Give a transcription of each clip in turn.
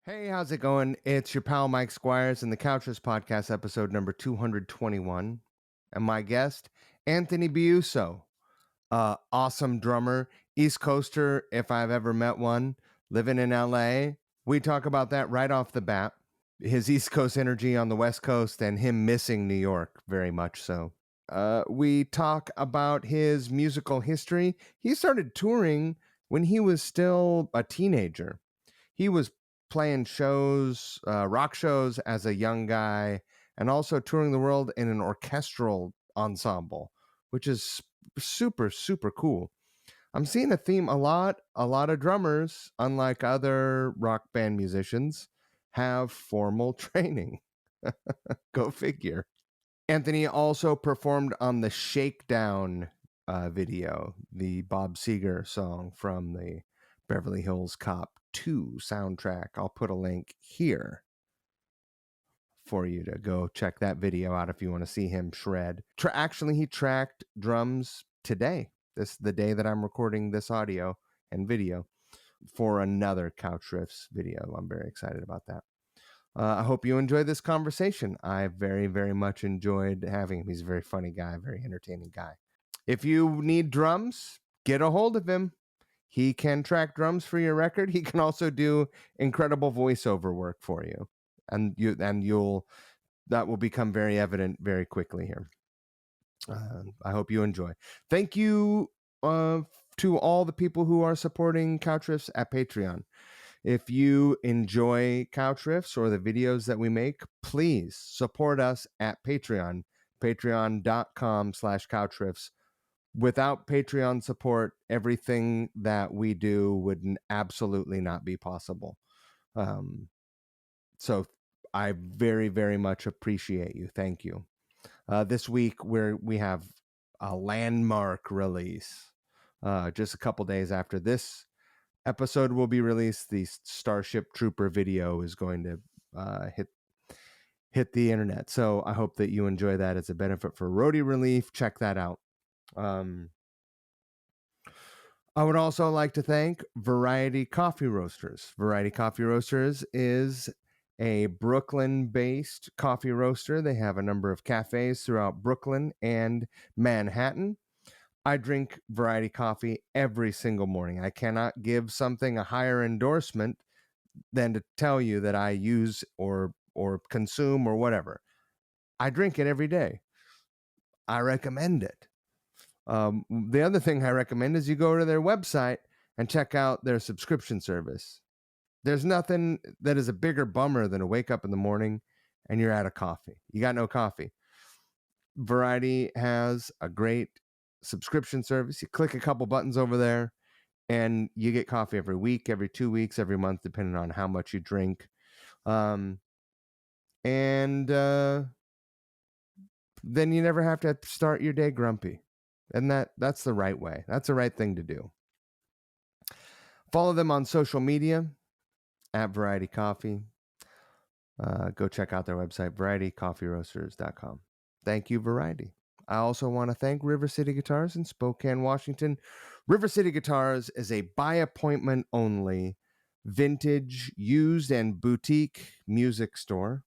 Hey, how's it going? It's your pal Mike Squires in the Couches Podcast, episode number 221. And my guest, Anthony Biuso, awesome drummer, East Coaster, if I've ever met one, living in LA. We talk about that right off the bat. His East Coast energy on the West Coast and him missing New York very much so. We talk about his musical history. He started touring when he was still a teenager. He was playing shows, rock shows as a young guy, and also touring the world in an orchestral ensemble, which is super, super cool. I'm seeing a theme a lot of drummers, unlike other rock band musicians, have formal training. Go figure. Anthony also performed on the Shakedown video, the Bob Seger song from the Beverly Hills Cop 2 soundtrack. I'll put a link here for you to go check that video out if you want to see him shred. Actually, he tracked drums today, the day that I'm recording this audio and video, for another Couch Riffs video. I'm very excited about that. I hope you enjoyed this conversation. I very, very much enjoyed having him. He's a very funny guy, very entertaining guy. If you need drums, get a hold of him. He can track drums for your record. He can also do incredible voiceover work for you. That will become very evident very quickly here. I hope you enjoy. Thank you to all the people who are supporting Couch Riffs at Patreon. If you enjoy Couch Riffs or the videos that we make, please support us at Patreon, patreon.com/couchriffs. Without Patreon support, everything that we do would absolutely not be possible. So I very, very much appreciate you. Thank you. This week we have a landmark release. Just a couple days after this episode will be released, the Starship Trooper video is going to hit the internet. So I hope that you enjoy that as a benefit for roadie relief. Check that out. I would also like to thank Variety Coffee Roasters. Variety Coffee Roasters is a Brooklyn-based coffee roaster. They have a number of cafes throughout Brooklyn and Manhattan. I drink Variety Coffee every single morning. I cannot give something a higher endorsement than to tell you that I use or consume or whatever. I drink it every day. I recommend it. The other thing I recommend is you go to their website and check out their subscription service. There's nothing that is a bigger bummer than to wake up in the morning and you're out of coffee. You got no coffee. Variety has a great subscription service. You click a couple buttons over there and you get coffee every week, every 2 weeks, every month, depending on how much you drink. And then you never have to start your day grumpy. And that's the right way. That's the right thing to do. Follow them on social media at Variety Coffee. Go check out their website, varietycoffeeroasters.com. Thank you, Variety. I also want to thank River City Guitars in Spokane, Washington. River City Guitars is a by appointment only vintage, used, and boutique music store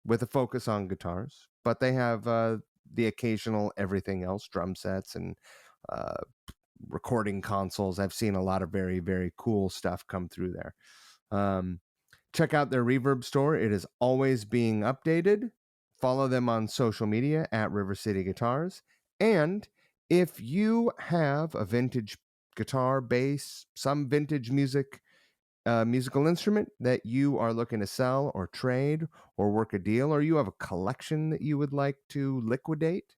with a focus on guitars. But they have the occasional everything else, drum sets and recording consoles. I've seen a lot of very, very cool stuff come through there. Check out their Reverb store. It is always being updated. Follow them on social media at River City Guitars. And if you have a vintage guitar, bass, some vintage musical instrument that you are looking to sell or trade or work a deal, or you have a collection that you would like to liquidate,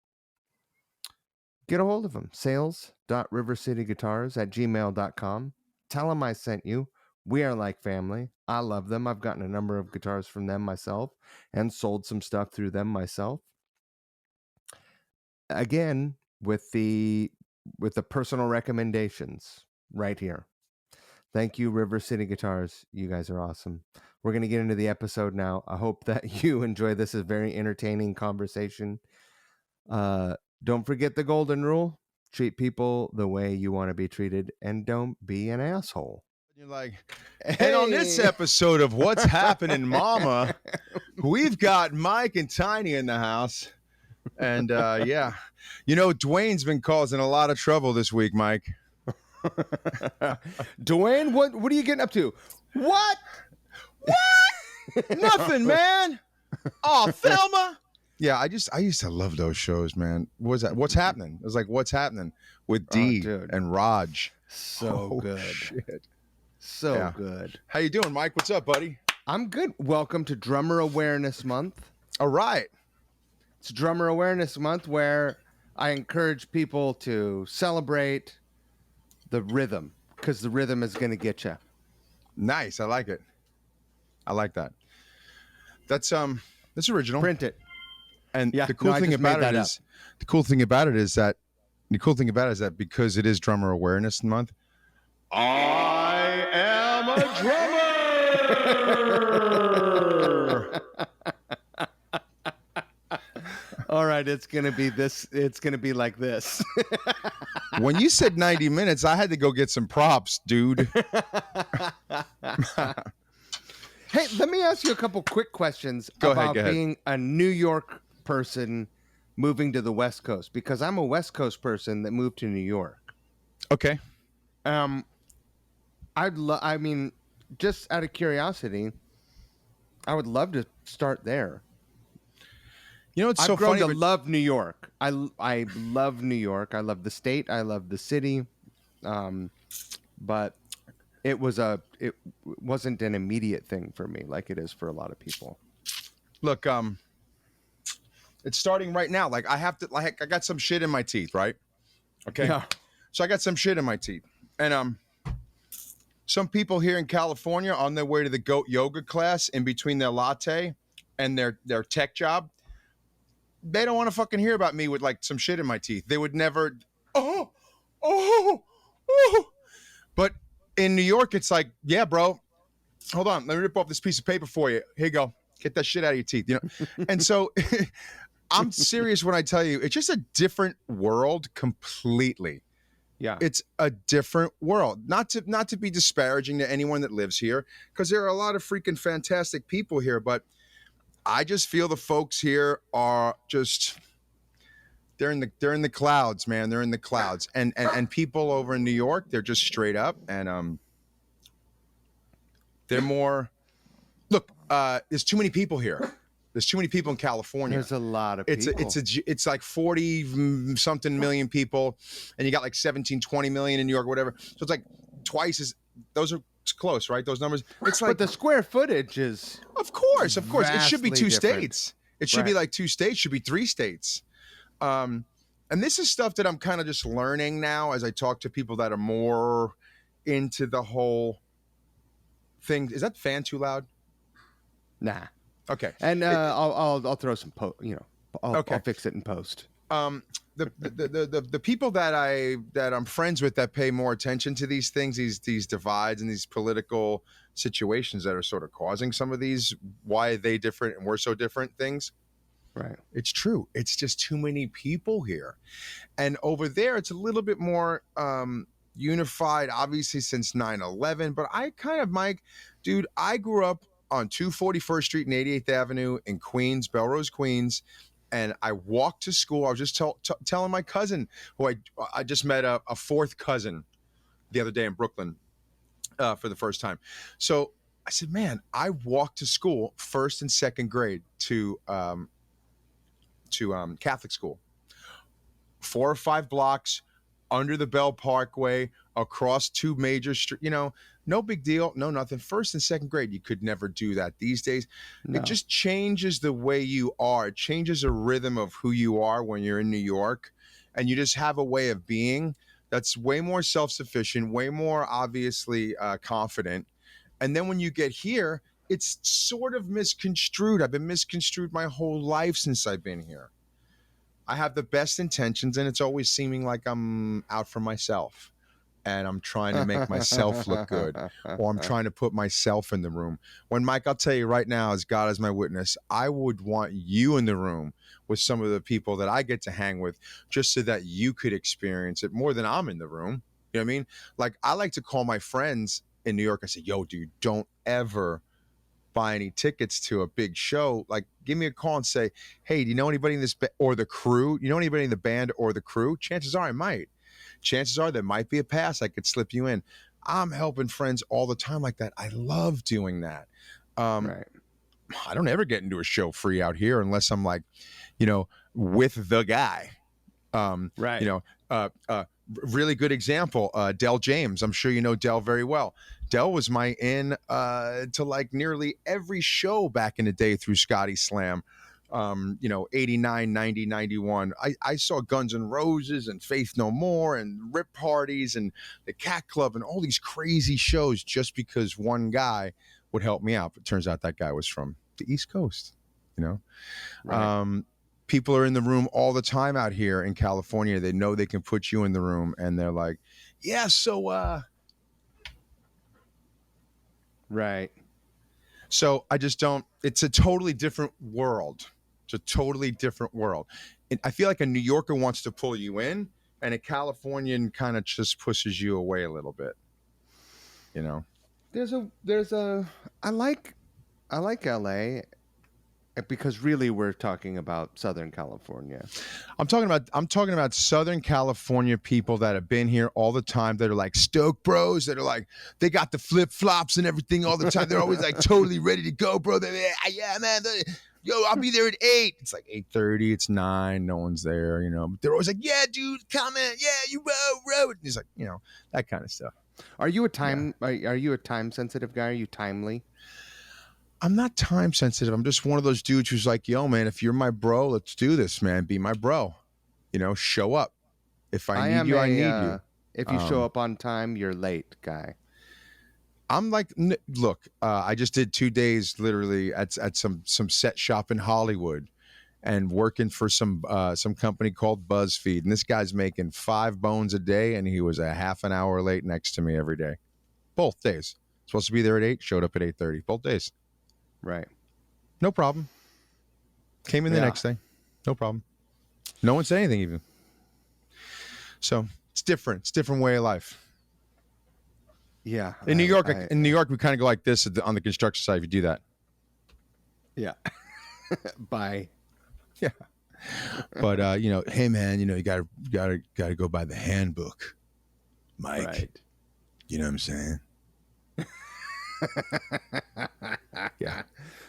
get a hold of them. sales.rivercityguitars@gmail.com. Tell them I sent you. We are like family. I love them. I've gotten a number of guitars from them myself and sold some stuff through them myself. Again, with the personal recommendations right here. Thank you, River City Guitars. You guys are awesome. We're going to get into the episode now. I hope that you enjoy this. It's a very entertaining conversation. Don't forget the golden rule. Treat people the way you want to be treated and don't be an asshole. You're like, and on this episode of What's Happening, Mama, we've got Mike and Tiny in the house. And yeah, you know, Dwayne's been causing a lot of trouble this week, Mike. Dwayne, what are you getting up to? What? Nothing, man. Oh, Thelma. Yeah, I used to love those shows, man. What was that? What's Happening? It was like What's Happening with Dee and Raj. So good. Shit. So good. How you doing, Mike? What's up, buddy? I'm good. Welcome to Drummer Awareness Month. All right. It's Drummer Awareness Month where I encourage people to celebrate the rhythm because the rhythm is going to get you. Nice. I like it. I like that. That's original. Print it. And the cool thing about it is that because it is Drummer Awareness Month, I am a drummer. All right, it's gonna be this. It's gonna be like this. When you said 90 minutes, I had to go get some props, dude. Hey, let me ask you a couple quick questions about being a New York person moving to the West Coast, because I'm a West Coast person that moved to New York. Okay. I mean, just out of curiosity, I would love to start there. You know, it's I've grown to love New York. I love New York. I love the state. I love the city. But it wasn't an immediate thing for me like it is for a lot of people. Look, it's starting right now. Like I got some shit in my teeth, right? Okay. Yeah. So I got some shit in my teeth. And some people here in California on their way to the goat yoga class in between their latte and their tech job, they don't want to fucking hear about me with like some shit in my teeth. They would never, oh. But in New York, it's like, yeah, bro, hold on. Let me rip off this piece of paper for you. Here you go. Get that shit out of your teeth, you know? And so I'm serious when I tell you, it's just a different world completely. Yeah. It's a different world. Not to be disparaging to anyone that lives here, because there are a lot of freaking fantastic people here, but I just feel the folks here are just they're in the clouds, man. They're in the clouds. And people over in New York, they're just straight up and they're more look, there's too many people here. There's too many people in California. There's a lot of people. It's like 40 something million people, and you got like 17, 20 million in New York, whatever. So it's like twice as those are close, right? Those numbers. It's like, but the square footage is of course. It should be two different. States. It should be like 2 states. Should be 3 states. And this is stuff that I'm kind of just learning now as I talk to people that are more into the whole thing. Is that fan too loud? Nah. Okay. And I'll throw some I'll fix it in post. The people that I'm friends with that pay more attention to these things, these divides and these political situations that are sort of causing some of these why are they different and we're so different things. Right. It's true. It's just too many people here. And over there it's a little bit more unified, obviously since 9/11, but I kind of, Mike, dude, I grew up on 241st Street and 88th Avenue in Queens, Belrose, Queens. And I walked to school. I was just telling my cousin, who I just met a fourth cousin the other day in Brooklyn for the first time. So I said, man, I walked to school first and second grade to Catholic school, 4 or 5 blocks under the Bell Parkway, across 2 major streets, you know, no big deal, no nothing. First and second grade, you could never do that these days. No. It just changes the way you are. It changes a rhythm of who you are when you're in New York, and you just have a way of being that's way more self-sufficient, way more obviously confident. And then when you get here, it's sort of misconstrued. I've been misconstrued my whole life since I've been here. I have the best intentions, and it's always seeming like I'm out for myself. And I'm trying to make myself look good, or I'm trying to put myself in the room. When, Mike, I'll tell you right now, as God is my witness, I would want you in the room with some of the people that I get to hang with, just so that you could experience it more than I'm in the room. You know what I mean? Like, I like to call my friends in New York. I said, yo, dude, don't ever buy any tickets to a big show. Like, give me a call and say, hey, do you know anybody in this or the crew? You know anybody in the band or the crew? Chances are I might. Chances are there might be a pass I could slip you in. I'm helping friends all the time like that. I love doing that. Right. I don't ever get into a show free out here unless I'm like, with the guy. Right. Really good example, Del James. I'm sure you know Del very well. Del was my in to like nearly every show back in the day through Scotty Slam. 89, 90, 91. I saw Guns N' Roses and Faith No More and Rip Parties and the Cat Club and all these crazy shows just because one guy would help me out. But turns out that guy was from the East Coast, Right. People are in the room all the time out here in California. They know they can put you in the room and they're like, yeah, Right. so I just don't, it's a totally different world. It's a totally different world. And I feel like a New Yorker wants to pull you in and a Californian kind of just pushes you away a little bit, I like LA because really we're talking about Southern California. I'm talking about Southern California people that have been here all the time that are like Stoke bros that are like they got the flip flops and everything all the time. They're always like totally ready to go, bro. Yeah, man. Yo, I'll be there at 8. It's like 8:30. It's 9. No one's there. But they're always like, yeah, dude, come in. Yeah, you row. And he's like, that kind of stuff. Are you a time sensitive guy? Are you timely? I'm not time sensitive. I'm just one of those dudes who's like, yo, man, if you're my bro, let's do this, man. Be my bro. Show up. If I need you, I need you. If you show up on time, you're late guy. I'm like, look, I just did 2 days literally at some set shop in Hollywood and working for some company called BuzzFeed. And this guy's making 5 bones a day. And he was a half an hour late next to me every day. Both days. Supposed to be there at 8, showed up at 8:30. Both days. Right. No problem. Came in the next day. No problem. No one said anything even. So it's different. It's a different way of life. Yeah. In New York, we kind of go like this on the construction site. If you do that. Yeah. Bye. Yeah. But hey man, you gotta go by the handbook, Mike. Right. You know what I'm saying? Yeah.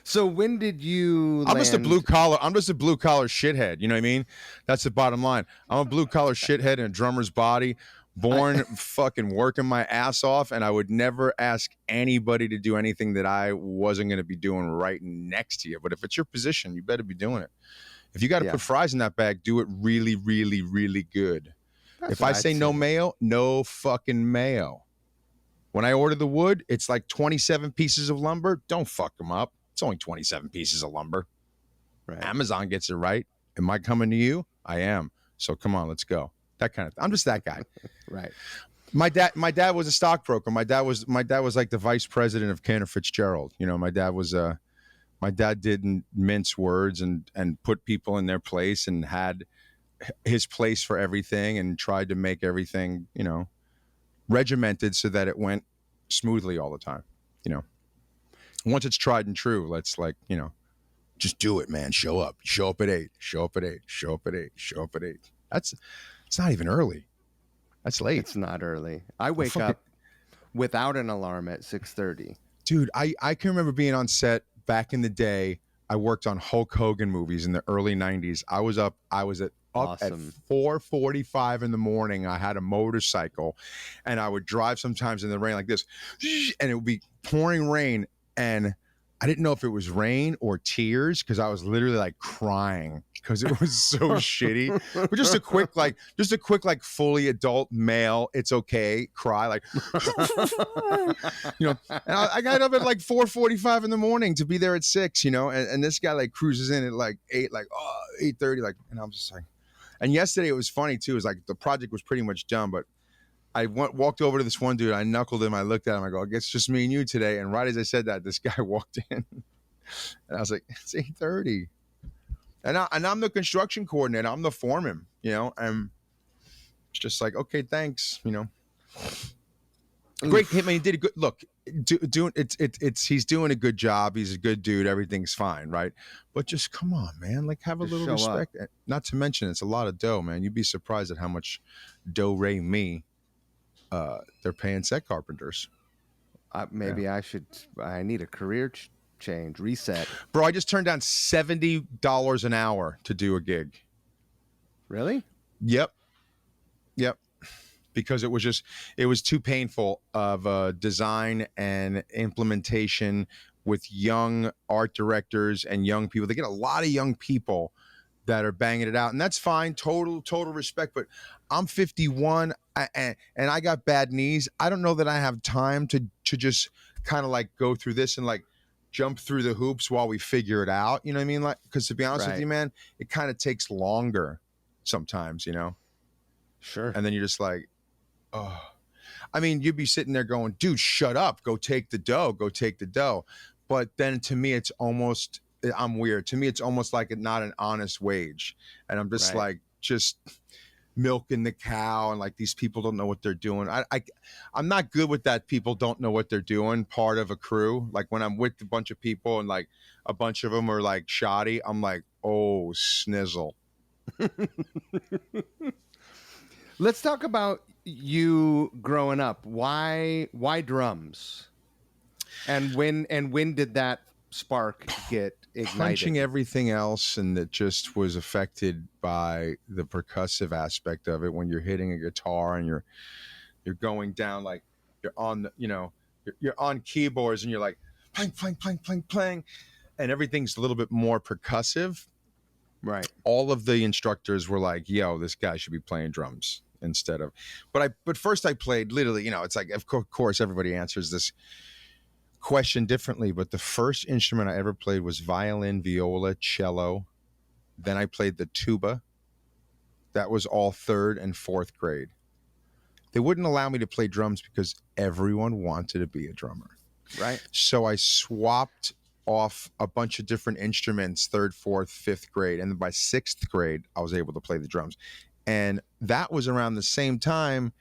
So when did you I'm just a blue collar shithead. You know what I mean? That's the bottom line. I'm a blue collar shithead in a drummer's body, born fucking working my ass off, and I would never ask anybody to do anything that I wasn't going to be doing right next to you. But if it's your position, you better be doing it. If you got to put fries in that bag, do it really, really, really good. If I say no mayo, no fucking mayo. When I order the wood, it's like 27 pieces of lumber. Don't fuck them up. It's only 27 pieces of lumber. Right. Amazon gets it right. Am I coming to you? I am. So come on, let's go. That kind of thing. I'm just that guy. Right. My dad was a stockbroker. My dad was like the vice president of Cantor Fitzgerald. My dad didn't mince words and put people in their place and had his place for everything and tried to make everything, regimented so that it went smoothly all the time. Once it's tried and true, let's just do it, man. Show up at 8, show up at 8, show up at 8, show up at 8. It's not even early. That's late. It's not early. I wake up without an alarm at 6:30. Dude, I can remember being on set back in the day. I worked on Hulk Hogan movies in the early 90s. I was up at 4:45 in the morning. I had a motorcycle and I would drive sometimes in the rain like this, and it would be pouring rain. And I didn't know if it was rain or tears because I was literally like crying because it was so shitty. But just a quick fully adult male, it's okay, cry like, And I got up at like 4:45 in the morning to be there at 6, and this guy like cruises in at like 8, like 8:30, like, and I'm just like. And yesterday it was funny too. It was like the project was pretty much done, but I walked over to this one dude. I knuckled him. I looked at him. I go, I guess it's just me and you today. And right as I said that, this guy walked in, and I was like, it's 8:30, and I'm the construction coordinator. I'm the foreman, and it's just like, okay, thanks, Great. I mean, he did a good look. Doing he's doing a good job. He's a good dude. Everything's fine, right? But just come on, man. Like, have a Just little show up. respect. Not to mention, it's a lot of dough, man. You'd be surprised at how much do re mi they're paying set carpenters. Maybe I need a career change, reset. Bro, I just turned down $70 an hour to do a gig. Really? Yep. Because it was too painful of design and implementation with young art directors and young people. They get a lot of young people that are banging it out, and that's fine. Total respect. But I'm 51 and I got bad knees. I don't know that I have time to just kind of like go through this and like jump through the hoops while we figure it out. You know what I mean? Like, because to be honest with you, man, it kind of takes longer sometimes, Sure. and then you're just like, oh, I mean, you'd be sitting there going, dude, shut up. Go take the dough. But then to me, I'm weird. To me, it's almost like not an honest wage. And I'm just like, just milking the cow. And like, these people don't know what they're doing. I'm not good with that. People don't know what they're doing. Part of a crew. Like when I'm with a bunch of people and like a bunch of them are like shoddy, I'm like, oh, snizzle. Let's talk about you growing up. Why drums? And when did that spark get ignited? Punching everything else, and it just was affected by the percussive aspect of it. When you're hitting a guitar and you're going down, like you're on the, you're on keyboards and you're like plang plang plang plang plang, and everything's a little bit more percussive. Right. All of the instructors were like, yo, this guy should be playing drums instead of, but first I played literally, it's like, of course everybody answers this question differently, but the first instrument I ever played was violin, viola, cello. Then I played the tuba. That was all 3rd and 4th grade. They wouldn't allow me to play drums because everyone wanted to be a drummer. Right. So I swapped off a bunch of different instruments 3rd, 4th, 5th grade. And then by 6th grade, I was able to play the drums. And that was around the same time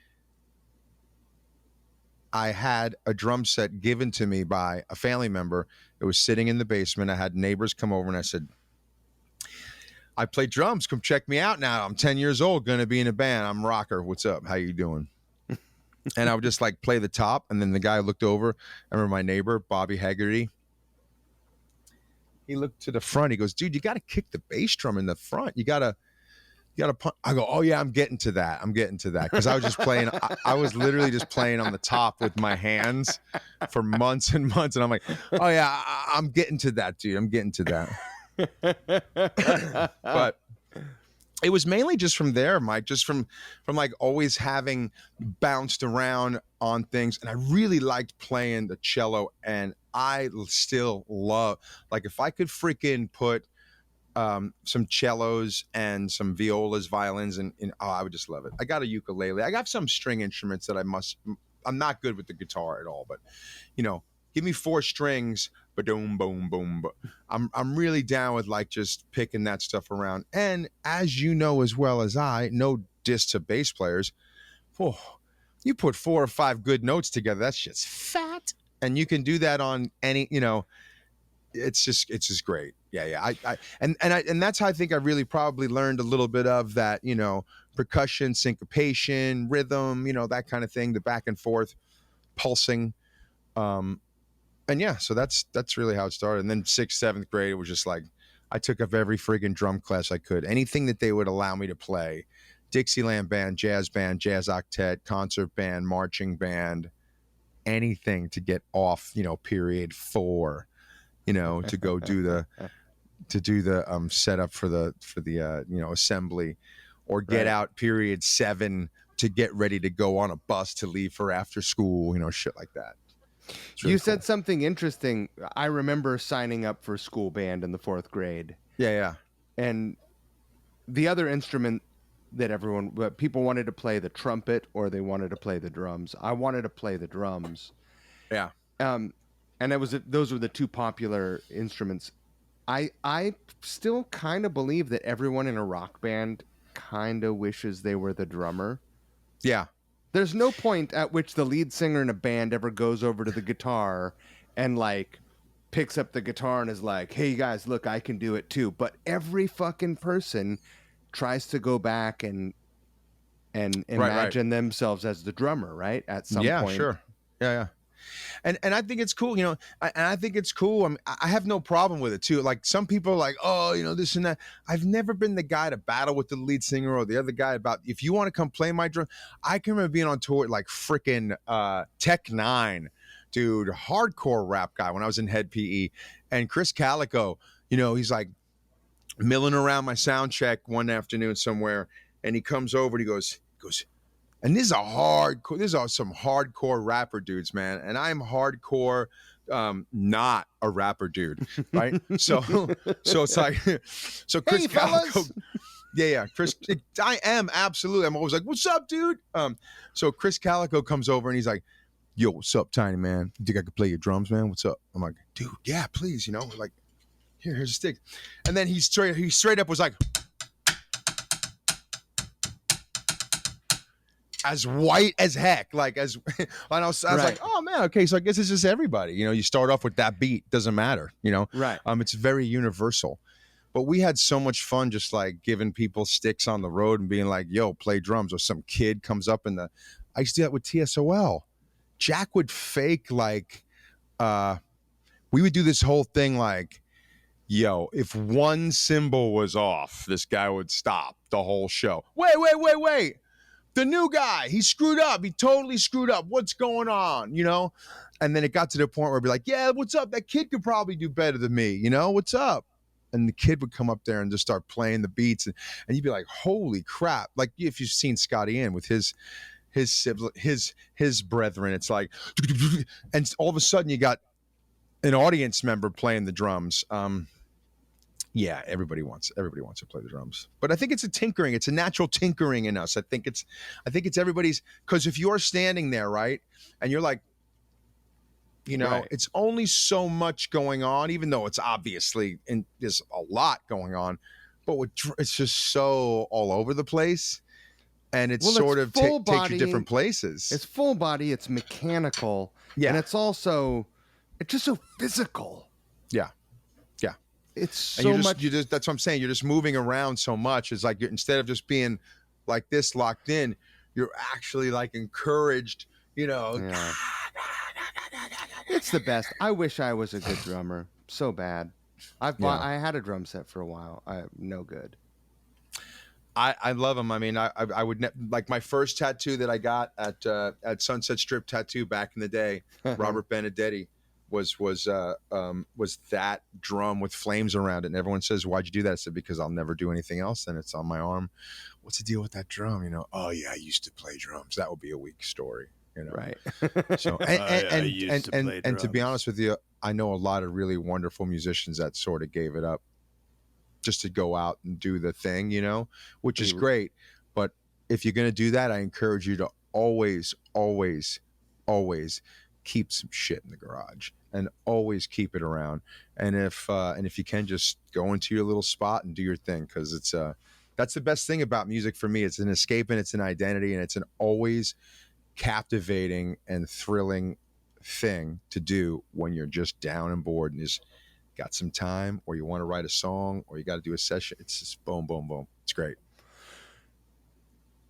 I had a drum set given to me by a family member. It was sitting in the basement. I had neighbors come over and I said, I play drums. Come check me out now. I'm 10 years old, going to be in a band. I'm rocker. What's up? How you doing? And I would just like play the top. And then the guy looked over. I remember my neighbor, Bobby Haggerty. He looked to the front. He goes, dude, you got to kick the bass drum in the front. You got to punch. I go, oh yeah, I'm getting to that. Because I was just playing. I was literally just playing on the top with my hands for months and months. And I'm like, oh yeah, I'm getting to that, dude. I'm getting to that. But it was mainly just from there, Mike, just from like always having bounced around on things. And I really liked playing the cello, and I still love, like, if I could freaking put some cellos and some violas, violins, and I would just love it. I got a ukulele. I got some string instruments that I'm not good with the guitar at all, but give me 4 strings, ba-doom, boom, boom. I'm really down with like just picking that stuff around. And as you know as well as I, no diss to bass players, you put 4 or 5 good notes together, that's just fat. And you can do that on any, it's just great. Yeah. And that's how I think I really probably learned a little bit of that, percussion, syncopation, rhythm, that kind of thing, the back and forth pulsing. And yeah, so that's really how it started. And then 6th, 7th grade, it was just like, I took up every friggin' drum class I could, anything that they would allow me to play. Dixieland band, jazz octet, concert band, marching band, anything to get off, period 4, to go do the setup for the assembly, or get out period 7 to get ready to go on a bus to leave for after school, shit like that. Really you said something interesting. I remember signing up for school band in the 4th grade. Yeah. And the other instrument that people wanted to play the trumpet, or they wanted to play the drums. I wanted to play the drums. Yeah. And those were the 2 popular instruments. I still kind of believe that everyone in a rock band kind of wishes they were the drummer. Yeah. There's no point at which the lead singer in a band ever goes over to the guitar and like picks up the guitar and is like, "Hey guys, look, I can do it too." But every fucking person tries to go back and Right. imagine themselves as the drummer, right? At some Yeah, point. sure. Yeah. And I think it's cool, and I think it's cool. I have no problem with it too. Like some people are like, oh, this and that. I've never been the guy to battle with the lead singer or the other guy about if you want to come play my drum. I can remember being on tour with like freaking Tech Nine, dude, hardcore rap guy when I was in Head PE, and Chris Calico. He's like milling around my sound check one afternoon somewhere, and he comes over and he goes. And this is some hardcore rapper dudes, man. And I'm hardcore, not a rapper dude, right? So it's like, so Chris Hey, Calico, fellas! yeah, Chris, I am absolutely. I'm always like, what's up, dude? So Chris Calico comes over and he's like, yo, what's up, Tiny man? You think I could play your drums, man? What's up? I'm like, dude, yeah, please, like, here's a stick. And then he straight up was like, as white as heck, like as and I was like, oh man, okay, so I guess it's just everybody. You start off with that beat, doesn't matter. Right. It's very universal. But we had so much fun just like giving people sticks on the road and being like, yo, play drums. Or some kid comes up in I used to do that with TSOL. Jack would fake like we would do this whole thing like, yo, if one cymbal was off, this guy would stop the whole show. Wait. The new guy, he screwed up. He totally screwed up. What's going on? And then it got to the point where I'd be like, yeah, what's up? That kid could probably do better than me. What's up? And the kid would come up there and just start playing the beats. And you'd be like, holy crap. Like if you've seen Scotty Ian with his brethren, it's like, and all of a sudden you got an audience member playing the drums. Yeah, everybody wants to play the drums, but I think it's a natural tinkering in us. I think it's everybody's, because if you're standing there, right, and you're like, Right. it's only so much going on, even though it's obviously there's a lot going on, but it's just so all over the place, and it's sort of takes you different places. It's full body. It's mechanical. Yeah, and it's just so physical. Yeah. It's so and much. That's what I'm saying. You're just moving around so much. It's like instead of just being like this locked in, you're actually like encouraged, Yeah. It's the best. I wish I was a good drummer so bad. I had a drum set for a while. No good. I love them. I mean, I would like my first tattoo that I got at Sunset Strip Tattoo back in the day. Robert Benedetti was that drum with flames around it, and everyone says, why'd you do that? I said, because I'll never do anything else, and it's on my arm. What's the deal with that drum? Oh yeah, I used to play drums. That would be a weak story, right? So and to be honest with you, I know a lot of really wonderful musicians that sort of gave it up just to go out and do the thing, which is great. But if you're going to do that, I encourage you to always keep some shit in the garage and always keep it around. And if you can, just go into your little spot and do your thing, because it's that's the best thing about music for me. It's an escape and it's an identity, and it's an always captivating and thrilling thing to do when you're just down and bored and just got some time, or you want to write a song, or you got to do a session. It's just boom, boom, boom. It's great.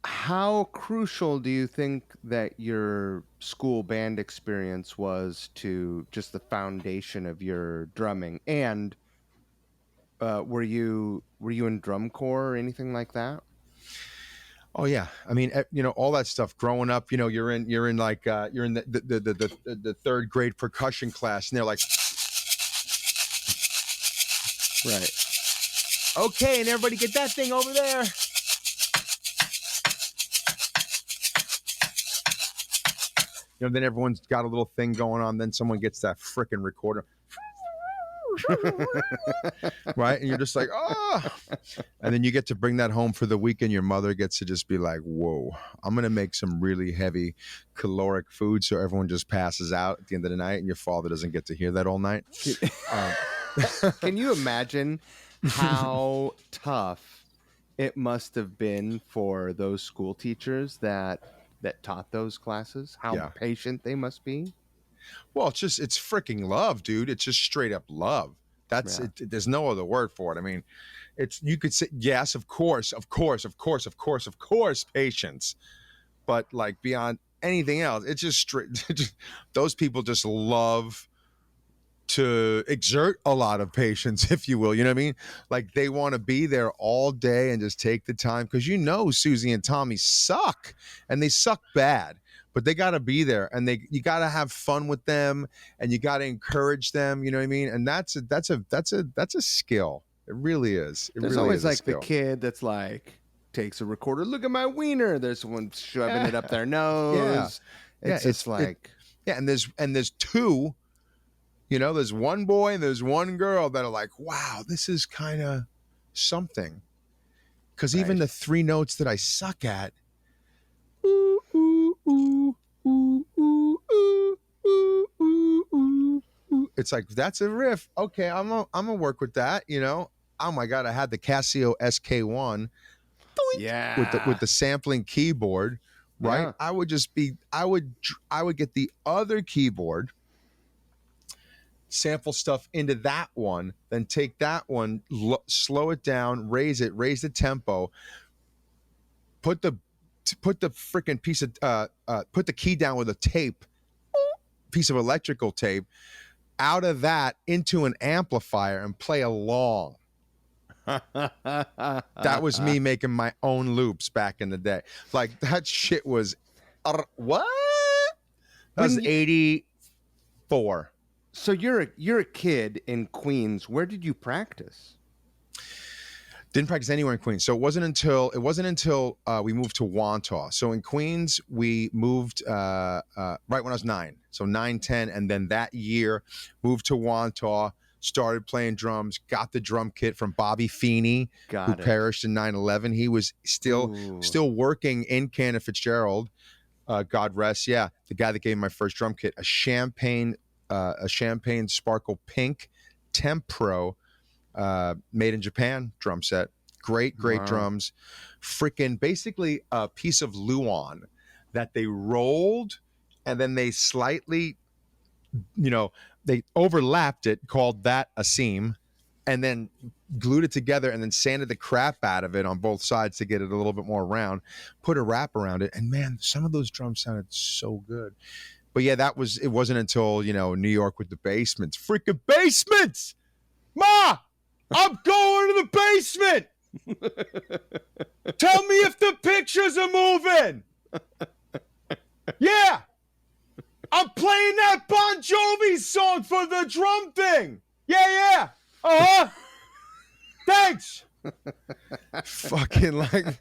How crucial do you think that your school band experience was to just the foundation of your drumming? And were you in drum corps or anything like that? Oh yeah, I mean, all that stuff. Growing up, you're in like you're in the third grade percussion class, and they're like, right. Okay, and everybody get that thing over there. Then everyone's got a little thing going on. Then someone gets that frickin' recorder. Right? And you're just like, oh. And then you get to bring that home for the weekend. Your mother gets to just be like, whoa, I'm going to make some really heavy caloric food so everyone just passes out at the end of the night, and your father doesn't get to hear that all night. Can you imagine how tough it must have been for those school teachers that that taught those classes, how Yeah. patient they must be. Well, it's freaking love, dude. It's just straight up love. That's Yeah. it. There's no other word for it. I mean, you could say, yes, of course, patience. But like beyond anything else, it's just straight. Those people just love to exert a lot of patience, if you will. You know what I mean? Like they want to be there all day and just take the time because Susie and Tommy suck and they suck bad, but they got to be there and you got to have fun with them and you got to encourage them. You know what I mean? And that's a skill. It really is. It There's really always is a like the skill. kid that's like takes a recorder. Look at my wiener. There's one shoving it up their nose. Yeah, It's just like yeah, and there's two. There's one boy and there's one girl that are like, wow, this is kind of something. Because even right. the three notes that I suck at, ooh, ooh, ooh, ooh, ooh, ooh, ooh, ooh, ooh, ooh. It's like, that's a riff. Okay, I'm gonna work with that. Oh my God, I had the Casio SK1 Yeah. with the sampling keyboard, right? Yeah. I would get the other keyboard, sample stuff into that one, then take that one, slow it down, raise the tempo, put the freaking piece of put the key down with a piece of electrical tape, out of that into an amplifier and play along. That was me making my own loops back in the day. Like that shit was what? That was 84. So you're a kid in Queens. Where did you practice? Didn't practice anywhere in Queens. So it wasn't until we moved to Wantagh. So in Queens, we moved right when I was 9. So 9, 10. And then that year moved to Wantagh, started playing drums, got the drum kit from Bobby Feeney, who perished in 9/11. He was still working in Cannon Fitzgerald. God rest. Yeah. The guy that gave me my first drum kit, a champagne sparkle pink Tempro, made in Japan drum set. Great Wow. drums. Freaking basically a piece of Luan that they rolled and then they slightly, they overlapped it, called that a seam, and then glued it together and then sanded the crap out of it on both sides to get it a little bit more round, put a wrap around it. And man, some of those drums sounded so good. But yeah, it wasn't until, New York with the basements. Freaking basements! Ma! I'm going to the basement. Tell me if the pictures are moving. Yeah. I'm playing that Bon Jovi song for the drum thing. Yeah. Uh-huh. Thanks. Fucking like,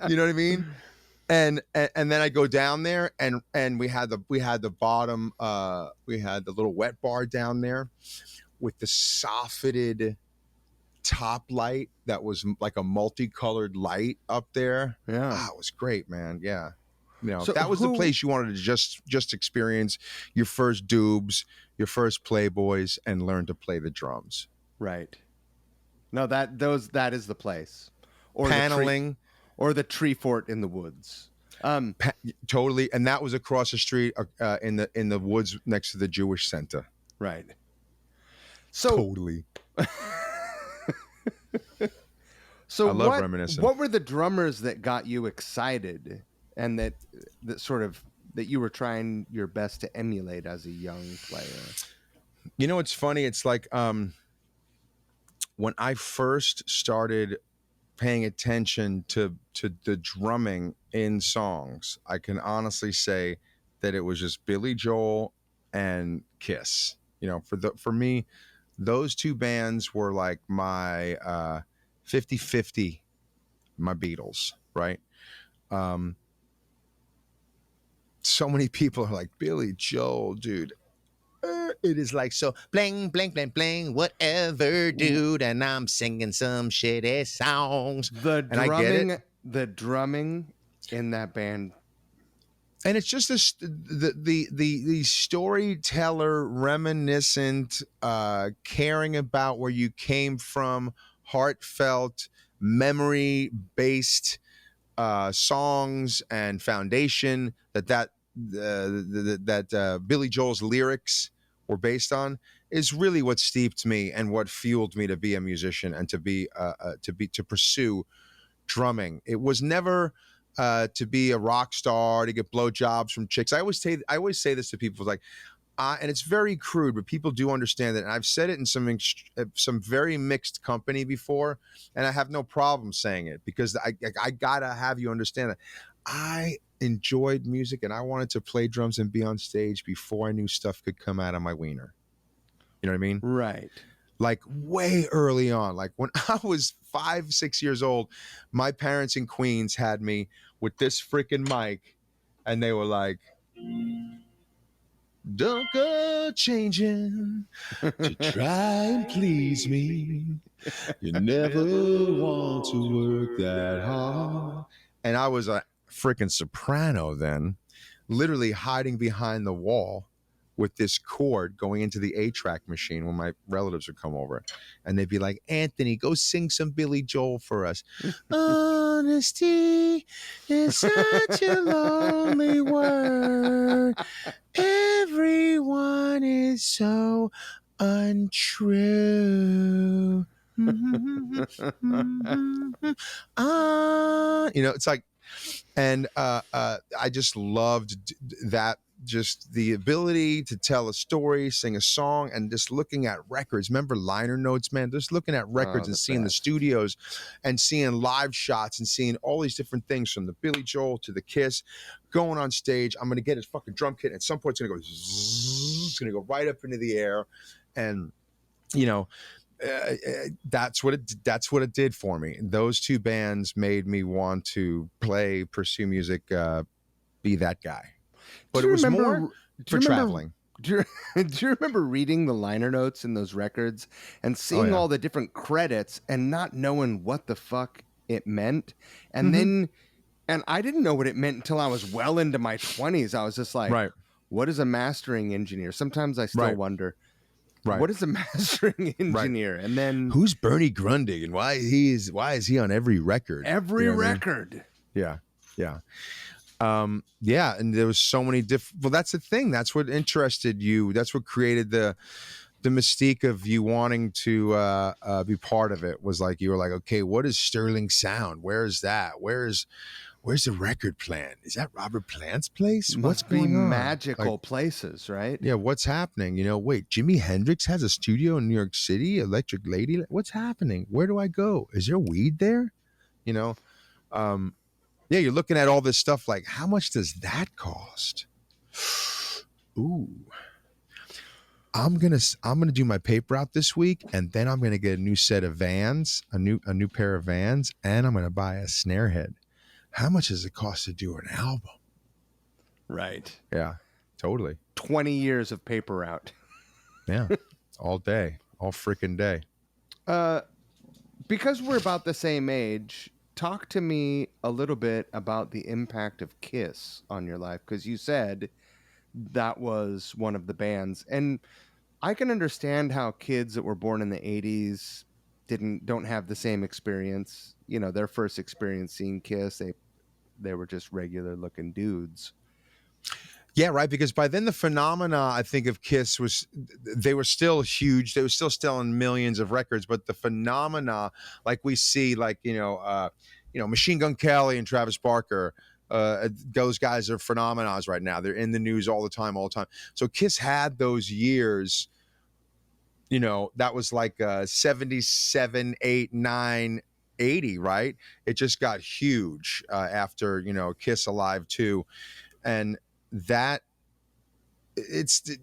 you know what I mean? And then I go down there and we had the bottom, we had the little wet bar down there with the soffited top light that was like a multicolored light up there. Yeah. It was great, man. Yeah. So that was the place you wanted to just experience your first doobs, your first Playboys, and learn to play the drums. Right. No, that is the place. Or paneling, or the tree fort in the woods. Totally. And that was across the street in the woods next to the Jewish Center. Right. So totally. So I love reminiscing. What were the drummers that got you excited and that sort of that you were trying your best to emulate as a young player? It's funny. It's like when I first started paying attention to the drumming in songs, I can honestly say that it was just Billy Joel and Kiss. For me, those two bands were like my 50-50, my Beatles, right? So many people are like, Billy Joel, dude. It is like so bling, bling, bling, bling, whatever, dude. And I'm singing some shitty songs. The drumming in that band. And it's just this, the storyteller, reminiscent, caring about where you came from, heartfelt, memory-based songs and foundation that Billy Joel's lyrics were based on is really what steeped me and what fueled me to be a musician and to pursue drumming. It was never to be a rock star, to get blowjobs from chicks. I always say this to people, like, and it's very crude, but people do understand it. And I've said it in some very mixed company before, and I have no problem saying it because I gotta have you understand that I enjoyed music and I wanted to play drums and be on stage before I knew stuff could come out of my wiener. You know what I mean? Right. Like way early on, like when I was 5, 6 years old, my parents in Queens had me with this freaking mic, and they were like, "Don't go changing to try and please me. You never want to work that hard." And I was a freaking soprano then, literally hiding behind the wall with this cord going into the 8-track machine when my relatives would come over. And they'd be like, "Anthony, go sing some Billy Joel for us." Honesty is such a lonely word. Everyone is so untrue. It's like, and I just loved that, just the ability to tell a story, sing a song, and just looking at records. Remember liner notes, man? Just looking at records and seeing the studios and seeing live shots and seeing all these different things, from the Billy Joel to the Kiss, going on stage. I'm going to get his fucking drum kit. And at some point, it's going to go zzz, it's going to go right up into the air. And, that's what it did for me. Those two bands made me want to pursue music, be that guy. But it was more for traveling. Do you remember reading the liner notes in those records and seeing all the different credits and not knowing what the fuck it meant? And then, and I didn't know what it meant until I was well into my 20s. I was just like, what is a mastering engineer? Sometimes I still wonder, what is a mastering engineer? And then, who's Bernie Grundig, and why is he on every record? Every record. Yeah. And there was so many different. Well, that's the thing. That's what interested you. That's what created the mystique of you wanting to be part of it. Was like, you were like, okay, what is Sterling Sound? Where is that? Where's the record plant? Is that Robert Plant's place? What's going on? Magical places, right? Yeah. What's happening? Wait, Jimi Hendrix has a studio in New York City. Electric Lady. What's happening? Where do I go? Is there weed there? Yeah, you're looking at all this stuff like, how much does that cost? Ooh. I'm gonna do my paper out this week, and then I'm gonna get a new set of Vans, a new pair of Vans, and I'm gonna buy a snare head. How much does it cost to do an album? Right. Yeah, totally. 20 years of paper route. Yeah, all day, all freaking day. Because we're about the same age, talk to me a little bit about the impact of Kiss on your life, because you said that was one of the bands, and I can understand how kids that were born in the 80s don't have the same experience. Their first experience seeing Kiss, they were just regular looking dudes. Yeah, right. Because by then the phenomena, I think, of Kiss was, they were still huge. They were still selling millions of records, but the phenomena, like we see, like Machine Gun Kelly and Travis Barker, those guys are phenomenons right now. They're in the news all the time. So Kiss had those years. That was like 77, 8, 9, 80, right? It just got huge after Kiss Alive 2, and that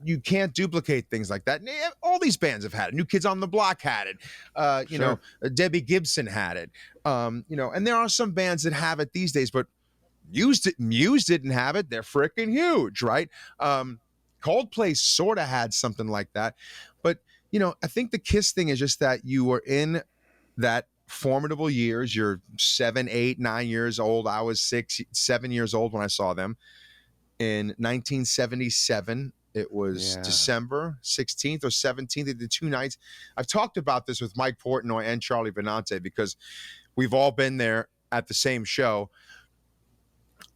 you can't duplicate things like that. All these bands have had it. New Kids on the Block had it. Debbie Gibson had it. And there are some bands that have it these days, but Muse didn't have it. They're freaking huge, right? Coldplay sort of had something like that, but I think the Kiss thing is just that you were in that formidable years. You're 7, 8, 9 years old. I was 6, 7 years old when I saw them. In 1977, it was December 16th or 17th. They did 2 nights. I've talked about this with Mike Portnoy and Charlie Benante because we've all been there at the same show.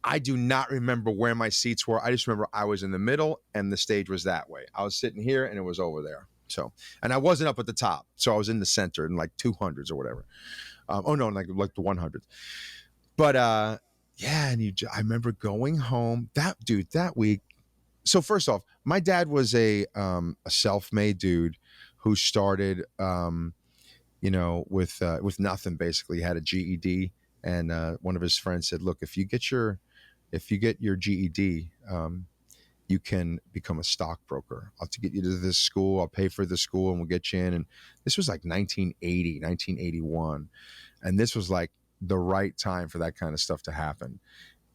I do not remember where my seats were. I just remember I was in the middle and the stage was that way. I was sitting here and it was over there. So, and I wasn't up at the top. So I was in the center in like 200s or whatever. Oh no, like the 100s. But yeah, and I remember going home that week. So first off, my dad was a self-made dude who started with nothing, basically. He had a GED, and one of his friends said, "Look, if you get your GED, you can become a stockbroker. I'll have to get you to this school. I'll pay for the school and we'll get you in." And this was like 1980, 1981. And this was like the right time for that kind of stuff to happen.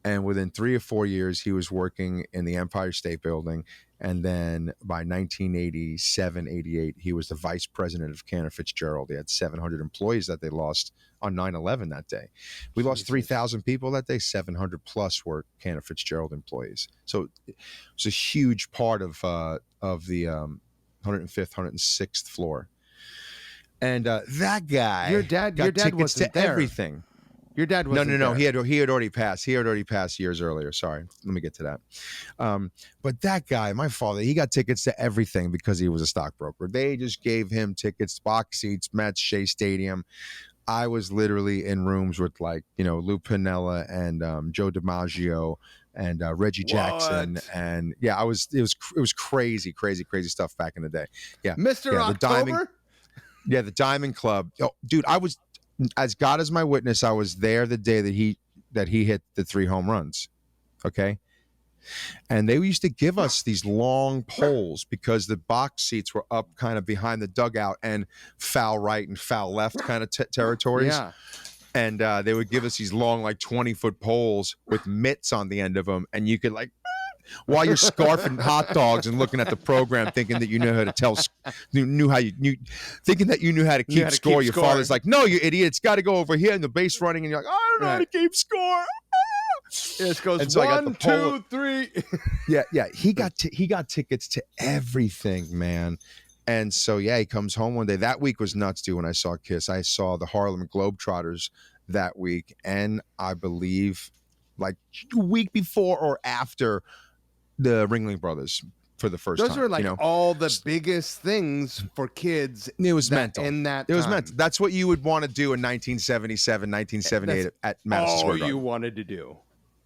And within 3 or 4 years, he was working in the Empire State Building. And then by 1987, 88, he was the vice president of Cantor Fitzgerald. He had 700 employees that they lost on 9/11 that day. We lost 3,000 people that day. 700 plus were Cantor Fitzgerald employees. So it was a huge part of the 105th, 106th floor. And that guy, Your dad tickets wasn't to there. everything. Your dad wasn't No. there. He had already passed. He had already passed years earlier. Sorry. Let me get to that. But that guy, my father, he got tickets to everything because he was a stockbroker. They just gave him tickets, box seats, Mets, Shea Stadium. I was literally in rooms with Lou Piniella and Joe DiMaggio and Reggie Jackson. And yeah, it was crazy stuff back in the day. Yeah. Mr. October? The Diamond Club. Oh, dude, I was, as God is my witness, I was there the day that he hit the 3 home runs. Okay. And they used to give us these long poles because the box seats were up kind of behind the dugout and foul right and foul left kind of territories. Yeah. And they would give us these long, like 20-foot poles with mitts on the end of them. And you could while you're scarfing hot dogs and looking at the program, thinking that you know how to thinking that you knew how to keep score. Your father's like, "No, you idiot! It's got to go over here." And the base running, and you're like, "I don't know how to keep score." It goes 1, 2, 3. Yeah. He got tickets to everything, man. And so yeah, he comes home one day. That week was nuts, dude. When I saw Kiss, I saw the Harlem Globetrotters that week, and I believe like a week before or after the Ringling Brothers for the first time. Those are all the biggest things for kids. It was mental. In that it was time. mental. That's what you would want to do in 1977, 1978 at Madison Square Garden. All you wanted to do.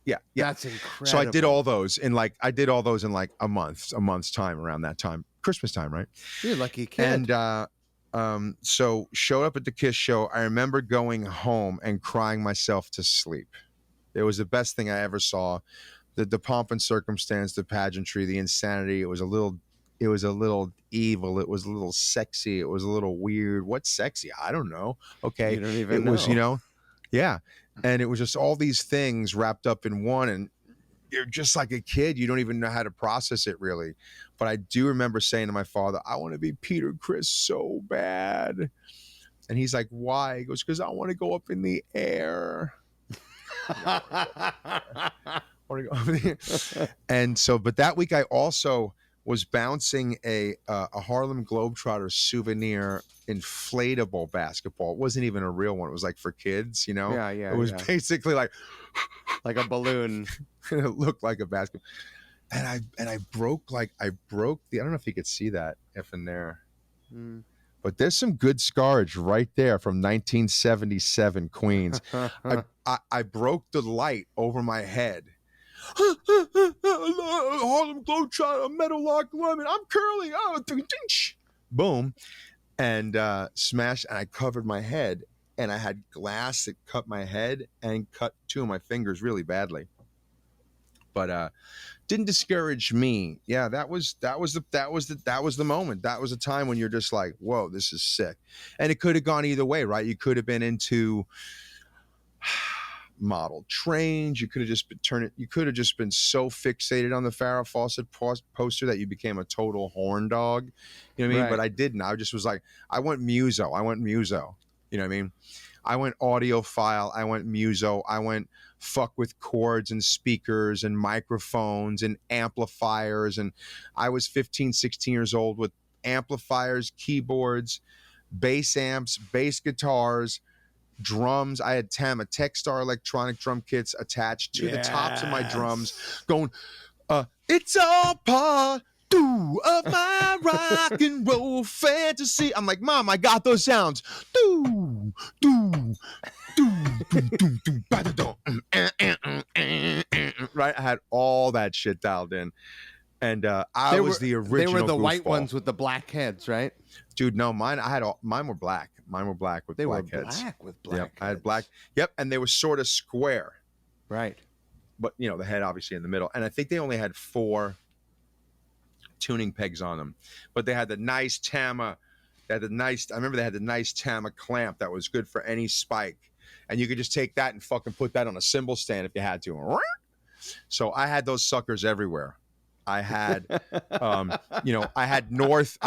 Yeah. That's incredible. So I did all those in a month's time, around that time, Christmas time, right? You're a lucky kid. And so showed up at the Kiss show. I remember going home and crying myself to sleep. It was the best thing I ever saw. The pomp and circumstance, the pageantry, the insanity. It was a little evil. It was a little sexy. It was a little weird. What's sexy? I don't know. Okay. You don't even know. It was, yeah. And it was just all these things wrapped up in one. And you're just like a kid. You don't even know how to process it really. But I do remember saying to my father, "I want to be Peter Criss so bad." And he's like, "Why?" He goes, "Because I want to go up in the air." And so, but that week I also was bouncing a Harlem Globetrotter souvenir inflatable basketball. It wasn't even a real one. It was like for kids, Yeah. It was basically like a balloon. It looked like a basketball. And I broke the, I don't know if you could see that if in there. But there's some good scarage right there from 1977 Queens. I broke the light over my head. Harlem Globetrotter, Meadow Lark Lemon, I'm curly. Oh, boom. And smashed, and I covered my head, and I had glass that cut my head and cut 2 of my fingers really badly. But didn't discourage me. Yeah, that was the moment. That was a time when you're just like, whoa, this is sick. And it could have gone either way, right? You could have been into model trains. You could have just been so fixated on the Farrah Fawcett poster that you became a total horn dog. You know what I mean? Right. But I didn't. I just was like, I went Muso. You know what I mean? I went audiophile. I went Muso. I went fuck with chords and speakers and microphones and amplifiers. And I was 15, 16 years old with amplifiers, keyboards, bass amps, bass guitars, drums. I had Tama Techstar electronic drum kits attached to the tops of my drums, going, it's all part of my rock and roll fantasy. I'm like, Mom, I got those sounds. Do, do, right? I had all that shit dialed in. And I was the original. They were the goofball. white ones with the black heads, right? Dude, no, mine were black. Mine were black with black heads. Black with black Yep, heads. I had black. Yep, and they were sort of square. Right. But, you know, the head obviously in the middle. And I think they only had 4 tuning pegs on them. But they had the nice Tama. I remember they had the nice Tama clamp that was good for any spike. And you could just take that and fucking put that on a cymbal stand if you had to. So I had those suckers everywhere. I had, you know, I had North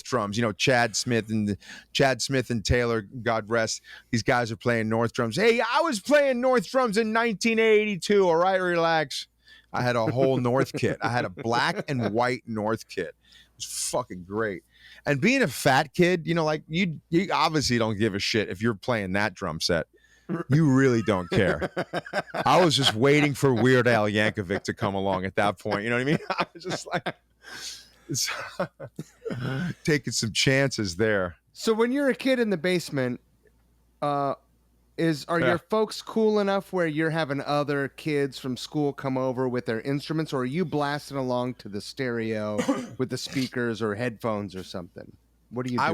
drums. You know, Chad Smith and Taylor, God rest. These guys are playing North drums. Hey, I was playing North drums in 1982. All right, relax. I had a whole North kit. I had a black and white North kit. It was fucking great. And being a fat kid, you know, like you obviously don't give a shit if you're playing that drum set. You really don't care. I was just waiting for Weird Al Yankovic to come along at that point. You know what I mean? I was just like taking some chances there. So when you're a kid in the basement, are your folks cool enough where you're having other kids from school come over with their instruments, or are you blasting along to the stereo with the speakers or headphones or something? What are you doing?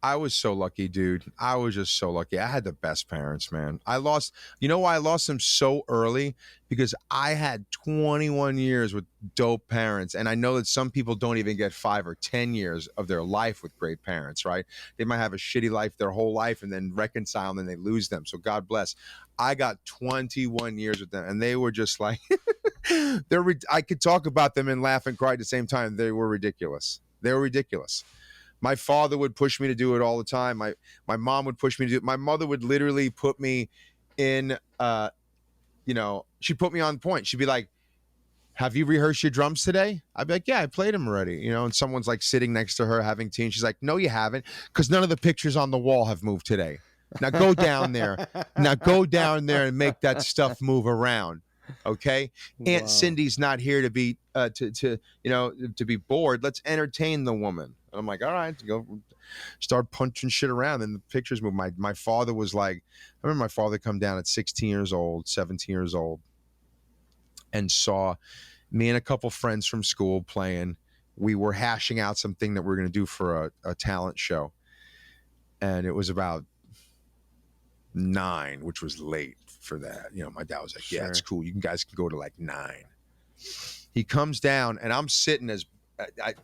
I was so lucky, dude. I was just so lucky. I had the best parents, man. You know why I lost them so early? Because I had 21 years with dope parents. And I know that some people don't even get 5 or 10 years of their life with great parents, right? They might have a shitty life their whole life and then reconcile and then they lose them. So God bless. I got 21 years with them and they were just like, I could talk about them and laugh and cry at the same time. They were ridiculous. My father would push me to do it all the time. My mom would push me to do it. My mother would literally put me in, you know, she'd put me on point. She'd be like, have you rehearsed your drums today? I'd be like, yeah, I played them already. You know, and someone's like sitting next to her having tea. And she's like, no, you haven't, because none of the pictures on the wall have moved today. Now go down there. And make that stuff move around. Okay. Wow. Aunt Cindy's not here to be, to be bored. Let's entertain the woman. And I'm like, all right, go start punching shit around. And the pictures move. My father was like, I remember my father come down at 16 years old, 17 years old, and saw me and a couple friends from school playing. We were hashing out something that we were going to do for a talent show. And it was about 9, which was late for that. You know, my dad was like, yeah, it's cool. You guys can go to like 9. He comes down and I'm sitting as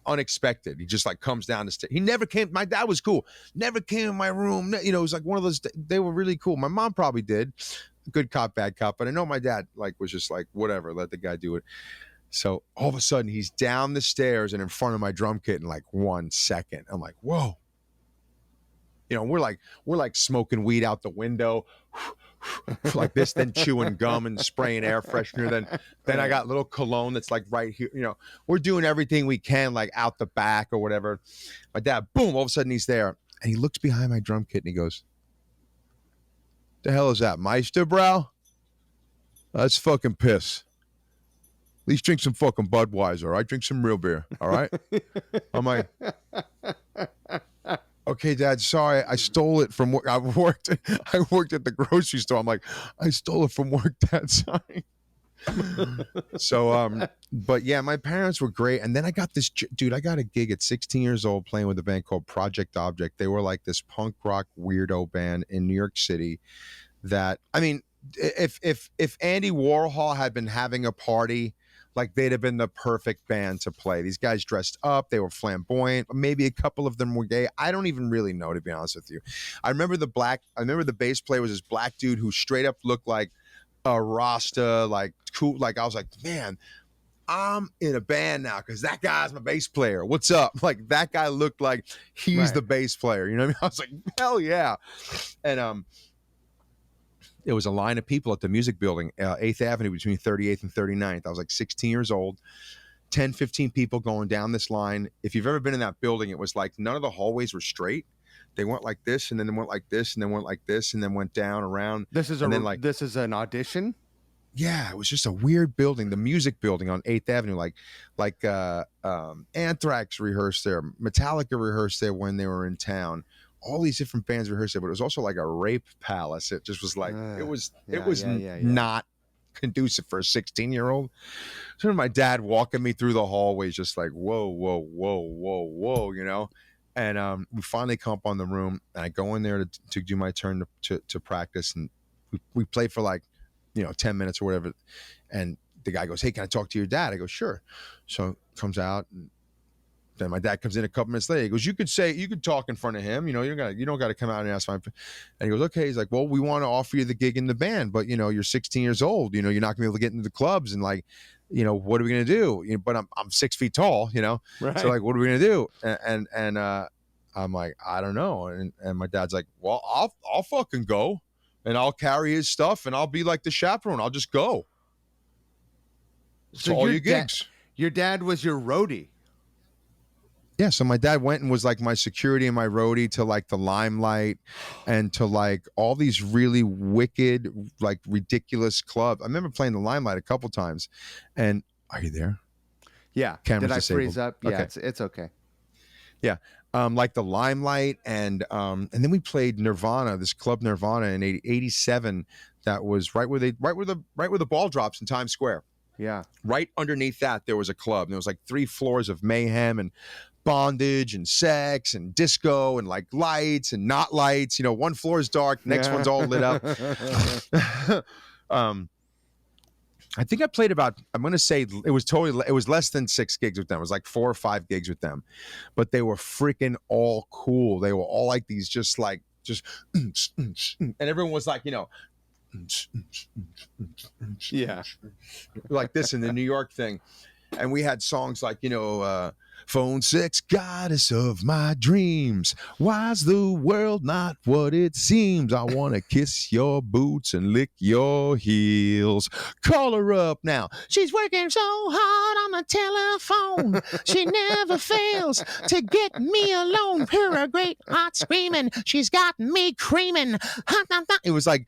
unexpected. He just like comes down the stairs. He never came. My dad was cool. Never came in my room. You know, it was like one of those, they were really cool. My mom probably did. Good cop, bad cop. But I know my dad like was just like, whatever, let the guy do it. So all of a sudden he's down the stairs and in front of my drum kit in like 1 second. I'm like, whoa. You know, we're like smoking weed out the window like this, then chewing gum and spraying air freshener. Then I got little cologne that's like right here. You know, we're doing everything we can like out the back or whatever. My dad, boom, all of a sudden he's there and he looks behind my drum kit and he goes, the hell is that, Meister, bro? That's fucking piss. At least drink some fucking Budweiser, all right? Drink some real beer, all right? I'm like, okay, Dad, sorry, I stole it from work. I worked at the grocery store. I'm like, I stole it from work, Dad, sorry. So, but yeah, my parents were great. And then I got a gig at 16 years old playing with a band called Project Object. They were like this punk rock weirdo band in New York City that, I mean, if Andy Warhol had been having a party, like they'd have been the perfect band to play. These guys dressed up, they were flamboyant. Maybe a couple of them were gay. I don't even really know, to be honest with you. I remember the bass player was this black dude who straight up looked like a Rasta, like cool. Like I was like, man, I'm in a band now because that guy's my bass player. What's up? Like that guy looked like he's the bass player. You know what I mean? I was like, hell yeah. And there was a line of people at the music building, 8th Avenue between 38th and 39th. I was like 16 years old, 10, 15 people going down this line. If you've ever been in that building, it was like none of the hallways were straight. they went like this, and then they went like this, and then went like this, and then went down around. This is and then like this is an audition. yeah, it was just a weird building, the music building on 8th Avenue. Like Anthrax rehearsed there, Metallica rehearsed there when they were in town. All these different bands rehearsed there, but it was also like a rape palace. It just was like it was not conducive for a 16-year-old. So my dad walking me through the hallways, just like whoa, whoa, whoa, whoa, whoa, you know. And we finally come up on the room, and I go in there to do my turn to practice, and we play for like 10 minutes or whatever. And the guy goes, "Hey, can I talk to your dad?" I go, "Sure." So comes out, and then my dad comes in a couple minutes later. He goes, you could talk in front of him. You don't got to come out and ask my. And he goes, "Okay." He's like, "Well, we want to offer you the gig in the band, but you're 16 years old. You're not gonna be able to get into the clubs, and like, what are we gonna do? But I'm 6 feet tall, Right. So like, what are we gonna do?" And I'm like, "I don't know." And my dad's like, "Well, I'll fucking go. And I'll carry his stuff, and I'll be like the chaperone. I'll just go." So all your gigs. Your dad was your roadie. Yeah, so my dad went and was like my security and my roadie to like the Limelight and to like all these really wicked, like ridiculous clubs. I remember playing the Limelight a couple times. And are you there? Yeah. Camera's Did I disabled. freeze up? Yeah, Okay. it's okay. Yeah. Like the Limelight, and then we played Nirvana, this club Nirvana in 87 that was right where the ball drops in Times Square. Yeah. Right underneath that there was a club, and there was like 3 floors of mayhem and bondage and sex and disco and like lights and not lights. One floor is dark, next one's all lit up. I think I played about, I'm going to say it was less than 6 gigs with them. It was like 4 or 5 gigs with them, but they were freaking all cool. They were all like these, just and everyone was like, yeah, like this in the New York thing. And we had songs like, phone sex, goddess of my dreams. Why's the world not what it seems? I want to kiss your boots and lick your heels. Call her up now. She's working so hard on the telephone. She never fails to get me alone. Her a great heart screaming. She's got me creaming. It was like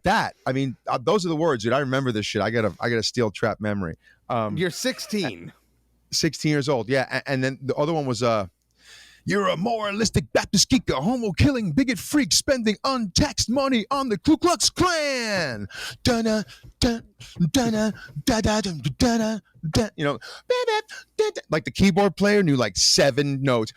that. I mean, those are the words, dude. I remember this shit. I got a steel trap memory. You're 16. 16 years old, yeah. And then the other one was you're a moralistic Baptist geek, a homo killing bigot freak, spending untaxed money on the Ku Klux Klan. Dun-dun, dun, dun-dun, dun-dun, dun-dun, dun. Like the keyboard player knew like 7 notes.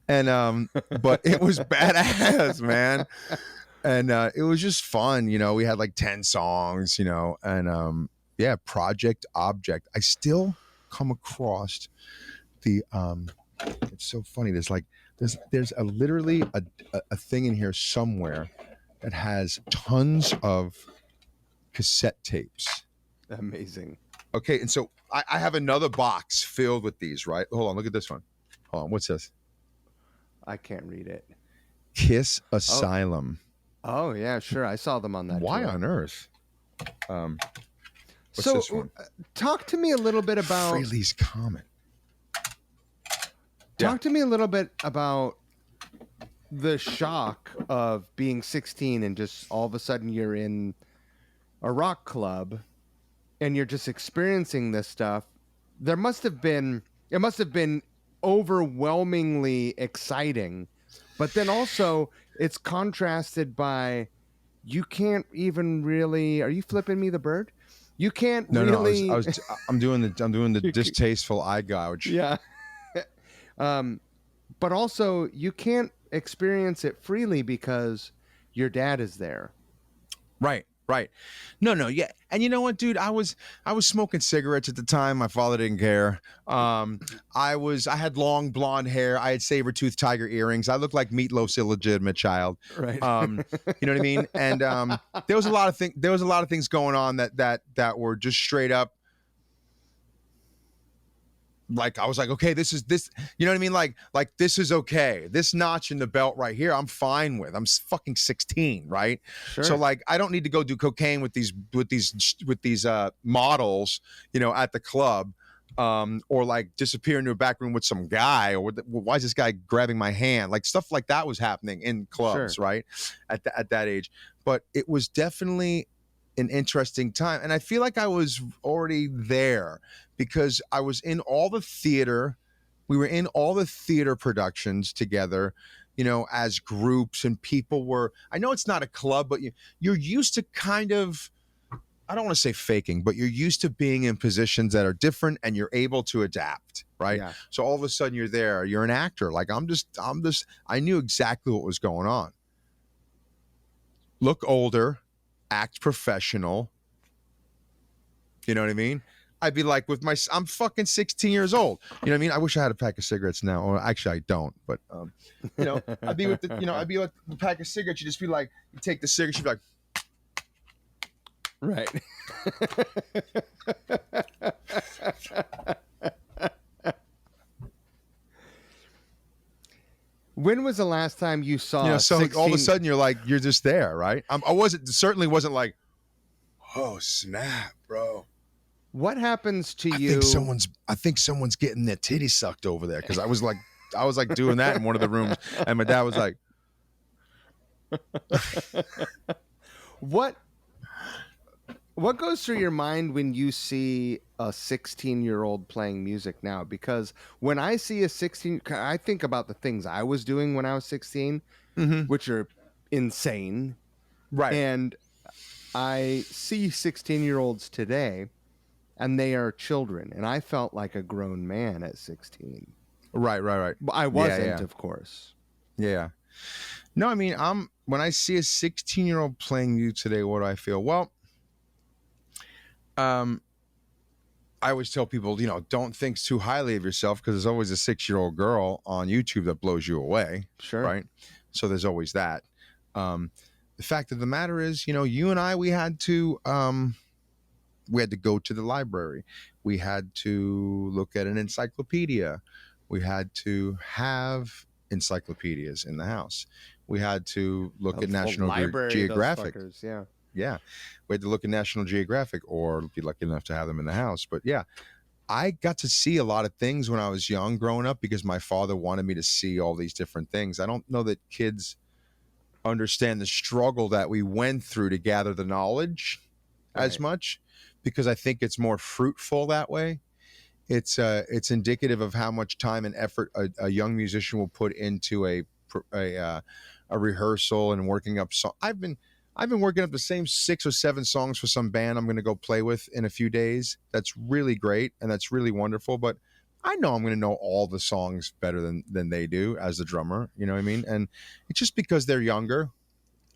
And but it was badass, man. And it was just fun, we had like 10 songs, and yeah, Project Object. I still come across the it's so funny. There's literally a thing in here somewhere that has tons of cassette tapes. Amazing. Okay, and so I have another box filled with these, right? Hold on, look at this one. Hold on, what's this? I can't read it. Kiss Asylum. Oh yeah, sure. I saw them on that. Why tour. on earth? What's so this one? Talk to me a little bit about Freely's Comet. Talk to me a little bit about the shock of being 16 and just all of a sudden you're in a rock club and you're just experiencing this stuff. It must have been overwhelmingly exciting, but then also it's contrasted by you can't even really. Are you flipping me the bird? You can't really. No. I'm doing the distasteful eye gouge. Yeah. But also you can't experience it freely because your dad is there. Right. No, yeah. And you know what, dude? I was smoking cigarettes at the time. My father didn't care. I had long blonde hair. I had saber-toothed tiger earrings. I looked like Meatloaf's illegitimate child. Right. You know what I mean? And there was a lot of things going on that were just straight up. Like I was like, okay, this, you know what I mean? Like this is okay. This notch in the belt right here, I'm fine with. I'm fucking 16, right? Sure. So like, I don't need to go do cocaine with these models, at the club. or like disappear into a back room with some guy, or why is this guy grabbing my hand? Like stuff like that was happening in clubs, Sure. right? At that age. But it was definitely an interesting time. And I feel like I was already there because I was in all the theater. We were in all the theater productions together, you know, as groups, and people were, I know it's not a club, but you're used to kind of, I don't want to say faking, but you're used to being in positions that are different and you're able to adapt, right? Yeah. So all of a sudden you're there, you're an actor. Like I knew exactly what was going on. Look older, act professional. You know what I mean? I'd be like I'm fucking 16 years old. You know what I mean? I wish I had a pack of cigarettes now. Or actually I don't, but you know, I'd be with the pack of cigarettes. You just be like, you take the cigarettes, you'd be like, Right. When was the last time you saw you know, so 16... all of a sudden you're just there, right? I certainly wasn't like, oh snap, bro. What happens to you? I think someone's getting their titty sucked over there, because I was like doing that in one of the rooms, and my dad was like, What goes through your mind when you see a 16-year-old playing music now? Because when I see a 16, I think about the things I was doing when I was 16, mm-hmm. which are insane. Right. And I see 16-year-olds today, and they are children. And I felt like a grown man at 16. Right. But I wasn't, of course. Yeah. No, I mean, when I see a 16-year-old playing you today, what do I feel? Well, I always tell people, you know, don't think too highly of yourself, because there's always a 6-year-old girl on YouTube that blows you away. Sure. Right. So there's always that. The fact of the matter is, you know, you and I, we had to go to the library. We had to look at an encyclopedia. We had to have encyclopedias in the house. We had to look at National Geographic. Yeah. Yeah. We had to look at National Geographic, or be lucky enough to have them in the house. But yeah, I got to see a lot of things when I was young growing up, because my father wanted me to see all these different things. I don't know that kids understand the struggle that we went through to gather the knowledge as much, because I think it's more fruitful that way. It's indicative of how much time and effort a young musician will put into a rehearsal and working up. I've been working up the same 6 or 7 songs for some band I'm going to go play with in a few days. That's really great and that's really wonderful. But I know I'm going to know all the songs better than they do as the drummer. You know what I mean? And it's just because they're younger,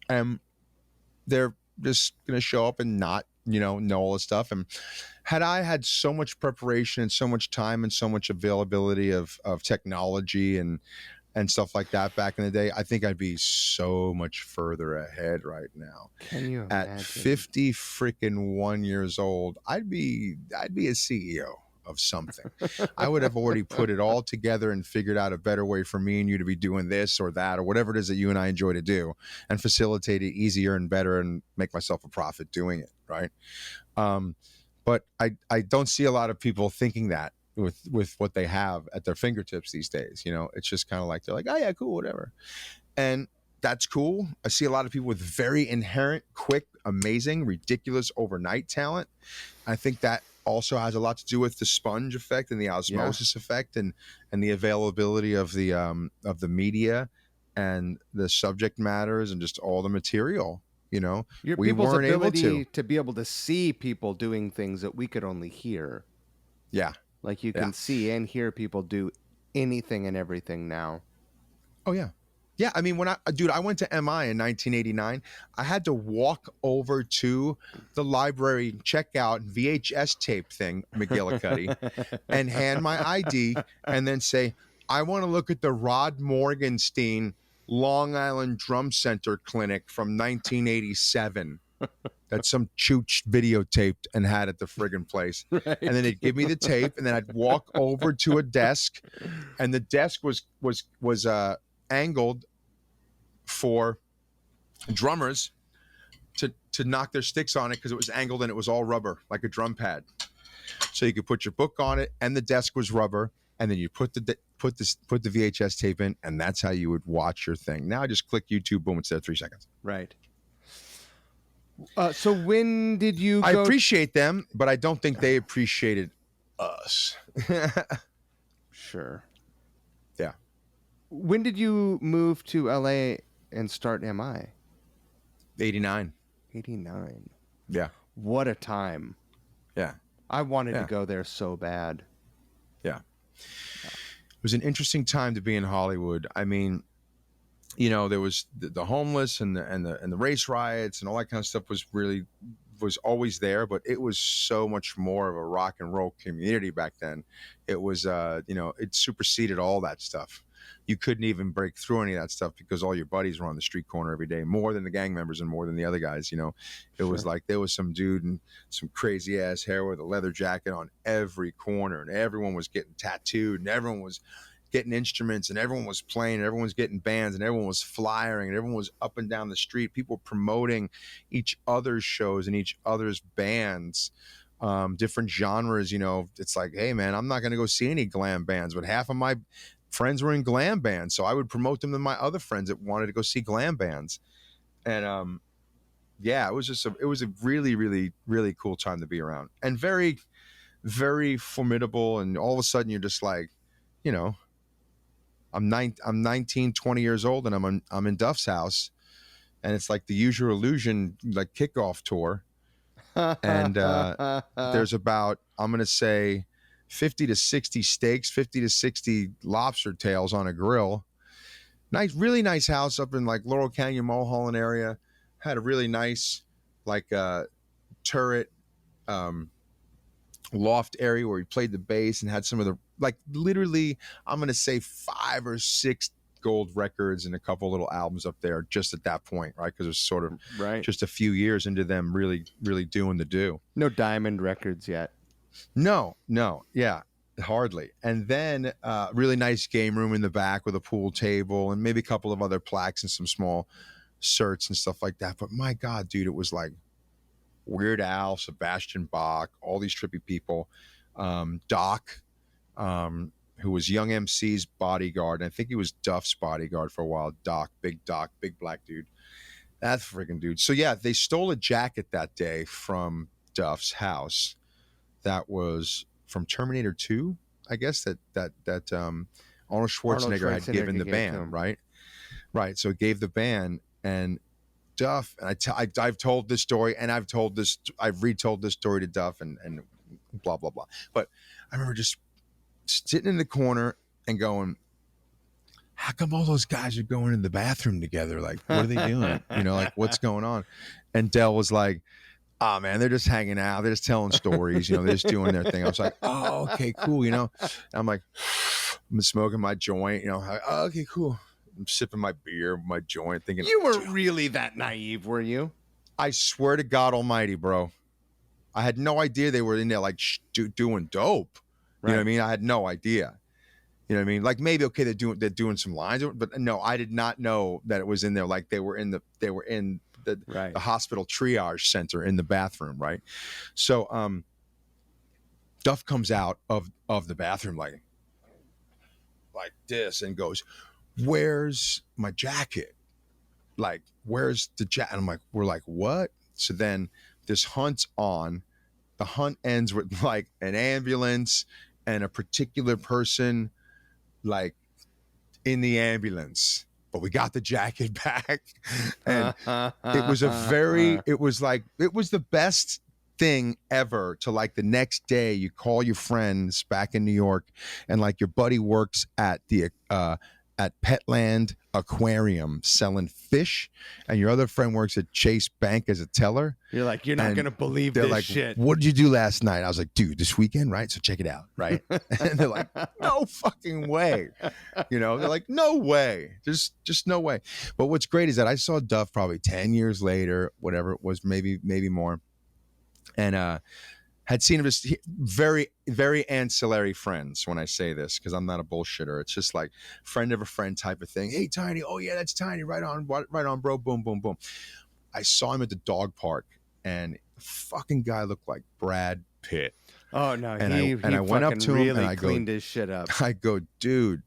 and they're just going to show up and not, you know all the stuff. And had I had so much preparation and so much time and so much availability of technology and stuff like that back in the day, I think I'd be so much further ahead right now. Can you imagine? At 50 freaking 1 years old, I'd be a CEO of something. I would have already put it all together and figured out a better way for me and you to be doing this or that or whatever it is that you and I enjoy to do, and facilitate it easier and better and make myself a profit doing it, right? But I don't see a lot of people thinking that with what they have at their fingertips these days. You know, it's just kind of like, they're like, oh yeah, cool, whatever. And that's cool. I see a lot of people with very inherent, quick, amazing, ridiculous overnight talent. I think that also has a lot to do with the sponge effect and the osmosis effect and the availability of the media and the subject matters and just all the material. You know, we weren't able to be able to see people doing things that we could only hear. Yeah. Like you can see and hear people do anything and everything now. Oh yeah. Yeah, I mean, I went to MI in 1989. I had to walk over to the library, check out VHS tape thing, McGillicuddy, and hand my ID and then say, I want to look at the Rod Morgenstein Long Island Drum Center Clinic from 1987 that some chooch videotaped and had at the friggin' place. Right. And then they'd give me the tape, and then I'd walk over to a desk, and the desk was angled for drummers to knock their sticks on it, because it was angled and it was all rubber like a drum pad. So you could put your book on it, and the desk was rubber, and then you put the VHS tape in, and that's how you would watch your thing. Now I just click YouTube, boom, instead of 3 seconds. Right. So when did you I go? appreciate them, but I don't think they appreciated us. Sure. Yeah. When did you move to LA and start MI? 89. 89. Yeah. What a time. Yeah. I wanted to go there so bad. Yeah. It was an interesting time to be in Hollywood. I mean, you know, there was the homeless and the race riots and all that kind of stuff was always there, but it was so much more of a rock and roll community back then. It was, you know, it superseded all that stuff. You couldn't even break through any of that stuff because all your buddies were on the street corner every day, more than the gang members and more than the other guys. You know, it was like there was some dude in some crazy ass hair with a leather jacket on every corner, and everyone was getting tattooed, and everyone was getting instruments, and everyone was playing, and everyone was getting bands, and everyone was flyering, and everyone was up and down the street. People promoting each other's shows and each other's bands, different genres. You know, it's like, hey man, I'm not going to go see any glam bands, but half of my friends were in glam bands, so I would promote them to my other friends that wanted to go see glam bands. And yeah, it was a really, really, really cool time to be around, and very, very formidable. And all of a sudden, you're just like, you know, I'm 19, 20 years old, and I'm in Duff's house, and it's like the Use Your Illusion like kickoff tour, and there's about, I'm gonna say, 50 to 60 steaks, 50 to 60 lobster tails on a grill. Nice, really nice house up in like Laurel Canyon, Mulholland area. Had a really nice like turret loft area where he played the bass and had some of the, like, literally, I'm gonna say 5 or 6 gold records and a couple little albums up there just at that point, right? Because it was sort of just a few years into them really, really doing the do. No Diamond Records yet. No, yeah, hardly. And then really nice game room in the back with a pool table and maybe a couple of other plaques and some small certs and stuff like that. But my God, dude, it was like Weird Al, Sebastian Bach, all these trippy people. Doc, who was Young MC's bodyguard. And I think he was Duff's bodyguard for a while. Doc, big black dude. That freaking dude. So yeah, they stole a jacket that day from Duff's house. That was from Terminator 2, I guess, that Arnold Schwarzenegger had given the band, right? Right. So it gave the band, and Duff, and I've told this story, and I've retold this story to Duff, and blah blah blah. But I remember just sitting in the corner and going, how come all those guys are going in the bathroom together? Like, what are they doing? You know, like, what's going on? And Del was like, oh man, they're just hanging out. They're just telling stories. You know, they're just doing their thing. I was like, oh, okay, cool. You know, and I'm like, I'm smoking my joint. You know, like, oh, okay, cool. I'm sipping my beer, my joint, thinking, you weren't really that naive, were you? I swear to God Almighty, bro, I had no idea they were in there like doing dope. You know what I mean? I had no idea. You know what I mean? Like, maybe, okay, they're doing some lines, but no, I did not know that it was in there. Like, they were in the hospital triage center in the bathroom, right? So Duff comes out of the bathroom like this and goes, where's my jacket? Like, where's the jacket? And I'm like, we're like, what? So then this hunt's on. The hunt ends with like an ambulance and a particular person like in the ambulance, but we got the jacket back. And it was it was the best thing ever to, like, the next day you call your friends back in New York, and like your buddy works at the at Petland Aquarium selling fish, and your other friend works at Chase Bank as a teller. You're like, you're not going to believe this like, shit. What did you do last night? I was like, dude, this weekend, right? So check it out, right? And they're like, no fucking way. You know, they're like, no way. Just no way. But what's great is that I saw Duff probably 10 years later, whatever it was, maybe more. And had seen him as very, very ancillary friends when I say this, because I'm not a bullshitter. It's just like friend of a friend type of thing. Hey, Tiny. Oh, yeah, that's Tiny. Right on, bro. Boom, boom, boom. I saw him at the dog park, and the fucking guy looked like Brad Pitt. Oh no, And he I went up fucking to him and really I go, cleaned his shit up. I go, dude,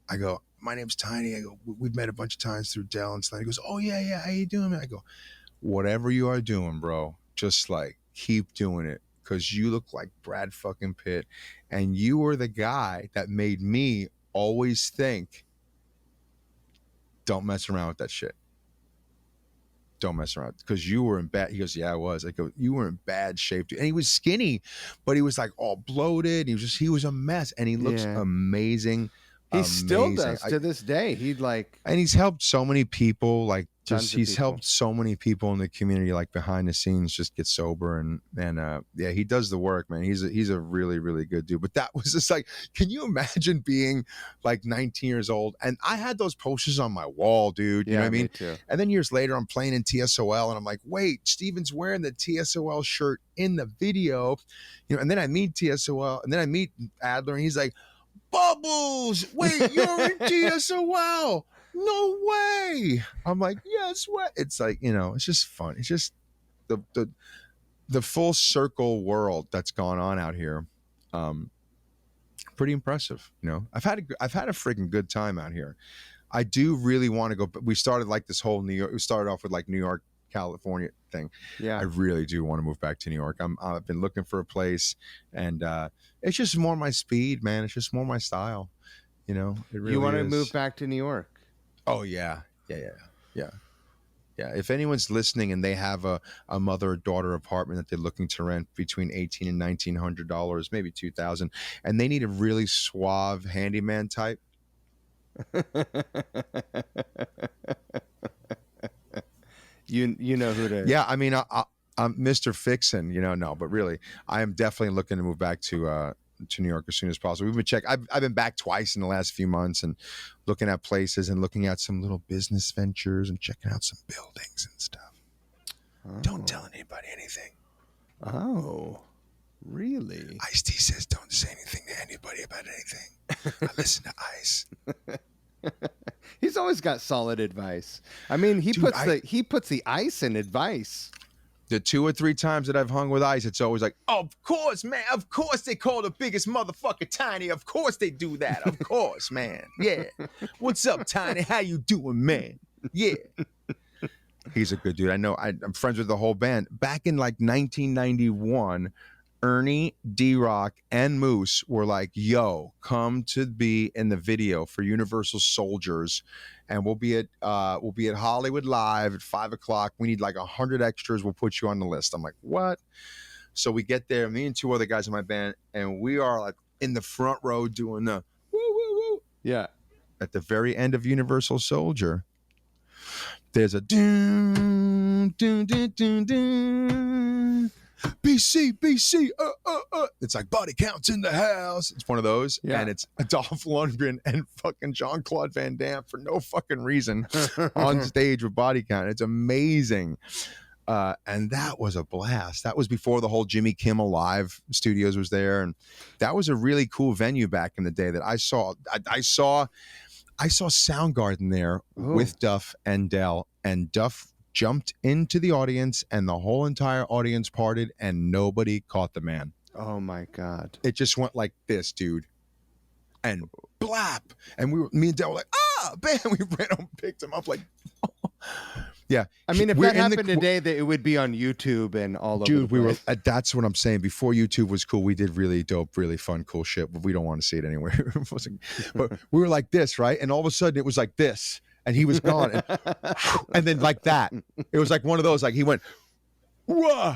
I go, my name's Tiny. I go, we've met a bunch of times through Dell and stuff. He goes, oh yeah, how you doing, man? I go, whatever you are doing, bro, just like keep doing it, because you look like Brad fucking Pitt, and you were the guy that made me always think, don't mess around with that shit. Don't mess around, because you were in bad. He goes, yeah, I was. I go, you were in bad shape, dude. And he was skinny, but he was like all bloated. He was a mess, and he looks Yeah. amazing. He still Amazing. does to this day. He'd like And he's helped so many people, like tons just of he's people. helped so many people in the community, like behind the scenes, just get sober. And yeah, he does the work, man. He's a really, really good dude. But that was just like, can you imagine being like 19 years old? And I had those posters on my wall, dude. You know what I mean? Me too. And then years later, I'm playing in TSOL, and I'm like, wait, Steven's wearing the TSOL shirt in the video, you know. And then I meet TSOL, and then I meet Adler, and he's like, Bubbles, wait, you're in TSOL? No way. I'm like, yes, what? It's like, you know, it's just fun. It's just the full circle world that's gone on out here. Pretty impressive, you know. I've had a freaking good time out here. I do really want to go, but we started like this whole New York. We started off with like New York, California thing. Yeah. I really do want to move back to New York. I've been looking for a place, and it's just more my speed, man. It's just more my style. You know, it really You want to is. move back to New York? Oh yeah. If anyone's listening and they have a mother or daughter apartment that they're looking to rent between $1,800 and $1,900, maybe $2,000, and they need a really suave handyman type. You know who to. Yeah, I mean, I'm Mr. Fixin', you know. No, but really, I am definitely looking to move back to New York as soon as possible. We've been checking. I've been back twice in the last few months, and looking at places and looking at some little business ventures and checking out some buildings and stuff. Oh. Don't tell anybody anything. Oh, really? Ice-T says don't say anything to anybody about anything. I listen to Ice. He's always got solid advice. I mean, he puts the ice in advice. The 2 or 3 times that I've hung with Ice, it's always like, of course, man. Of course they call the biggest motherfucker Tiny. Of course they do that. Of course, man. Yeah. What's up, Tiny? How you doing, man? Yeah. He's a good dude. I know. I'm friends with the whole band. Back in like 1991, Ernie, D-Rock, and Moose were like, yo, come to be in the video for Universal Soldiers, and we'll be at Hollywood Live at 5:00. We need like 100 extras. We'll put you on the list. I'm like, what? So we get there, me and 2 other guys in my band, and we are like in the front row doing the woo woo woo. Yeah. At the very end of Universal Soldier, there's a dun dun dun dun dun. BC, It's like body counts in the house. It's one of those, yeah. And it's Dolph Lundgren and fucking Jean-Claude Van Damme for no fucking reason on stage with body count. It's amazing, and that was a blast. That was before the whole Jimmy Kimmel Live Studios was there, and that was a really cool venue back in the day that I saw. I saw Soundgarden there with Duff and Dell, and Duff jumped into the audience, and the whole entire audience parted, and nobody caught the man. Oh my God. It just went like this, dude. And blap. And me and Dell were like, bam, we ran up and picked him up like, yeah. I mean, if that happened today, that it would be on YouTube and all over. Dude, we were, that's what I'm saying. Before YouTube was cool, we did really dope, really fun, cool shit, but we don't want to see it anywhere. But we were like this, right? And all of a sudden it was like this. And he was gone, and then like that, it was like one of those. Like he went, whoa!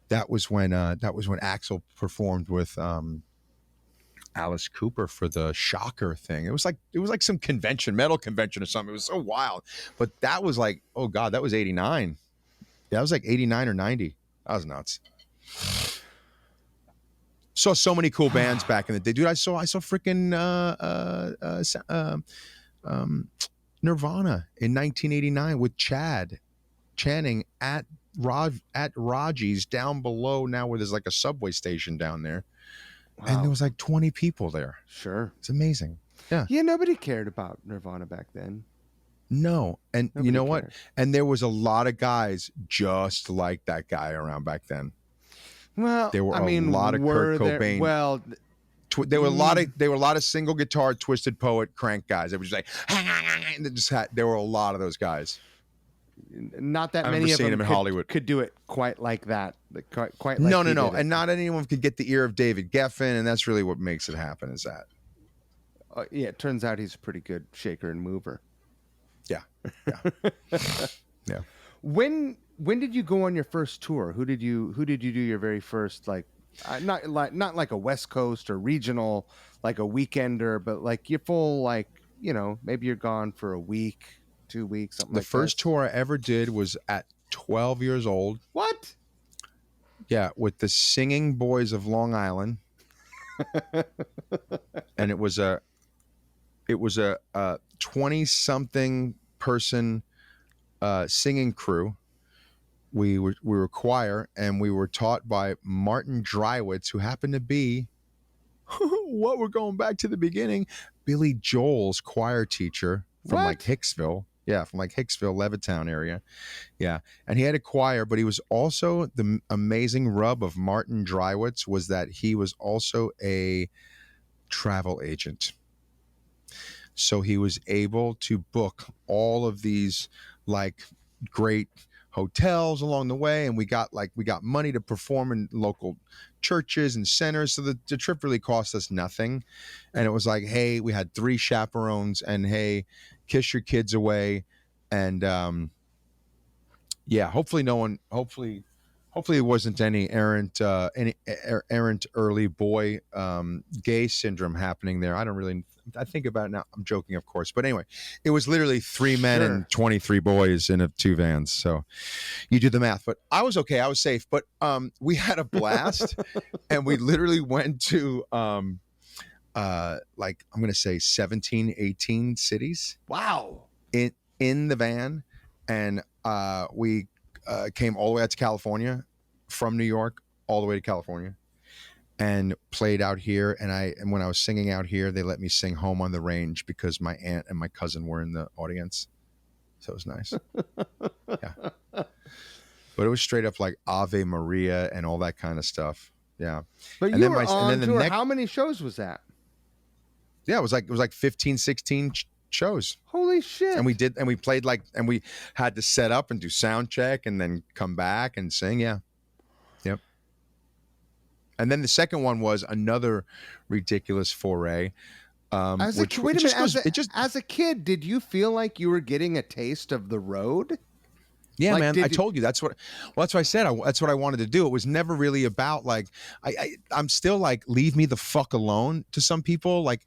That was when Axl performed with Alice Cooper for the Shocker thing. It was like some convention, metal convention or something. It was so wild. But that was like, oh God, that was 89. Yeah, that was like 89 or 90. That was nuts. Saw so many cool bands back in the day, dude. I saw freaking Nirvana in 1989 with Chad Channing at Raji's down below now, where there's like a subway station down there. Wow. And there was like 20 people there. Sure. It's amazing. Yeah. Yeah, nobody cared about Nirvana back then. No. And nobody you know cared. what? And there was a lot of guys just like that guy around back then. Well, There were I a lot mean, of Kurt were there? Cobain. Well, There were a lot of single guitar Twisted Poet crank guys. It was just like and they just had. There were a lot of those guys. not that I remember many of seeing them him in Hollywood. could do it quite like that. Quite like No, he did it. and not anyone could get the ear of David Geffen, and that's really what makes it happen. Is that? Yeah, it turns out he's a pretty good shaker and mover. Yeah, yeah. When did you go on your first tour? Who did you do your very first, like not like a West Coast or regional, like a weekender, but like your full, like, maybe you're gone for a week, 2 weeks, something The like first that. tour I ever did was at 12 years old. What? Yeah, with the Singing Boys of Long Island, and it was a 20-something person singing crew. We were a choir, and we were taught by Martin Drywitz, who happened to be what we're going back to the beginning, Billy Joel's choir teacher from like What? Hicksville. Yeah, from like Hicksville, Levittown area. Yeah, and he had a choir, but he was also the amazing rub of Martin Drywitz was that he was also a travel agent. So he was able to book all of these like great hotels along the way, and we got money to perform in local churches and centers. So the trip really cost us nothing. And it was like, hey, we had 3 chaperones, and hey, kiss your kids away. And yeah, hopefully it wasn't any errant early boy gay syndrome happening there. I think about it now. I'm joking, of course, but anyway, it was literally 3 men Sure. and 23 boys in 2 vans. So you do the math, but I was okay. I was safe, but we had a blast, and we literally went to like I'm going to say 17, 18 cities. Wow. In the van, and we came all the way out to California from New York all the way to California, and played out here. And when I was singing out here, they let me sing Home on the Range because my aunt and my cousin were in the audience, so it was nice. Yeah, but it was straight up like Ave Maria and all that kind of stuff. Yeah, But and you then were on the tour. next, How many shows was that? yeah, it was like 15, 16 shows. Holy shit. And we played and we had to set up and do sound check and then come back and sing. Yeah. Yep. And then the second one was another ridiculous foray. As a wait a minute, as a kid, did you feel like you were getting a taste of the road? Yeah, like, man. I told you that's what I said. That's what I wanted to do. It was never really about like I'm still like leave me the fuck alone to some people. Like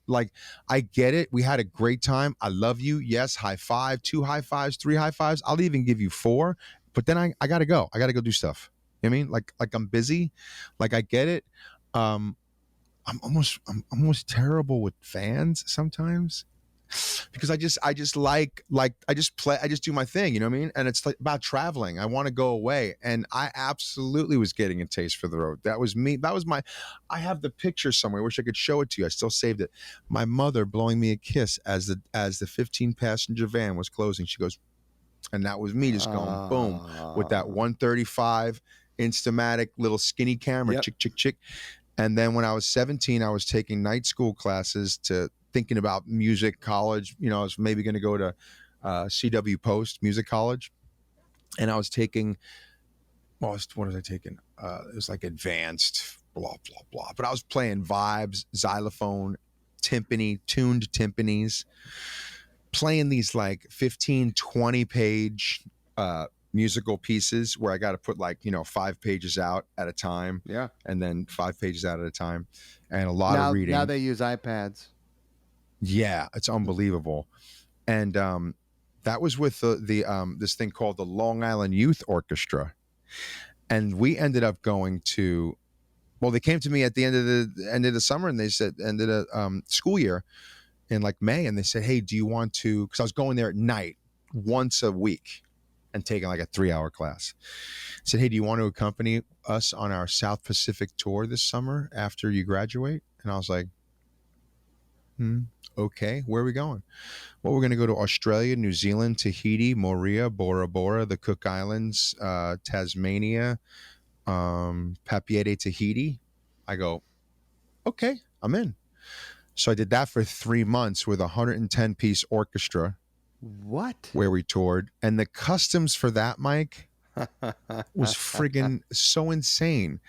I get it. We had a great time. I love you. Yes, high five, 2 high fives, 3 high fives. I'll even give you 4. But then I gotta go. I gotta go do stuff. You know what I mean? Like I'm busy. Like I get it. I'm almost terrible with fans sometimes. Because I just like I just do my thing, you know what I mean? And it's like about traveling. I want to go away, and I absolutely was getting a taste for the road. That was me. I have the picture somewhere. I wish I could show it to you. I still saved it. My mother blowing me a kiss as the 15-passenger van was closing. She goes, and that was me just going boom with that 135 Instamatic little skinny camera, Yep. chick chick chick. And then when I was 17, I was taking night school classes thinking about music college. You know, I was maybe going to go to CW Post Music College. And I was taking, what was I taking? It was like advanced, blah, blah, blah. But I was playing vibes, xylophone, timpani, tuned timpanis, playing these like 15, 20 page musical pieces where I got to put 5 pages out at a time. Yeah. And then 5 pages out at a time. And a lot of reading. Now they use iPads. Yeah, it's unbelievable. And that was with the this thing called the Long Island Youth Orchestra. And we ended up going to, well, they came to me at the end of the summer, and they said end of the school year in like May, and they said, hey, do you want to, because I was going there at night once a week and taking like a 3-hour class. I said, hey, do you want to accompany us on our South Pacific tour this summer after you graduate? And I was like, okay, where are we going? Well, we're going to go to Australia, New Zealand, Tahiti, Moorea, Bora Bora, the Cook Islands, Tasmania, Papier de Tahiti. I go, okay, I'm in. So I did that for 3 months with a 110-piece orchestra What? where we toured. And the customs for that, Mike, was friggin' so insane.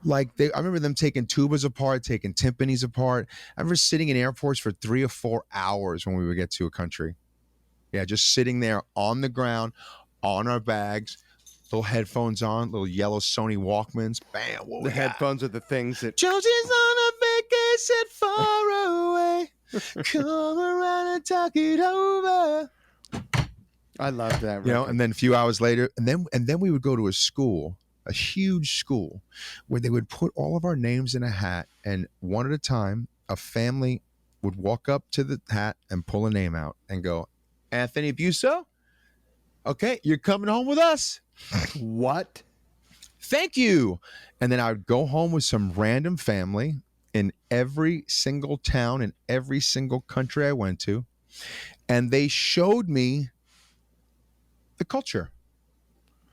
Like I remember them taking tubas apart, taking timpanis apart. I remember sitting in airports for 3 or 4 hours when we would get to a country. Yeah, just sitting there on the ground, on our bags, little headphones on, little yellow Sony Walkmans. Bam, what The we got? headphones are the things that Jones is on a vacation far away. Come around and talk it over. I love that record. You know, and then a few hours later, and then we would go to a school, a huge school, where they would put all of our names in a hat, and one at a time, a family would walk up to the hat and pull a name out and go, Anthony Biuso, okay, you're coming home with us. What? Thank you. And then I would go home with some random family in every single town in every single country I went to, and they showed me the culture.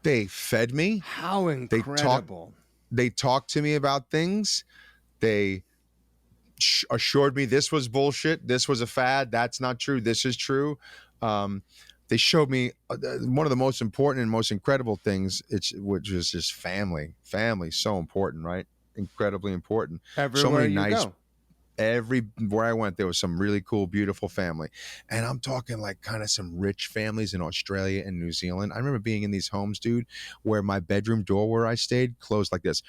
They fed me. How incredible. They talked to me about things. They assured me this was bullshit. This was a fad. That's not true. This is true. They showed me one of the most important and most incredible things, which is just family. Family, so important, right? Incredibly important. Everywhere so many you nice, go. Everywhere I went, there was some really cool, beautiful family. And I'm talking like kind of some rich families in Australia and New Zealand. I remember being in these homes, dude, where my bedroom door where I stayed closed like this.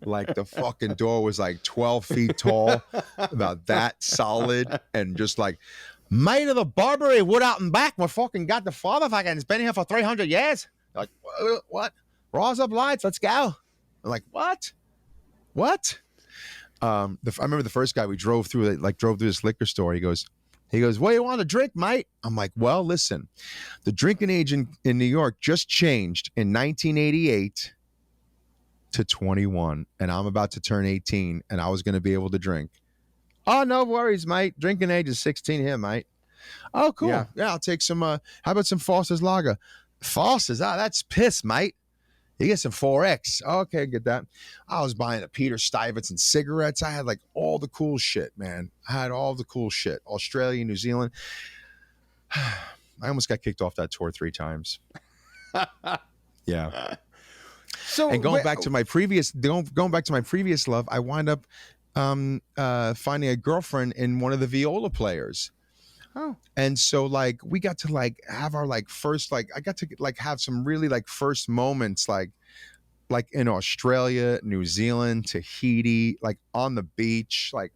Like the fucking door was like 12 feet tall, about that solid, and just like, made of the Barbary wood out and back. My fucking got the father fucking has been here for 300 years. Like, what? Raws up lights, let's go. I'm like, what? I remember the first guy we drove through this liquor store. He goes, what do you want to drink, mate? I'm like, well, listen, the drinking age in New York just changed in 1988 to 21, and I'm about to turn 18, and I was going to be able to drink. Oh, no worries, mate. Drinking age is 16 here, mate. Oh, cool. Yeah, I'll take some, how about some Foster's Lager? Foster's? That's piss, mate. You get some 4X. Okay, get that. I was buying a Peter Stuyvesant cigarettes. I had like all the cool shit, man. I had all the cool shit. Australia, New Zealand. I almost got kicked off that tour 3 times. Yeah. So, and going back to my previous love, I wind up finding a girlfriend in one of the viola players. Oh. And so like we got to like have our like first, like I got to like have some really like first moments like in Australia, New Zealand, Tahiti, like on the beach, like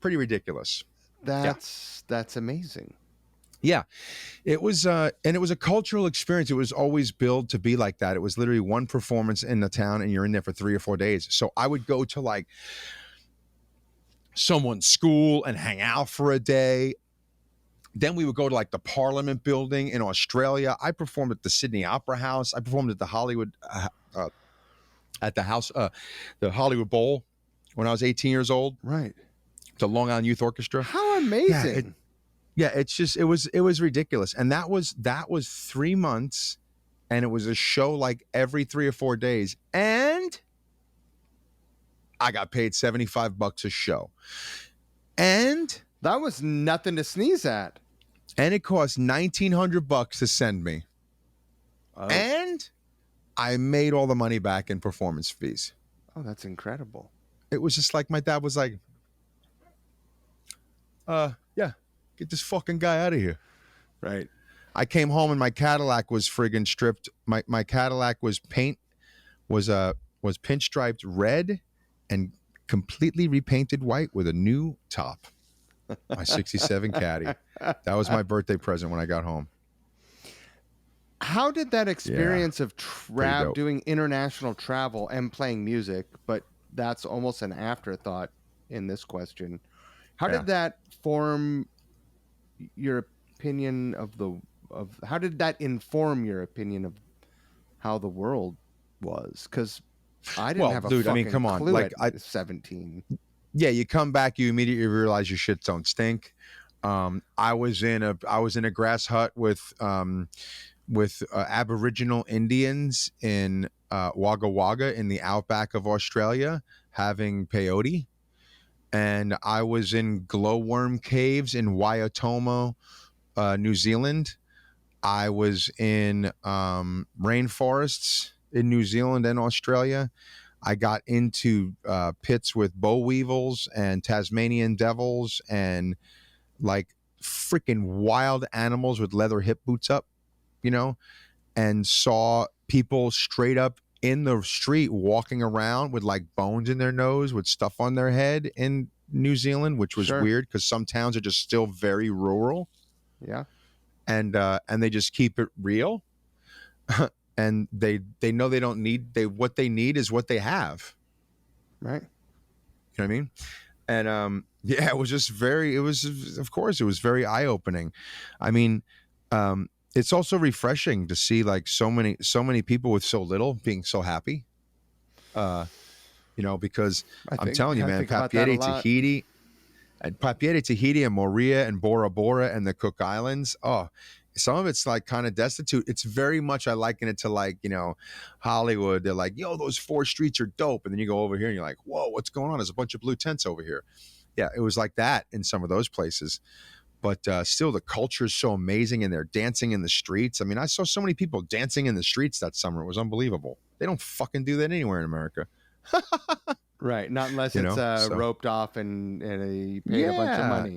pretty ridiculous. That's amazing. Yeah. It was and it was a cultural experience. It was always billed to be like that. It was literally one performance in the town and you're in there for 3 or 4 days. So I would go to like someone's school and hang out for a day. Then we would go to like the Parliament building in Australia. I performed at the Sydney Opera House. I performed at the Hollywood the Hollywood Bowl when I was 18 years old. Right. The Long Island Youth Orchestra. How amazing. It's just it was ridiculous. And that was 3 months, and it was a show like every 3 or 4 days. And I got paid $75 a show. And that was nothing to sneeze at. And it cost $1,900 to send me. Oh. And I made all the money back in performance fees. Oh, that's incredible. It was just like my dad was like, yeah, get this fucking guy out of here. Right. I came home and my Cadillac was friggin' stripped. My Cadillac was was pinstriped red and completely repainted white with a new top. My 67 Caddy. That was my birthday present when I got home. How did that experience of doing international travel and playing music, but that's almost an afterthought in this question. How did that form your opinion how did that inform your opinion of how the world was? Because I didn't have a fucking clue like at 17. Yeah, you come back, you immediately realize your shit don't stink. I was in a grass hut with Aboriginal Indians in Wagga Wagga in the outback of Australia having peyote. And I was in glowworm caves in Waitomo, New Zealand. I was in rainforests in New Zealand and Australia. I got into pits with boll weevils and Tasmanian devils and like freaking wild animals with leather hip boots up, you know, and saw people straight up in the street walking around with like bones in their nose with stuff on their head in New Zealand, which was Sure. weird because some towns are just still very rural Yeah. and they just keep it real. And they know they don't need what they need is what they have. Right. You know what I mean? And yeah, it was of course it was very eye-opening. I mean, it's also refreshing to see like so many people with so little being so happy. Because I'm telling you, I man, think about that a lot. Papeete, Tahiti, and Moorea, and Bora Bora, and the Cook Islands. Oh, some of it's like kind of destitute. It's very much, I liken it to like, Hollywood. They're like, yo, those 4 streets are dope. And then you go over here and you're like, whoa, what's going on? There's a bunch of blue tents over here. Yeah, it was like that in some of those places. But still, the culture is so amazing, and they're dancing in the streets. I mean, I saw so many people dancing in the streets that summer. It was unbelievable. They don't fucking do that anywhere in America. Right. Not unless it's So roped off and you paid a bunch of yeah, money.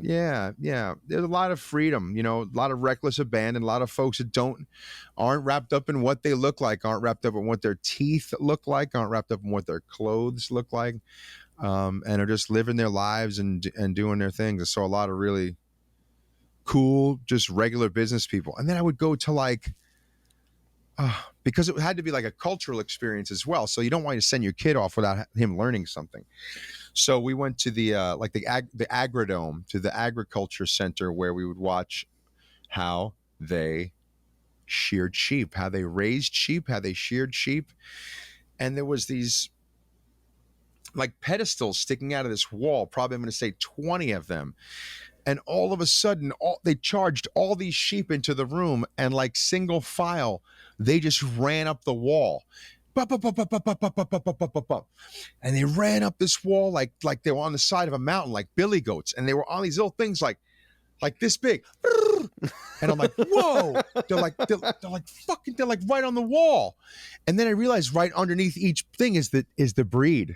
yeah. There's a lot of freedom, a lot of reckless abandon, a lot of folks that aren't wrapped up in what they look like, aren't wrapped up in what their teeth look like, aren't wrapped up in what their clothes look like, and are just living their lives and doing their things. I saw a lot of really cool, just regular business people. And then I would go to like, because it had to be like a cultural experience as well. So you don't want to send your kid off without him learning something. So we went to the Agrodome, to the agriculture center, where we would watch how they sheared sheep, how they raised sheep, how they sheared sheep. And there was these like pedestals sticking out of this wall, probably I'm going to say 20 of them. And all of a sudden, they charged all these sheep into the room, and like single file, they just ran up the wall. And they ran up this wall like they were on the side of a mountain, like billy goats. And they were on these little things like this big. And I'm like, whoa. They're like right on the wall. And then I realized right underneath each thing is the breed.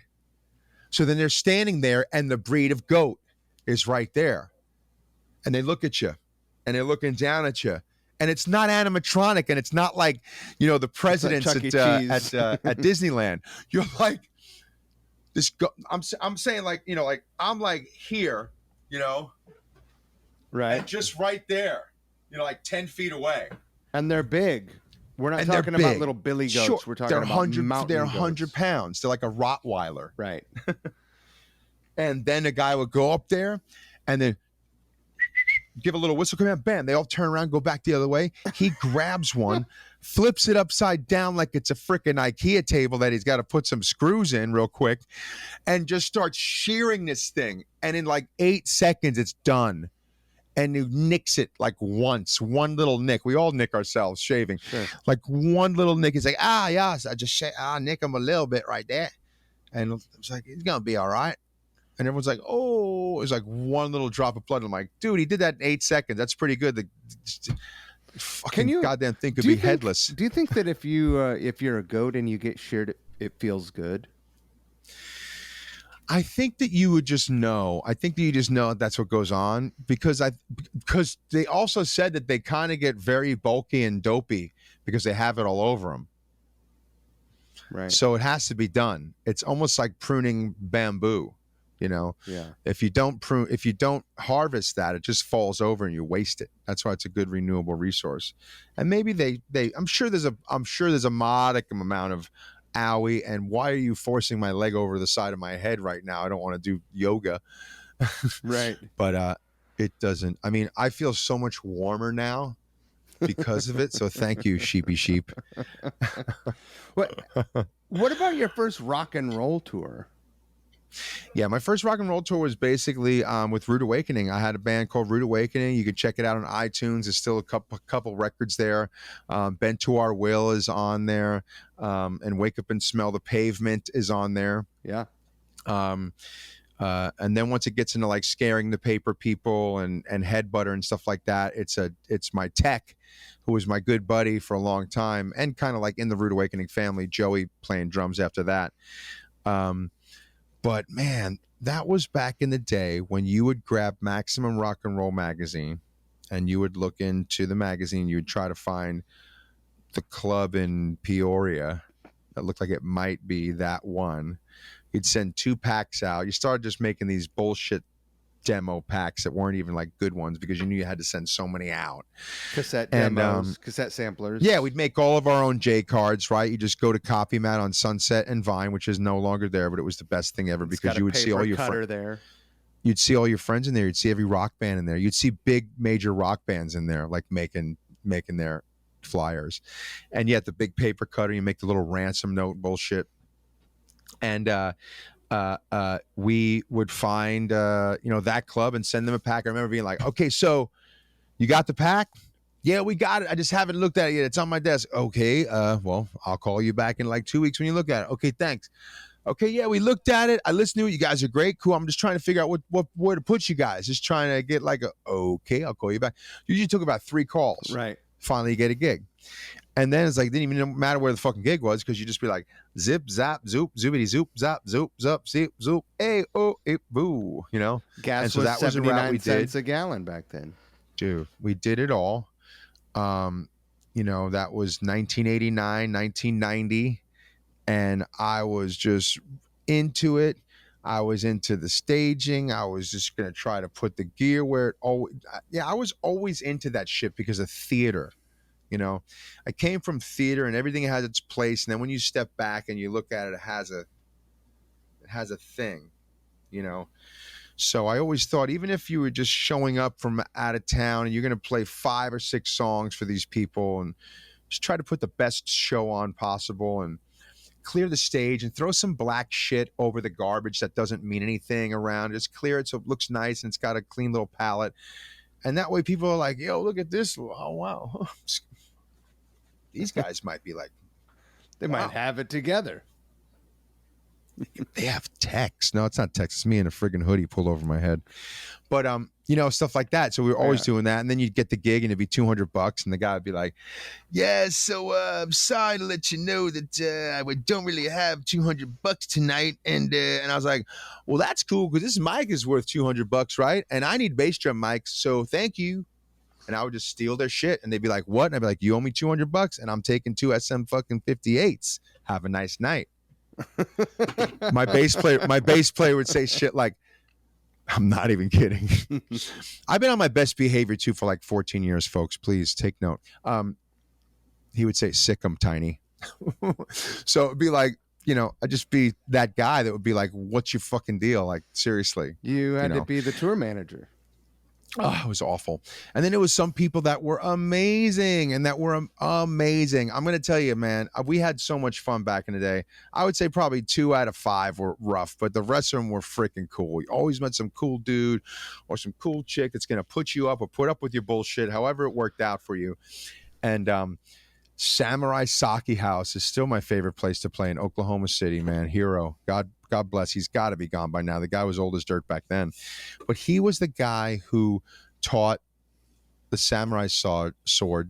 So then they're standing there, and the breed of goat is right there. And they look at you, and they're looking down at you, and it's not animatronic, and it's not like the presidents at Disneyland. You're like this. I'm saying like I'm like here, right, and just right there, like 10 feet away, and they're big. We're not talking about little billy goats. Sure. We're talking about mountain goats. They're 100 pounds. They're like a Rottweiler, right? And then a guy would go up there, and then give a little whistle, come out, bam, they all turn around, go back the other way. He grabs one, flips it upside down like it's a freaking IKEA table that he's got to put some screws in real quick, and just starts shearing this thing. And in like 8 seconds, it's done. And he nicks it like once, one little nick. We all nick ourselves shaving. Sure. Like one little nick. He's like, yeah, I just nick him a little bit right there. And it's like, it's going to be all right. And everyone's like, oh, it's like one little drop of blood. I'm like, dude, he did that in 8 seconds. That's pretty good. The fucking goddamn thing could be headless. Do you think that if you're a goat and you get sheared, it feels good? I think that you would just know. I think that you just know that's what goes on because they also said that they kind of get very bulky and dopey because they have it all over them. Right. So it has to be done. It's almost like pruning bamboo. Yeah. If you don't harvest that, it just falls over and you waste it. That's why it's a good renewable resource. And maybe I'm sure there's a modicum amount of owie, and why are you forcing my leg over the side of my head right now? I don't want to do yoga. Right. But it doesn't. I mean, I feel so much warmer now because of it. So thank you, sheepy sheep. What about your first rock and roll tour? Yeah, my first rock and roll tour was basically with Rude Awakening. I had a band called Rude Awakening. You could check it out on iTunes. There's still a couple records there. Bent to Our Will is on there, and Wake Up and Smell the Pavement is on there. Yeah. Um, and then once it gets into like Scaring the Paper People and Head Butter and stuff like that, it's my tech, who was my good buddy for a long time, and kind of like in the Rude Awakening family, Joey playing drums after that. But man, that was back in the day when you would grab Maximum Rock and Roll magazine and you would look into the magazine, you would try to find the club in Peoria that looked like it might be that one. You'd send 2 packs out. You started just making these bullshit demo packs that weren't even like good ones because you knew you had to send so many out. Cassette And, demos, cassette samplers. Yeah, we'd make all of our own J cards, right? You just go to CopyMat on Sunset and Vine, which is no longer there, but it was the best thing ever because you would see all your friends there. You'd see all your friends in there. You'd see every rock band in there. You'd see big major rock bands in there, like making their flyers. And yet the big paper cutter, you make the little ransom note bullshit. And we would find that club and send them a pack. I remember being like, okay, so you got the pack? Yeah, we got it. I just haven't looked at it yet. It's on my desk. Okay, well, I'll call you back in like 2 weeks when you look at it. Okay, thanks. Okay, yeah, we looked at it. I listened to it. You guys are great. Cool. I'm just trying to figure out where to put you guys. Just trying to get like okay, I'll call you back. Usually took about 3 calls. Right. Finally, you get a gig. And then it's like, didn't even matter where the fucking gig was because you just be like, zip, zap, zoop, zoopity, zoop, zap, zoop, zup, zip, zoop, hey, oh, it, boo, Gas and so was that was a route 79 we cents did. a gallon back then. Dude, we did it all. That was 1989, 1990. And I was just into it. I was into the staging. I was just going to try to put the gear where it always, I was always into that shit because of theater. I came from theater and everything has its place. And then when you step back and you look at it, it has a thing, So I always thought, even if you were just showing up from out of town and you're going to play 5 or 6 songs for these people and just try to put the best show on possible and clear the stage and throw some black shit over the garbage that doesn't mean anything around. Just clear it so it looks nice and it's got a clean little palette. And that way people are like, yo, look at this. Oh, wow. These guys might be like, they might have it together. They have text. No, it's not text. It's me in a friggin' hoodie pulled over my head. But stuff like that. So we were always doing that. And then you'd get the gig and it'd be $200 and the guy would be like, yeah, so I'm sorry to let you know that I don't really have $200 tonight. And I was like, well, that's cool because this mic is worth $200, right? And I need bass drum mics, so thank you. And I would just steal their shit and they'd be like, what? And I'd be like, you owe me $200 and I'm taking 2 SM fucking 58s. Have a nice night. My bass player would say shit like, I'm not even kidding. I've been on my best behavior too for like 14 years, folks. Please take note. He would say, sick 'em, Tiny. So it'd be like, I'd just be that guy that would be like, what's your fucking deal? Like, seriously. You had to be the tour manager. Oh, it was awful. And then it was some people that were amazing I'm going to tell you, man, we had so much fun back in the day. I would say probably 2 out of 5 were rough, but the rest of them were freaking cool. We always met some cool dude or some cool chick that's going to put you up or put up with your bullshit, however it worked out for you. And Samurai Sake House is still my favorite place to play in Oklahoma City, man. Hero. God bless. He's got to be gone by now. The guy was old as dirt back then. But he was the guy who taught the samurai sword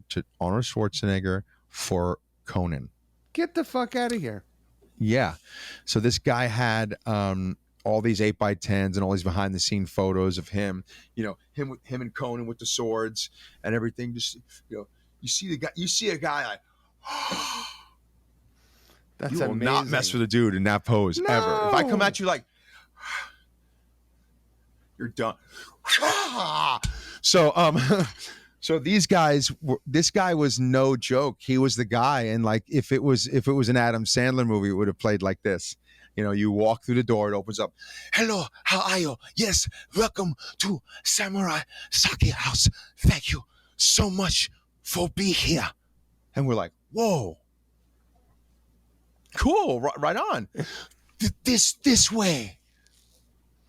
to Arnold Schwarzenegger for Conan. Get the fuck out of here. Yeah. So this guy had all these 8x10s and all these behind the scene photos of him, him and Conan with the swords and everything. Just, you see a guy like, that's you will amazing. not mess with a dude in that pose ever. If I come at you like, you're done. So, so these guys, this guy was no joke. He was the guy. And like, if it was an Adam Sandler movie, it would have played like this. You walk through the door, it opens up. Hello, how are you? Yes, welcome to Samurai Sake House. Thank you so much for being here. And we're like, whoa. Cool, right on. This way.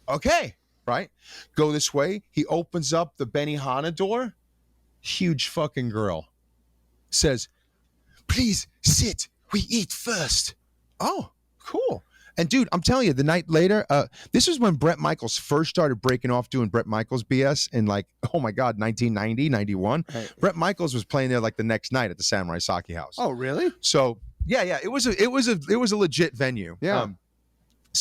Okay, right? Go this way. He opens up the Benihana door. Huge fucking girl. Says, please sit. We eat first. Oh, cool. And dude, I'm telling you, the night later, this was when Bret Michaels first started breaking off doing Bret Michaels BS in like, oh my God, 1990, 91. Right. Bret Michaels was playing there like the next night at the Samurai Sake House. Oh, really? So yeah, it was a legit venue. Yeah.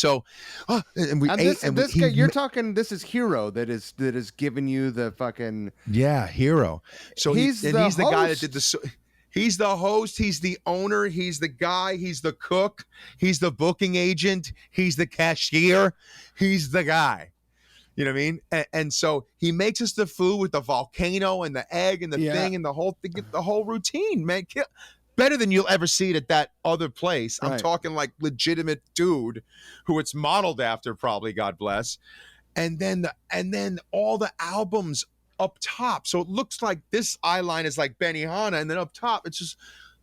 And we And ate, this guy, you're talking. This is Hero that is giving you the fucking. Yeah, Hero. So he's the guy that did the. He's the host. He's the owner. He's the guy. He's the cook. He's the booking agent. He's the cashier. He's the guy. You know what I mean? And so he makes us the food with the volcano and the egg and the thing and the whole thing, the whole routine, man. Better than you'll ever see it at that other place. I'm talking like legitimate dude who it's modeled after, probably, God bless. And then all the albums up top. So it looks like this eye line is like Benihana, and then up top, it's just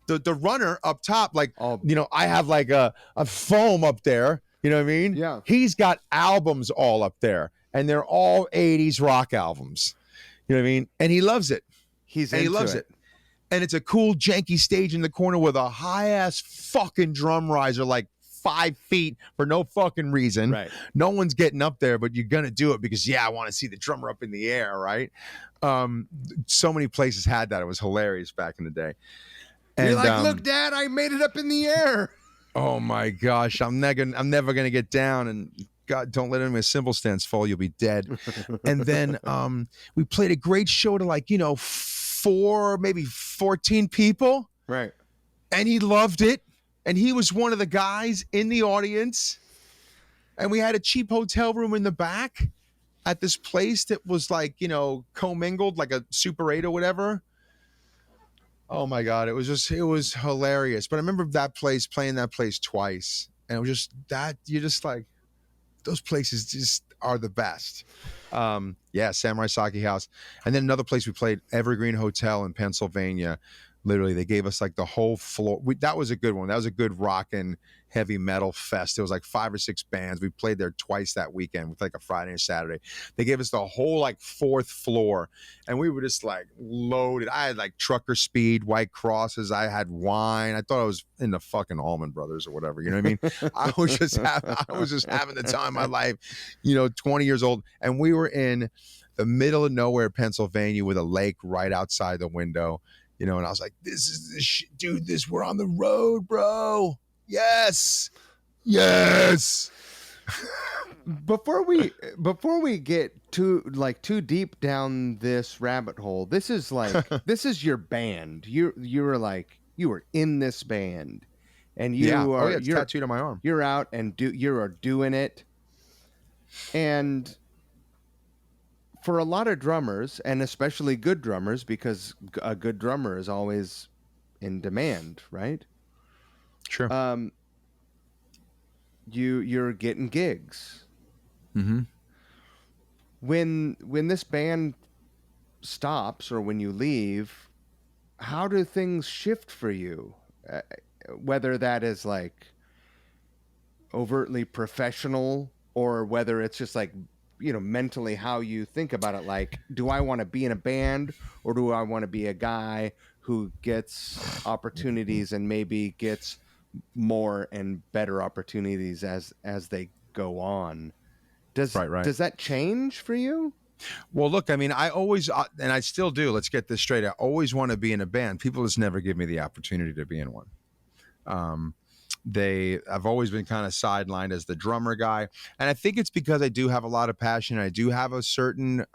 the runner up top. Like, I have like a foam up there. You know what I mean? Yeah. He's got albums all up there, and they're all 80s rock albums. You know what I mean? And he loves it. He loves it. And it's a cool, janky stage in the corner with a high-ass fucking drum riser, like 5 feet for no fucking reason. Right. No one's getting up there, but you're gonna do it because I want to see the drummer up in the air, right? So many places had that. It was hilarious back in the day. And you're like, look, Dad, I made it up in the air. Oh my gosh, I'm never gonna get down, and God, don't let any of my cymbal stands fall. You'll be dead. And then we played a great show to 4, maybe 14 people. Right. And he loved it. And he was one of the guys in the audience. And we had a cheap hotel room in the back at this place that was commingled, like a Super 8 or whatever. Oh my God. It was hilarious. But I remember playing that place twice. And it was just that, you're just like, those places just are the best. Samurai Sake House. And then another place we played, Evergreen Hotel in Pennsylvania. Literally, they gave us like the whole floor. That was a good one. That was a good rockin' heavy metal fest. There was like 5 or 6 bands. We played there twice that weekend with like a Friday and Saturday. They gave us the whole 4th floor, and we were just like loaded. I had like Trucker Speed, White Crosses. I had wine. I thought I was in the fucking Allman Brothers or whatever. You know what I mean? I was just having the time of my life. 20 years old, and we were in the middle of nowhere, Pennsylvania, with a lake right outside the window. And I was like, this is the shit, dude, we're on the road, bro. Yes. Before we get too deep down this rabbit hole, this is this is your band. You were in this band, and you're tattooed on my arm. You're out and you're doing it. And for a lot of drummers, and especially good drummers, because a good drummer is always in demand, right? Sure. You're getting gigs. Mm-hmm. When this band stops or when you leave, how do things shift for you? Whether that is like overtly professional, or whether it's just like, mentally how you think about it. Like, do I want to be in a band, or do I want to be a guy who gets opportunities and maybe gets more and better opportunities as they go on? Does that change for you? Well, look, I mean, I always, and I still do, let's get this straight. I always want to be in a band. People just never give me the opportunity to be in one. I've always been kind of sidelined as the drummer guy. And I think it's because I do have a lot of passion. I do have a certain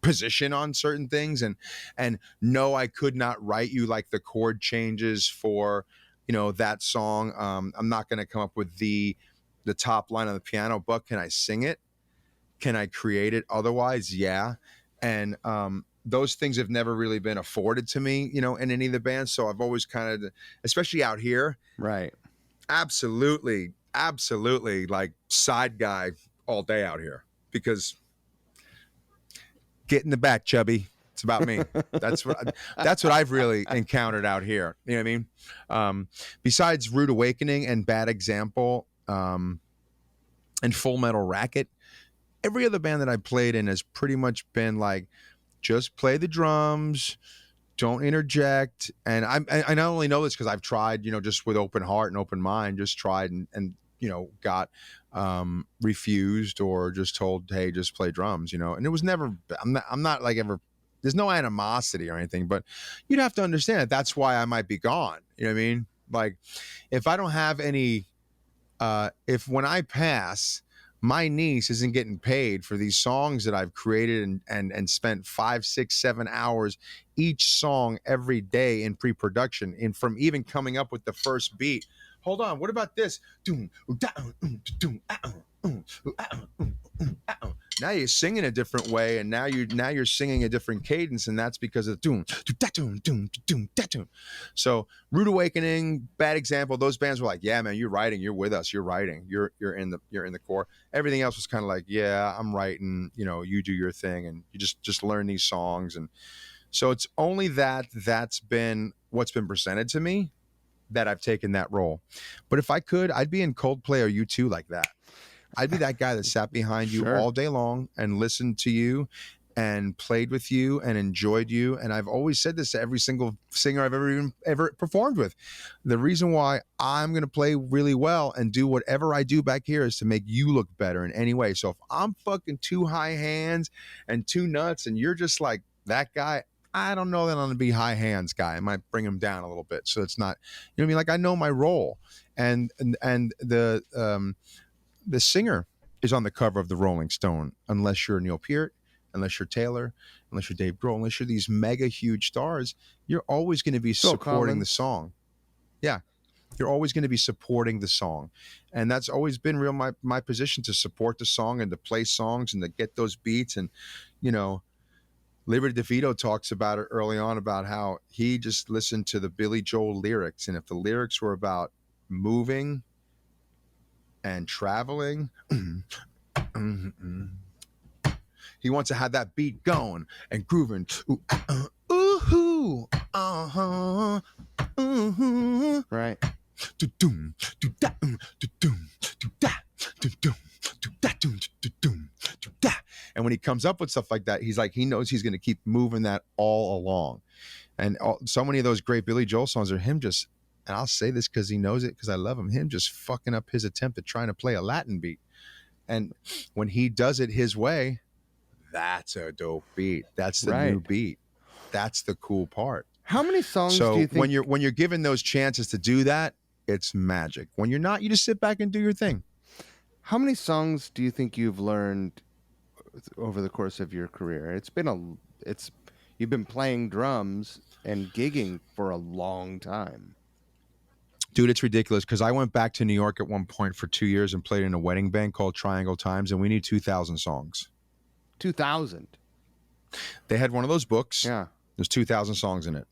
position on certain things. And no, I could not write you like the chord changes for, that song. I'm not going to come up with the top line on the piano, but can I sing it? Can I create it? Otherwise, yeah. And those things have never really been afforded to me, in any of the bands. So I've always kind of, especially out here. Right. Absolutely. Like side guy all day out here, because get in the back, chubby. It's about me. That's what I've really encountered out here. You know what I mean? Besides Rude Awakening and Bad Example, and and Full Metal Racket. Every other band that I played in has pretty much been like, just play the drums, don't interject. And I not only know this because I've tried, just with open heart and open mind, just tried and got refused or just told, hey, just play drums, and it was never, I'm not like ever, there's no animosity or anything, but you'd have to understand that that's why I might be gone. You know what I mean? Like, if I don't have any, if when I pass, my niece isn't getting paid for these songs that I've created and spent 5, 6, 7 hours each song every day in pre-production, and from even coming up with the first beat. Hold on, what about this? Now you're singing a different way, and now you're singing a different cadence, and that's because of doom. So Rude Awakening, bad example. Those bands were like, yeah, man, you're writing, you're with us, you're writing, you're in the core. Everything else was kind of like, yeah, I'm writing, you do your thing, and you just learn these songs. And so it's only that's been what's been presented to me, that I've taken that role. But if I could, I'd be in Coldplay or U2 like that. I'd be that guy that sat behind you all day long and listened to you and played with you and enjoyed you. And I've always said this to every single singer I've ever performed with. The reason why I'm going to play really well and do whatever I do back here is to make you look better in any way. So if I'm fucking too high hands and too nuts and you're just like that guy, I don't know that I'm going to be high hands guy. I might bring him down a little bit. So it's not, you know what I mean? Like, I know my role. And the singer is on the cover of the Rolling Stone, unless you're Neil Peart, unless you're Taylor, unless you're Dave Grohl, unless you're these mega huge stars, you're always going to be supporting the song. Yeah. You're always going to be supporting the song. And that's always been my position, to support the song and to play songs and to get those beats. And, Liberty DeVito talks about it early on, about how he just listened to the Billy Joel lyrics. And if the lyrics were about moving and traveling, he wants to have that beat going and grooving. Ooh, uh-huh, right. And when he comes up with stuff like that, he's like, he knows he's going to keep moving that all along. And so many of those great Billy Joel songs are him just, and I'll say this because he knows it, because I love him just fucking up his attempt at trying to play a Latin beat. And when he does it his way, that's a dope beat. That's the new beat. That's the cool part. How many songs do you think? When you're given those chances to do that, it's magic. When you're not, you just sit back and do your thing. How many songs do you think you've learned over the course of your career? You've been playing drums and gigging for a long time. Dude, it's ridiculous, because I went back to New York at one point for 2 years and played in a wedding band called Triangle Times, and we knew 2,000 songs. 2,000? They had one of those books. Yeah. There's 2,000 songs in it.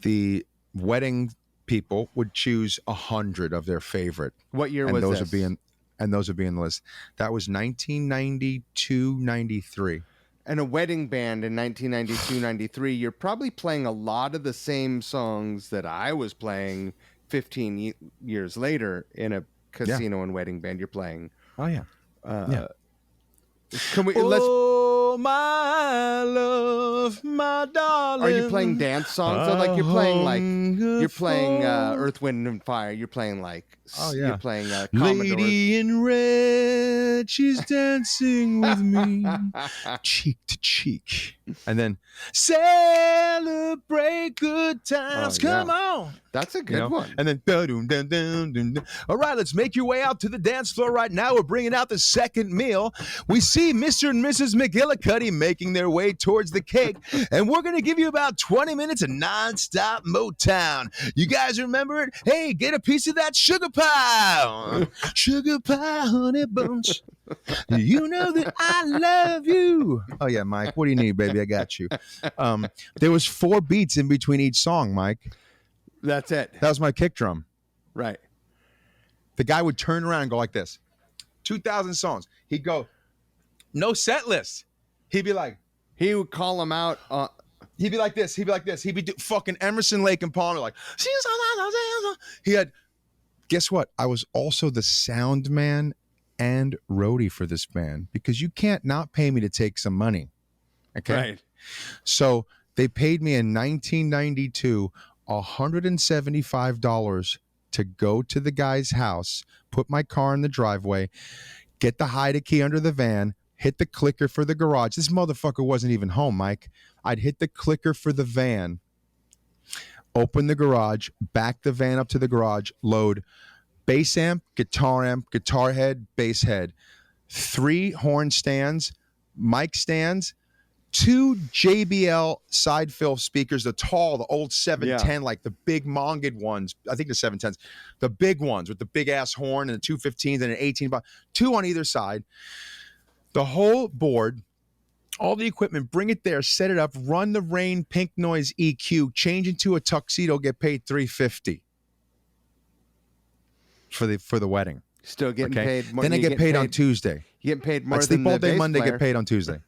The wedding people would choose 100 of their favorite. What year was those this? Those would be in the list. That was 1992, 93. And a wedding band in 1992, 93, you're probably playing a lot of the same songs that I was playing 15 years later in a casino and wedding band. You're playing. Oh, yeah. Can we? Oh, my love, my darling. Are you playing dance songs? Or like you're playing Earth, Wind, and Fire. You're playing like. Oh, yeah. You're playing Commodores. Lady in red, she's dancing with me, cheek to cheek. And then celebrate good times. Come on. That's a good one. And then dun, dun, dun, dun, dun. All right, let's make your way out to the dance floor right now. We're bringing out the second meal. We see Mr. and Mrs. McGillicuddy making their way towards the cake, and we're going to give you about 20 minutes of nonstop Motown. You guys remember it? Hey, get a piece of that sugar pie. Sugar pie, honey bunch. You know that I love you. Oh, yeah, Mike. What do you need, baby? I got you. There was 4 beats in between each song, Mike. That's it. That was my kick drum. Right. The guy would turn around and go like this. 2,000 songs. He'd go, no set list. He'd be like. He would call them out. He'd be like this. He'd be like this. He'd be fucking Emerson, Lake and Palmer. Like, he had, guess what? I was also the sound man and roadie for this band because you can't not pay me to take some money. Okay. Right. So they paid me in 1992 $175 to go to the guy's house, put my car in the driveway, get the hide key under the van, hit the clicker for the garage. This motherfucker wasn't even home, Mike. I'd hit the clicker for the van, open the garage, back the van up to the garage, load bass amp, guitar head, bass head, 3 horn stands, mic stands, 2 JBL side fill speakers, the old 710, like the big Monged ones. I think the 710s, the big ones with the big ass horn and the 215s and an 18, 2 on either side. The whole board, all the equipment, bring it there, set it up, run the Rain Pink Noise EQ, change into a tuxedo, get paid $350 for the wedding. Still getting paid more. Then I get paid on Tuesday. You get paid more I than sleep all the day bass Monday, player. get paid on Tuesday.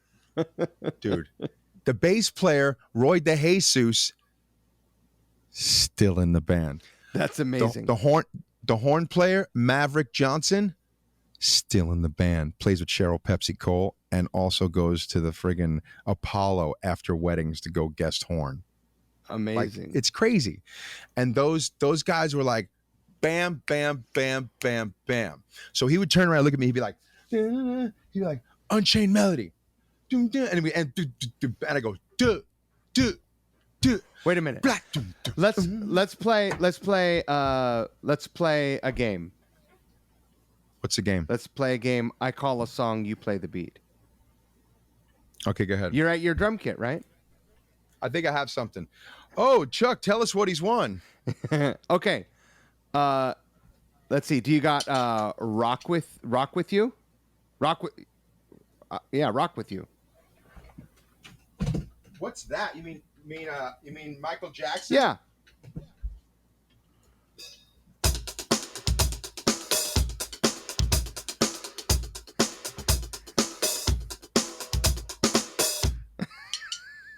Dude, the bass player, Roy DeJesus, still in the band. That's amazing. The horn player, Maverick Johnson, still in the band. Plays with Cheryl Pepsi Cole and also goes to the friggin' Apollo after weddings to go guest horn. Amazing. Like, it's crazy. And those guys were like, bam, bam, bam, bam, bam. So he would turn around, look at me, he'd be like, Unchained Melody. And I go, duh. Wait a minute. Let's play a game. What's the game? Let's play a game. I call a song, you play the beat. Okay, go ahead. You're at your drum kit, right? I think I have something. Oh, Chuck, tell us what he's won. Okay. Let's see. Do you got Rock with You? Rock with You. What's that? You mean Michael Jackson? Yeah.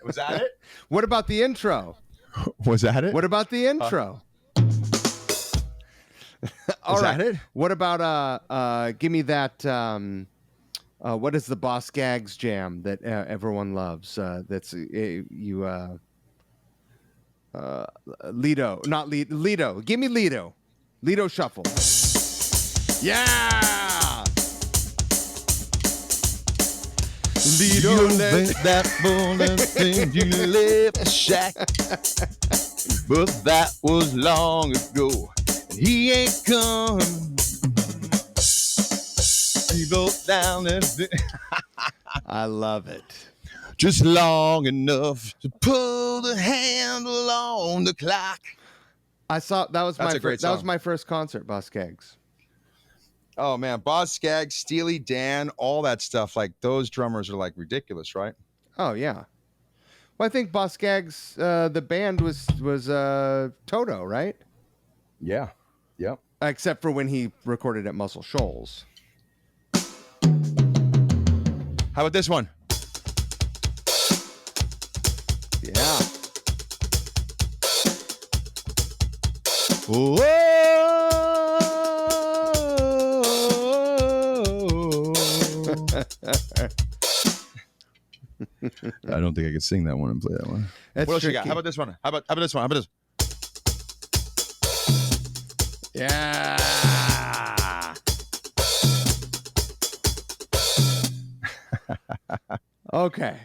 Was that it? What about the intro? Was that it? What about the intro? All Is right. that it? What about give me that what is the Boss Gags jam that everyone loves? That's Lido, not Lido. Give me Lido. Lido Shuffle. Yeah. Lido let that bullet thing you left the shack, but that was long ago. And he ain't come. He wrote down I love it. Just long enough to pull the handle on the clock. I saw that was That's my a great that was song. my first concert, Boss Gags. Oh man, Boz Scaggs, Steely Dan, all that stuff. Like those drummers are like ridiculous, right? Oh yeah. Well, I think Boss Gags, the band was Toto, right? Yeah. Yep. Except for when he recorded at Muscle Shoals. How about this one? Yeah. I don't think I could sing that one and play that one. That's What else you tricky. got? How about this one? How about this one? How about this? Yeah. Okay.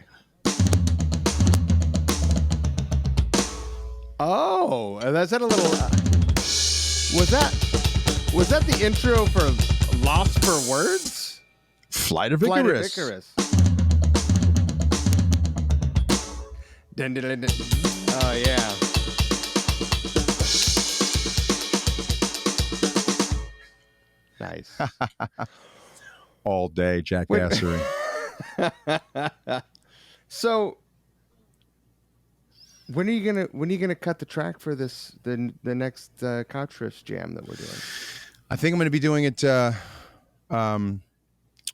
Oh, that's a little. Was that the intro for Lost for Words? Flight of Flight of Icarus. Icarus. Dun, dun, dun, dun. Oh yeah. Nice. All day jackassery. So, when are you gonna cut the track for this the next Couch Riffs jam that we're doing? I think I'm going to be doing it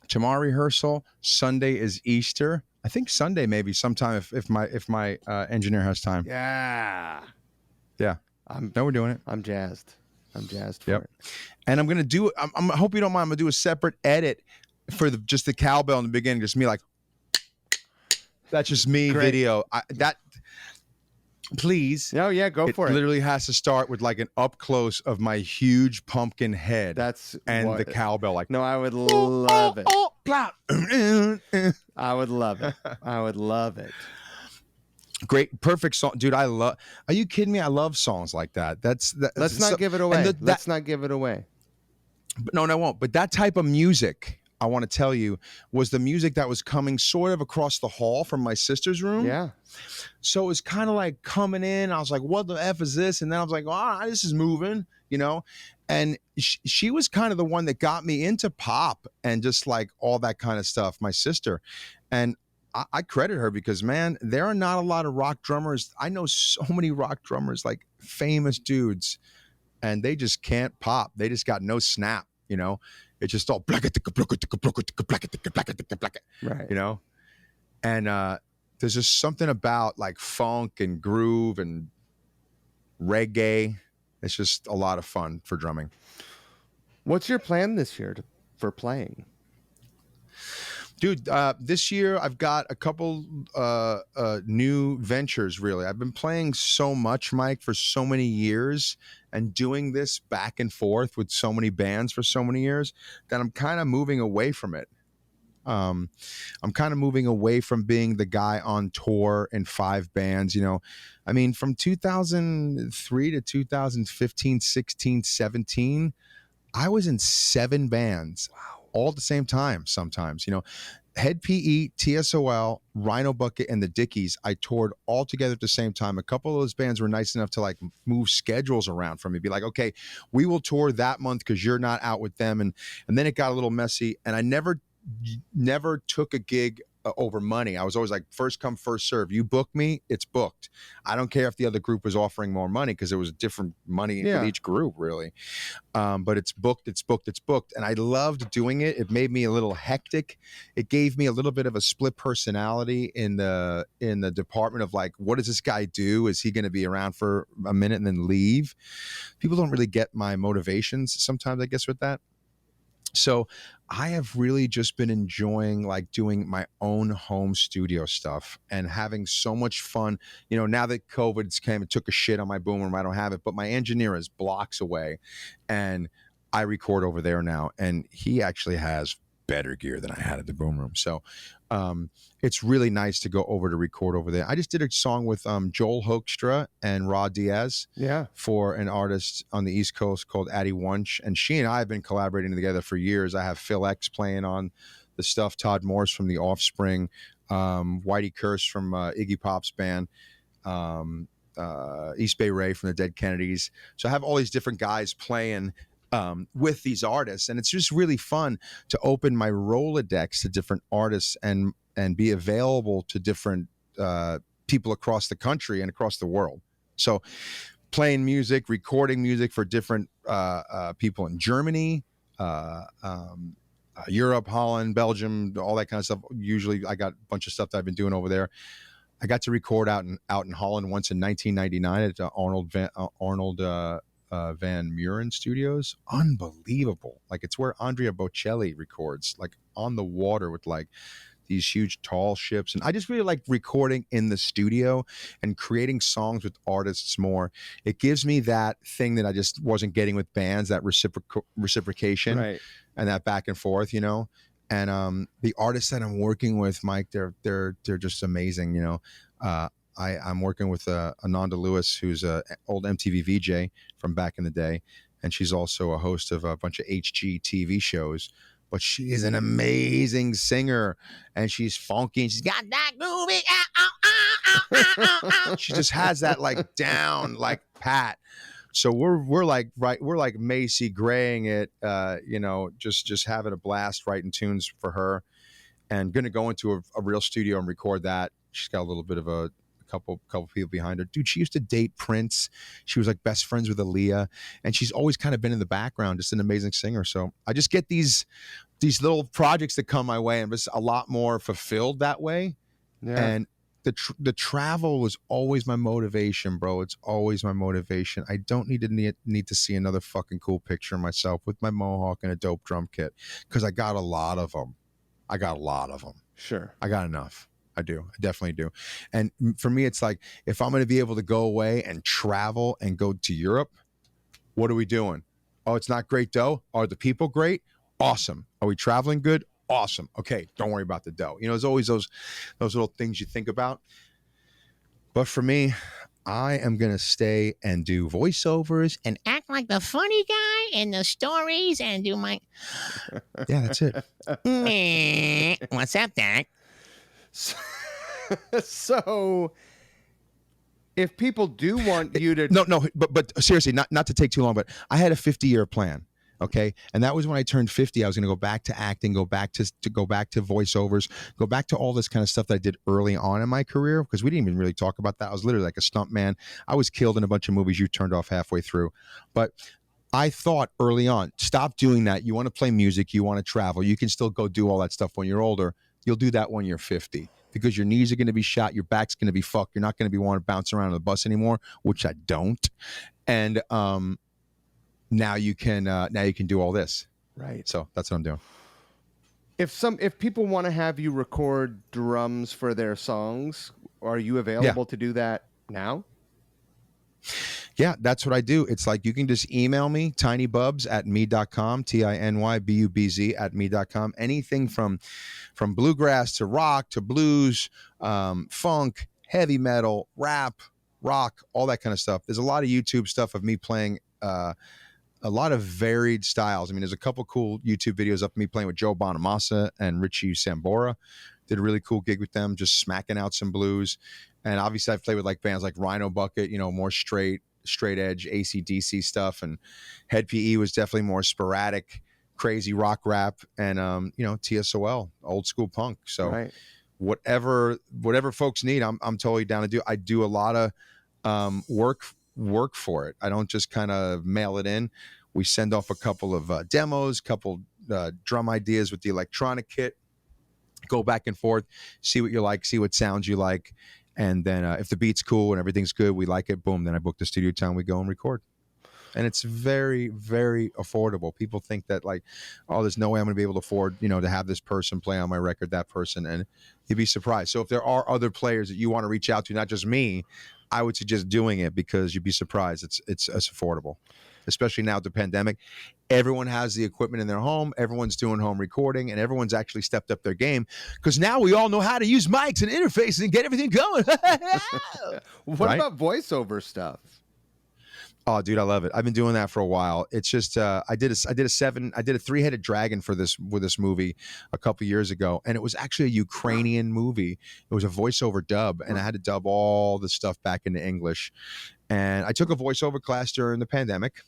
tomorrow rehearsal. Sunday is Easter. I think Sunday maybe sometime if my engineer has time. Yeah. Yeah. No, we're doing it. I'm jazzed. I'm jazzed for Yep. it. And I'm gonna do. I hope you don't mind. I'm gonna do a separate edit for just the cowbell in the beginning. Just me like. That's just me Great. video. Please. Oh yeah, go for it. Literally has to start with like an up close of my huge pumpkin head. That's and the cowbell. Like, no, I would love it. it. I would love it. I would love it. Great, perfect song, dude. I love. Are you kidding me? I love songs like that. Let's not give it away. Let's not give it away. No, I won't. But that type of music, I want to tell you, was the music that was coming sort of across the hall from my sister's room. Yeah. So it was kind of like coming in. I was like, what the F is this? And then I was like, this is moving, you know? And she was kind of the one that got me into pop and just like all that kind of stuff, my sister. And I credit her because, man, there are not a lot of rock drummers. I know so many rock drummers, like famous dudes, and they just can't pop. They just got no snap, you know? It's just all right, you know? And there's just something about like funk and groove and reggae. It's just a lot of fun for drumming. What's your plan this year for playing? Dude, this year I've got a couple new ventures, really. I've been playing so much, Mike, for so many years and doing this back and forth with so many bands for so many years that I'm kind of moving away from it. I'm kind of moving away from being the guy on tour in 5 bands, you know. I mean, from 2003 to 2015, 16, 17, I was in 7 bands. Wow. All at the same time sometimes, you know. Head PE, TSOL, Rhino Bucket, and the Dickies, I toured all together at the same time. A couple of those bands were nice enough to like move schedules around for me, be like, okay, we will tour that month because you're not out with them. And then it got a little messy, and I never took a gig over money. I was always like, first come, first serve. You book me, it's booked. I don't care if the other group was offering more money because it was different money with each group, really. But it's booked. And I loved doing it. It made me a little hectic. It gave me a little bit of a split personality in the department of like, what does this guy do? Is he going to be around for a minute and then leave? People don't really get my motivations sometimes, I guess, with that. So I have really just been enjoying like doing my own home studio stuff and having so much fun. You know, now that COVID's came and took a shit on my boom room, I don't have it, but my engineer is blocks away and I record over there now. And he actually has better gear than I had at the boom room. So it's really nice to go over to record over there. I just did a song with Joel Hoekstra and Rod Diaz for an artist on the East Coast called Addie Wunsch. And she and I have been collaborating together for years. I have Phil X playing on the stuff, Todd Morse from The Offspring, Whitey Curse from Iggy Pop's band, East Bay Ray from the Dead Kennedys. So I have all these different guys playing with these artists, and it's just really fun to open my Rolodex to different artists and be available to different people across the country and across the world. So playing music, recording music for different people in Germany, Europe, Holland, Belgium, all that kind of stuff. Usually I got a bunch of stuff that I've been doing over there. I got to record out in Holland once in 1999 at Arnold Van Muren Studios. Unbelievable. Like, it's where Andrea Bocelli records, like on the water with like these huge tall ships. And I just really like recording in the studio and creating songs with artists more. It gives me that thing that I just wasn't getting with bands, that reciprocation and that back and forth, you know. And the artists that I'm working with, Mike, they're just amazing, you know. I'm working with Ananda Lewis, who's an old MTV VJ from back in the day, and she's also a host of a bunch of HG TV shows. But she is an amazing singer, and she's funky, and she's got that groovy. She just has that like down, like pat. So we're like Macy Graying it, you know, just having a blast writing tunes for her, and going to go into a real studio and record that. She's got a little bit of a couple people behind her. Dude, she used to date Prince. She was like best friends with Aaliyah, and she's always kind of been in the background, just an amazing singer. So I just get these little projects that come my way, and I'm just a lot more fulfilled that way. And the travel was always my motivation, bro. It's always my motivation. I don't need to see another fucking cool picture of myself with my mohawk and a dope drum kit, because I got a lot of them. Sure. I got enough. I do. I definitely do. And for me, it's like, if I'm going to be able to go away and travel and go to Europe, what are we doing? Oh, it's not great dough. Are the people great? Awesome. Are we traveling good? Awesome. Okay, don't worry about the dough. There's always those little things you think about. But for me, I am going to stay and do voiceovers and Act like the funny guy in the stories and do my. yeah, that's it. Meh. What's up, Doc? So, if people do want you to, No, but seriously, not to take too long, but I had a 50-year plan. Okay. And that was when I turned 50. I was going to go back to acting, go back to voiceovers, go back to all this kind of stuff that I did early on in my career, because we didn't even really talk about that. I was literally like a stunt man. I was killed in a bunch of movies you turned off halfway through. But I thought early on, stop doing that. You want to play music, you want to travel, you can still go do all that stuff when you're older. You'll do that when you're 50, because your knees are going to be shot, your back's going to be fucked. You're not going to be wanting to bounce around on the bus anymore, which I don't. And now you can do all this. right? So that's what I'm doing. If people want to have you record drums for their songs, are you available to do that now? Yeah, that's what I do. It's like, you can just email me, tinybubz@me.com, TINYBUBZ@me.com. Anything from bluegrass to rock to blues, funk, heavy metal, rap, rock, all that kind of stuff. There's a lot of YouTube stuff of me playing a lot of varied styles. I mean, there's a couple cool YouTube videos of me playing with Joe Bonamassa and Richie Sambora. Did a really cool gig with them, just smacking out some blues. And obviously I've played with like bands like Rhino Bucket, more straight edge AC/DC stuff. And Head PE was definitely more sporadic, crazy rock rap. And TSOL, old school punk. So Right. whatever folks need, I'm totally down to do. I do a lot of work for it. I don't just kind of mail it in. We send off a couple of demos, couple drum ideas with the electronic kit, go back and forth, see what you like, see what sounds you like. And then if the beat's cool and everything's good, we like it, boom, then I book the studio time, we go and record. And it's very, very affordable. People think that like, oh, there's no way I'm going to be able to afford, to have this person play on my record, that person, and you'd be surprised. So if there are other players that you want to reach out to, not just me, I would suggest doing it, because you'd be surprised. It's affordable, especially now with the pandemic. Everyone has the equipment in their home. Everyone's doing home recording, and everyone's actually stepped up their game, because now we all know how to use mics and interfaces and get everything going. What about voiceover stuff? Oh, dude, I love it. I've been doing that for a while. It's just I did a 3-headed dragon with this movie a couple years ago, and it was actually a Ukrainian movie. It was a voiceover dub, and I had to dub all the stuff back into English. And I took a voiceover class during the pandemic.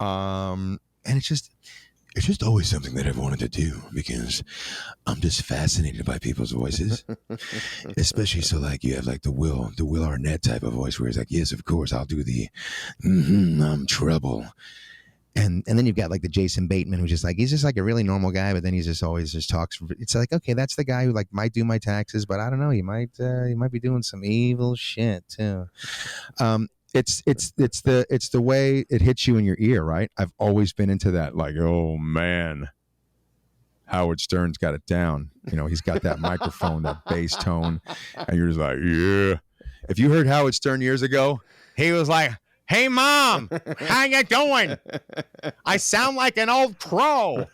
And it's just always something that I've wanted to do, because I'm just fascinated by people's voices, especially so like you have like the Will Arnett type of voice where he's like, yes, of course, I'll do the I'm trouble. And then you've got like the Jason Bateman, who's just like, he's just like a really normal guy, but then he's just always just talks. It's like, okay, that's the guy who like might do my taxes, but I don't know, he might be doing some evil shit too. It's the way it hits you in your ear, right? I've always been into that, like, oh man, Howard Stern's got it down. He's got that microphone, that bass tone, and you're just like, yeah. If you heard Howard Stern years ago, he was like, hey mom, how you doing? I sound like an old crow.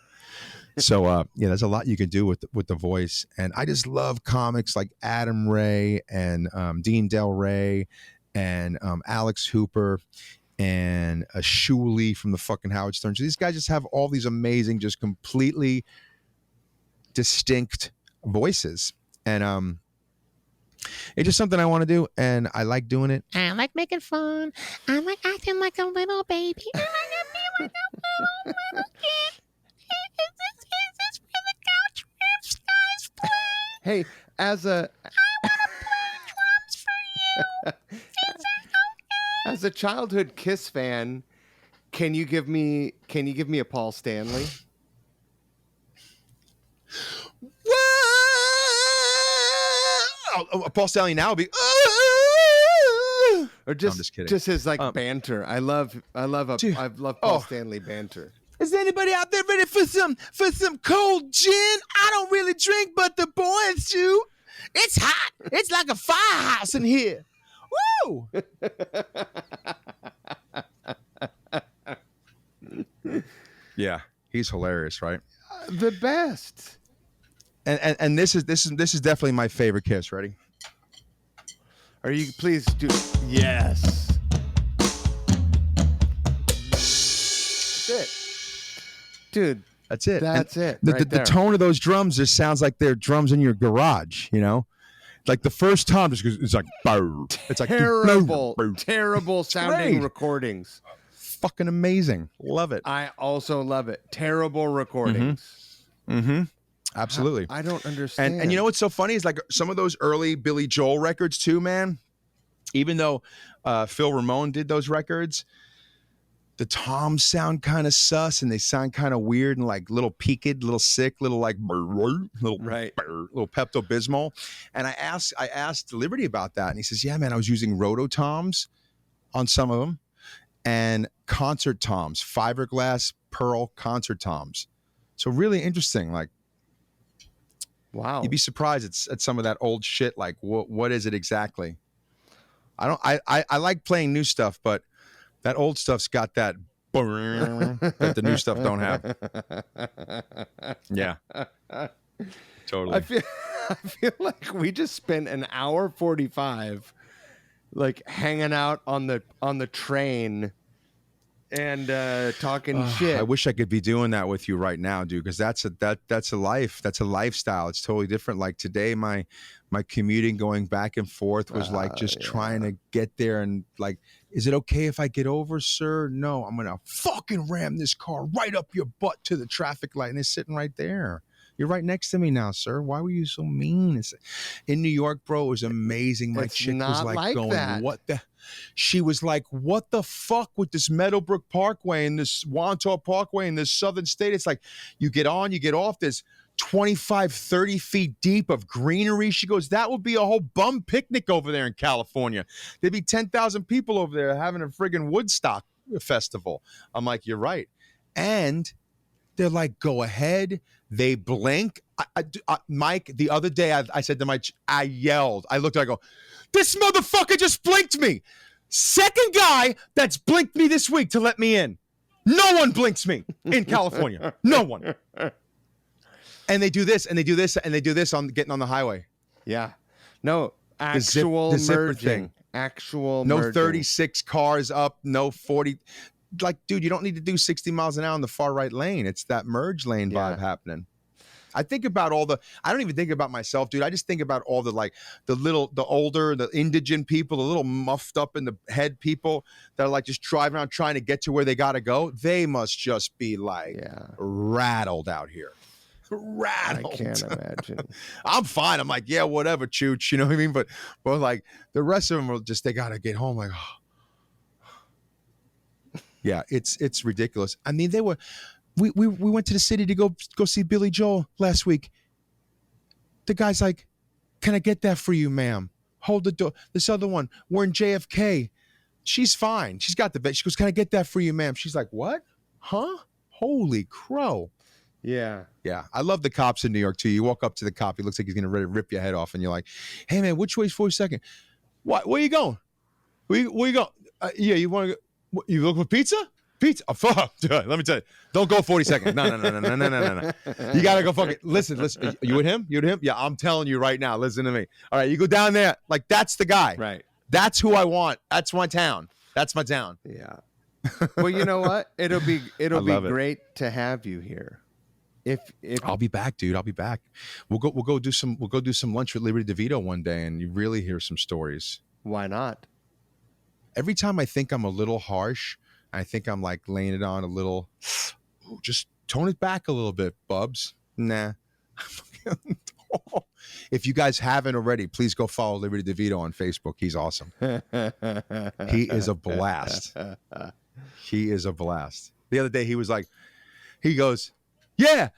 So there's a lot you can do with the voice, and I just love comics like Adam Ray and Dean Del Rey and Alex Hooper and Shuley from the fucking Howard Stern. So these guys just have all these amazing, just completely distinct voices, and it's just something I want to do, and I like doing it. I like making fun. I like acting like a little baby. I like to be like a little kid. Is this where the couch riffs guys play? Hey, as a Drums for you. as a childhood Kiss fan, can you give me a Paul Stanley? Paul Stanley now would be. Or No, I'm just kidding. just his like banter. I love Dude, Paul Stanley banter. Is anybody out there ready for some cold gin? I don't really drink, but the boys do. It's hot. It's like a firehouse in here. Woo! Yeah, he's hilarious, right? The best. And this is definitely my favorite Kiss. Ready? Are you please do? Yes. That's it, dude. That's it. That's it. The tone of those drums just sounds like they're drums in your garage. You know, like the first time it's like it's like terrible sounding recordings. Fucking amazing. Love it. I also love it. Terrible recordings. Absolutely. I don't understand. And you know what's so funny is like some of those early Billy Joel records too, man. Even though Phil Ramone did those records, the toms sound kind of sus and they sound kind of weird and like little peaked, little sick, little like little Pepto-Bismol. And I asked Liberty about that, and he says, "Yeah, man, I was using rototoms on some of them and concert toms, fiberglass pearl concert toms. So really interesting. Like, wow, you'd be surprised at some of that old shit. Like, what is it exactly? I like playing new stuff, but that old stuff's got that that the new stuff don't have. Yeah, totally. I feel like we just spent an hour 45 like hanging out on the train and talking shit. I wish I could be doing that with you right now, dude, because that's a life. That's a lifestyle. It's totally different. Like today, my commuting going back and forth was like just trying to get there and like, is it okay if I get over, sir? No, I'm gonna fucking ram this car right up your butt to the traffic light, and it's sitting right there. You're right next to me now, sir. Why were you so mean? In New York, bro, it was amazing. My chick was like going, that. What the? She was like, what the fuck with this Meadowbrook Parkway and this Wantaw Parkway in this southern state? It's like you get on, you get off. There's 25, 30 feet deep of greenery. She goes, that would be a whole bum picnic over there in California. There'd be 10,000 people over there having a friggin' Woodstock festival. I'm like, you're right. And they're like, go ahead. They blink. Mike, the other day, I said to Mike, I yelled. I looked, I go, this motherfucker just blinked me. Second guy that's blinked me this week to let me in. No one blinks me in California. No one. And they do this, and they do this, and they do this on getting on the highway. Yeah. No, actual the zipper merging. thing. Actual no merging. 36 cars up, no 40. Like, dude, you don't need to do 60 miles an hour in the far right lane. It's that merge lane vibe happening. I think about I don't even think about myself, dude. I just think about all the older, the indigent people, the little muffed up in the head people that are like just driving around trying to get to where they got to go. They must just be like rattled out here. Rattled. I can't imagine. I'm fine. I'm like, yeah, whatever, chooch. You know what I mean? But like the rest of them are just, they got to get home. Like, yeah, it's ridiculous. I mean, we went to the city to go see Billy Joel last week. The guy's like, can I get that for you, ma'am? Hold the door. This other one, we're in JFK. She's fine. She's got the bed. She goes, can I get that for you, ma'am? She's like, what? Huh? Holy crow. Yeah. Yeah. I love the cops in New York too. You walk up to the cop, he looks like he's going to rip your head off. And you're like, hey man, which way's 42nd? What? Where you going? Where you going? Yeah, you want to go? You look for pizza? Pizza? Oh, fuck. Let me tell you. Don't go 42nd. No. You got to go fucking. Listen. You with him? Yeah, I'm telling you right now. Listen to me. All right, you go down there. Like, that's the guy. Right. That's who I want. That's my town. That's my town. Yeah. Well, you know what? It'll be great to have you here. If I'll be back, dude. I'll be back. We'll go do some lunch with Liberty DeVito one day, and you really hear some stories. Why not? Every time I think I'm a little harsh, I think I'm like laying it on a little. Just tone it back a little bit, Bubz. Nah. If you guys haven't already, please go follow Liberty DeVito on Facebook. He's awesome. He is a blast. He is a blast. The other day he was like, he goes, yeah.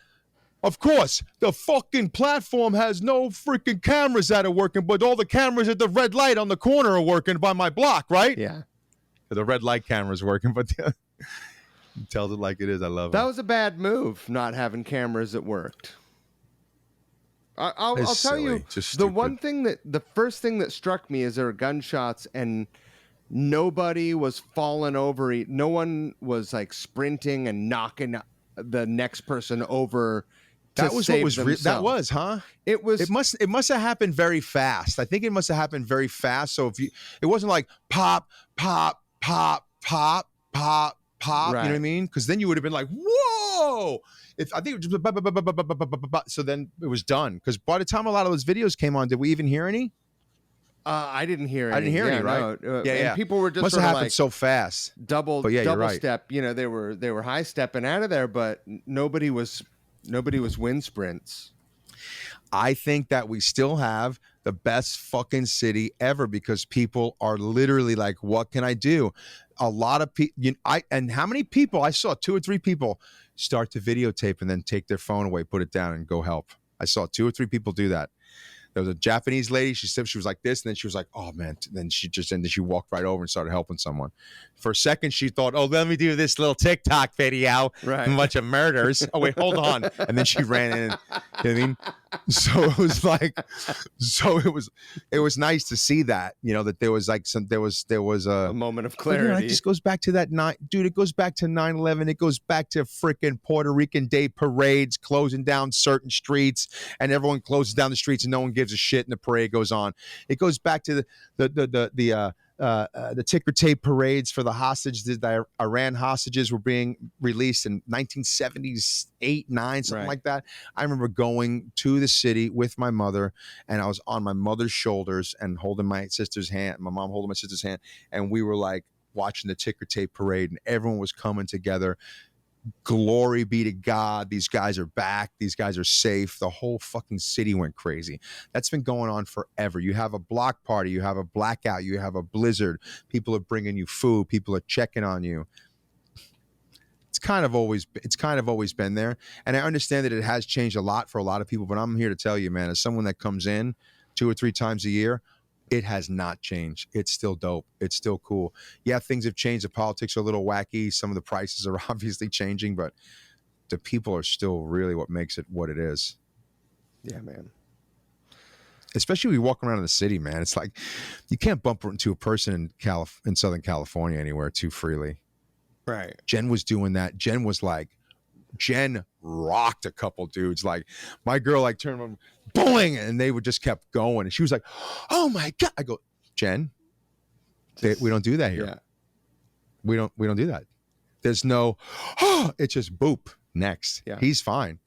of course, the fucking platform has no freaking cameras that are working, but all the cameras at the red light on the corner are working by my block, right? Yeah. The red light camera's working, but he tells it like it is. I love That it. was a bad move, not having cameras that worked. I'll tell you, the first thing that struck me is there were gunshots and nobody was falling over. No one was like sprinting and knocking the next person over. That was what was that was, huh? It was. It must have happened very fast. I think it must have happened very fast. So it wasn't like pop, pop, pop, pop, pop, pop. Right. You know what I mean? Because then you would have been like, whoa. I think it was just so then it was done. Because by the time a lot of those videos came on, did we even hear any? I didn't hear any. I didn't hear any, right? No. Yeah. And people were just must have happened so fast. Double right. step. You know, they were high stepping out of there, but nobody was wind sprints. I think that we still have the best fucking city ever because people are literally like, what can I do? A lot of people, and how many people? I saw 2 or 3 people start to videotape and then take their phone away, put it down, and go help. I saw 2 or 3 people do that. There was a Japanese lady. She said she was like this, and then she was like, "Oh man!" Then she walked right over and started helping someone. For a second, she thought, "Oh, let me do this little TikTok video, right? A bunch of murders." Oh wait, hold on. And then she ran in. You know what I mean? So it was like, it was nice to see that, that there was like there was a moment of clarity. It just goes back to that dude. It goes back to 9/11. It goes back to freaking Puerto Rican Day parades closing down certain streets, and everyone closes down the streets, and no one gives a shit, and the parade goes on. It goes back to the ticker tape parades for the hostages. The Iran hostages were being released in 1978, 9, something like that. I remember going to the city with my mother, and I was on my mother's shoulders and holding my sister's hand, my mom holding my sister's hand, and we were like watching the ticker tape parade, and everyone was coming together. Glory be to God. These guys are back. These guys are safe. The whole fucking city went crazy. That's been going on forever. You have a block party. You have a blackout. You have a blizzard. People are bringing you food. People are checking on you. It's kind of always been there. And I understand that it has changed a lot for a lot of people, but I'm here to tell you, man, as someone that comes in 2 or 3 times a year, it has not changed. It's still dope. It's still cool. Yeah, things have changed. The politics are a little wacky. Some of the prices are obviously changing, but the people are still really what makes it what it is. Yeah, man. Especially when you walk around in the city, man. It's like you can't bump into a person in Southern California anywhere too freely. Right. Jen was doing that. Jen rocked a couple dudes. Like my girl, like turned them, boing, and they would just kept going. And she was like, "Oh my God!" I go, Jen, we don't do that here. Yeah. We don't do that. There's no, it's just boop next. Yeah. He's fine.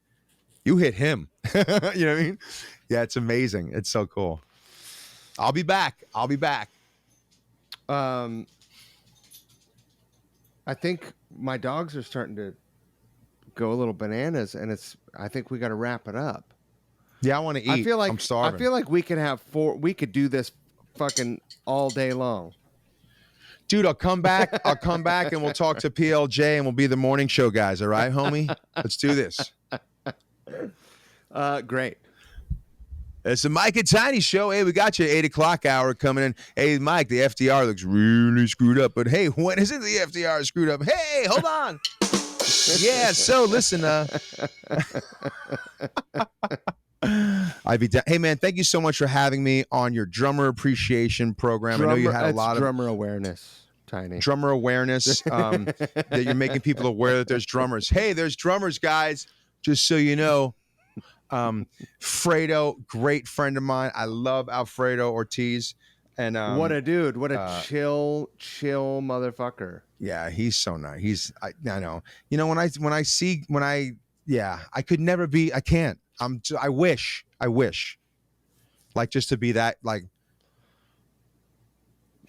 You hit him. You know what I mean? Yeah, it's amazing. It's so cool. I'll be back. I think my dogs are starting to go a little bananas, and I think we got to wrap it up. Yeah, I want to eat. I feel like I'm starving. I feel like we could do this fucking all day long. Dude, I'll come back and we'll talk to PLJ and we'll be the morning show guys. All right, homie? Let's do this. Great. It's the Mike and Tiny show. Hey, we got you 8 o'clock hour coming in. Hey, Mike, the FDR looks really screwed up. But hey, when isn't the FDR screwed up? Hey, hold on. Yeah, so listen, I'd be down. Hey man, thank you so much for having me on your drummer appreciation program. I know you had a lot of drummer awareness, Tiny. Drummer awareness, that you're making people aware that there's drummers. Hey, there's drummers, guys. Just so you know. Fredo, great friend of mine. I love Alfredo Ortiz. And what a dude. What a chill motherfucker. Yeah, he's so nice. I know. You know, I could never be, I can't. I wish. Like just to be that, like,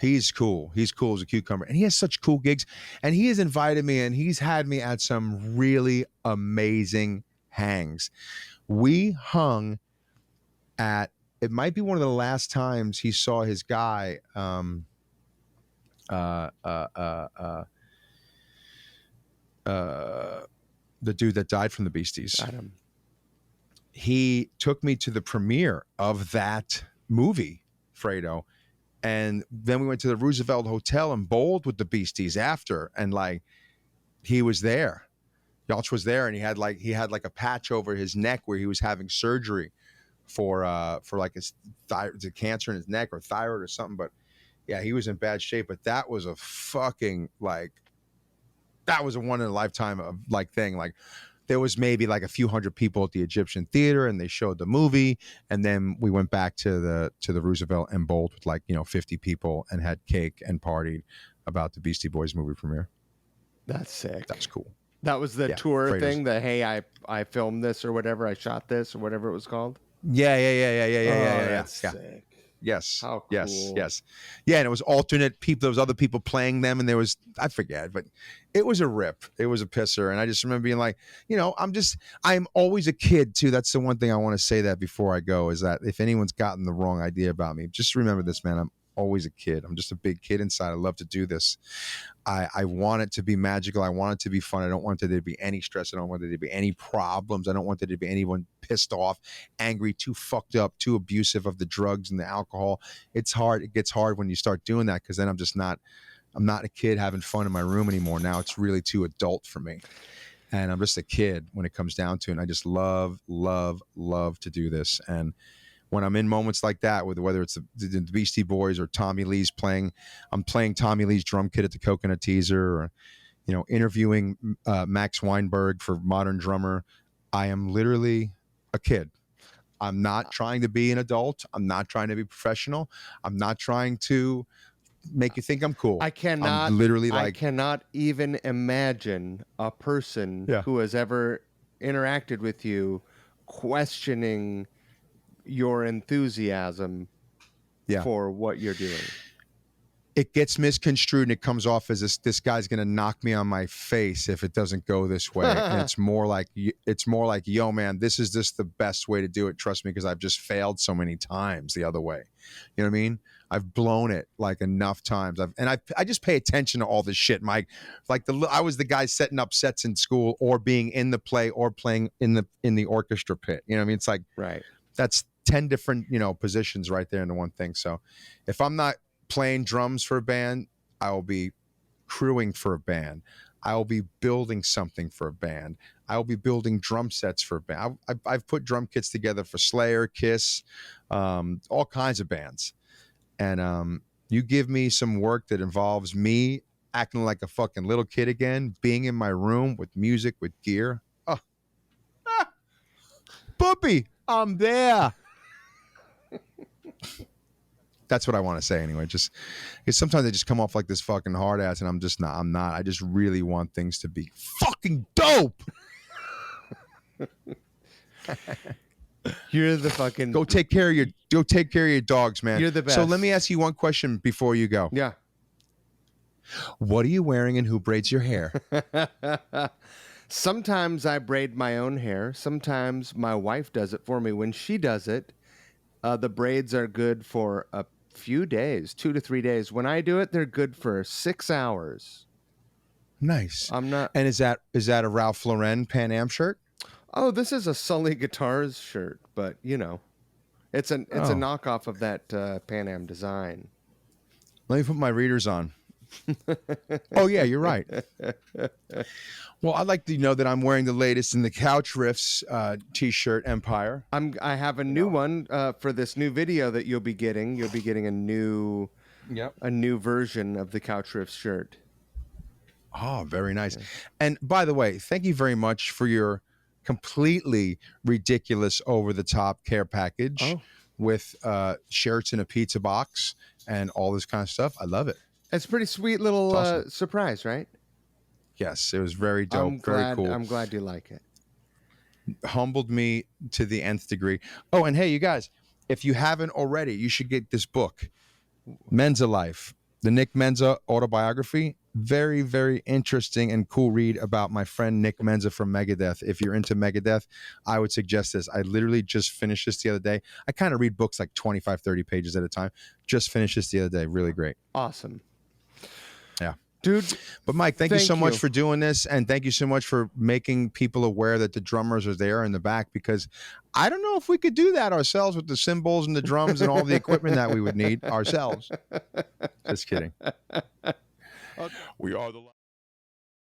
he's cool. He's cool as a cucumber. And he has such cool gigs. And he has invited me and he's had me at some really amazing hangs. We hung at, it might be one of the last times he saw his guy, the dude that died from the Beasties. Adam. he took me to the premiere of that movie, Fredo. And then we went to the Roosevelt Hotel and bowled with the Beasties after. And like, he was there. Yelch was there, and he had like a patch over his neck where he was having surgery for like his cancer in his neck or thyroid or something. But yeah, he was in bad shape. But that was a fucking that was a one in a lifetime of like thing. Like, there was maybe like a few hundred people at the Egyptian Theater, and they showed the movie, and then we went back to the Roosevelt and bowled with 50 people and had cake and partied about the Beastie Boys movie premiere. That's sick. That's cool. That was the tour Fredo's thing. The hey, I filmed this or whatever. I shot this or whatever it was called. Yeah. That's sick. Yes. How cool. Yes. Yeah, and it was alternate people. There was other people playing them, and there was, I forget, but it was a rip. It was a pisser. And I just remember being like, I'm always a kid too. That's the one thing I want to say that before I go, is that if anyone's gotten the wrong idea about me, just remember this, man. I'm always a kid. I'm just a big kid inside. I love to do this. I want it to be magical. I want it to be fun. I don't want there to be any stress. I don't want there to be any problems. I don't want there to be anyone pissed off, angry, too fucked up, too abusive of the drugs and the alcohol. It's hard. It gets hard when you start doing that, because then I'm not a kid having fun in my room anymore. Now it's really too adult for me. And I'm just a kid when it comes down to it. And I just love to do this. And when I'm in moments like that, whether it's the Beastie Boys or Tommy Lee's I'm playing Tommy Lee's drum kit at the Coconut Teaser, or, interviewing Max Weinberg for Modern Drummer, I am literally a kid. I'm not trying to be an adult. I'm not trying to be professional. I'm not trying to make you think I'm cool. I cannot even imagine a person who has ever interacted with you questioning your enthusiasm for what you're doing. It gets misconstrued, and it comes off as this guy's going to knock me on my face if it doesn't go this way. And it's more like, yo, man, this is just the best way to do it. Trust me, because I've just failed so many times the other way. You know what I mean? I've blown it like enough times. I just pay attention to all this shit, Mike. Like I was the guy setting up sets in school, or being in the play, or playing in the orchestra pit. You know what I mean? It's like, right. That's 10 different, positions right there in the one thing. So if I'm not playing drums for a band, I will be crewing for a band. I will be building something for a band. I will be building drum sets for a band. I've put drum kits together for Slayer, Kiss, all kinds of bands. And you give me some work that involves me acting like a fucking little kid again, being in my room with music, with gear. Boopy, I'm there. That's what I want to say anyway. Just because sometimes I just come off like this fucking hard ass, and I'm just not. I'm not. I just really want things to be fucking dope. You're the fucking. Go take care of your dogs, man. You're the best. So let me ask you one question before you go. Yeah. What are you wearing, and who braids your hair? Sometimes I braid my own hair. Sometimes my wife does it for me. When she does it, the braids are good for a few days, 2 to 3 days. When I do it, they're good for 6 hours. Nice. I'm not. And is that a Ralph Lauren Pan Am shirt? Oh, this is a Sully Guitars shirt, but it's a knockoff of that Pan Am design. Let me put my readers on. Oh yeah, you're right. Well, I'd like to know that I'm wearing the latest in the Couch Riffs t-shirt empire. I have a new one for this new video that you'll be getting. You'll be getting a new version of the Couch Riffs shirt. Oh, very nice. Yeah. And by the way, thank you very much for your completely ridiculous over-the-top care package with shirts in a pizza box and all this kind of stuff. I love it. It's a pretty sweet little surprise, right? Yes, it was very dope. Very cool. I'm glad you like it. Humbled me to the nth degree. Oh, and hey, you guys, if you haven't already, you should get this book, Menza Life, the Nick Menza autobiography. Very, very interesting and cool read about my friend Nick Menza from Megadeth. If you're into Megadeth, I would suggest this. I literally just finished this the other day. I kind of read books like 25, 30 pages at a time. Just finished this the other day. Really great. Awesome. Yeah. Dude, But Mike, thank you Thank so much you. for doing this, and thank you so much for making people aware that the drummers are there in the back, because I don't know if we could do that ourselves with the cymbals and the drums and all the equipment that we would need ourselves. Just kidding. Okay. We are the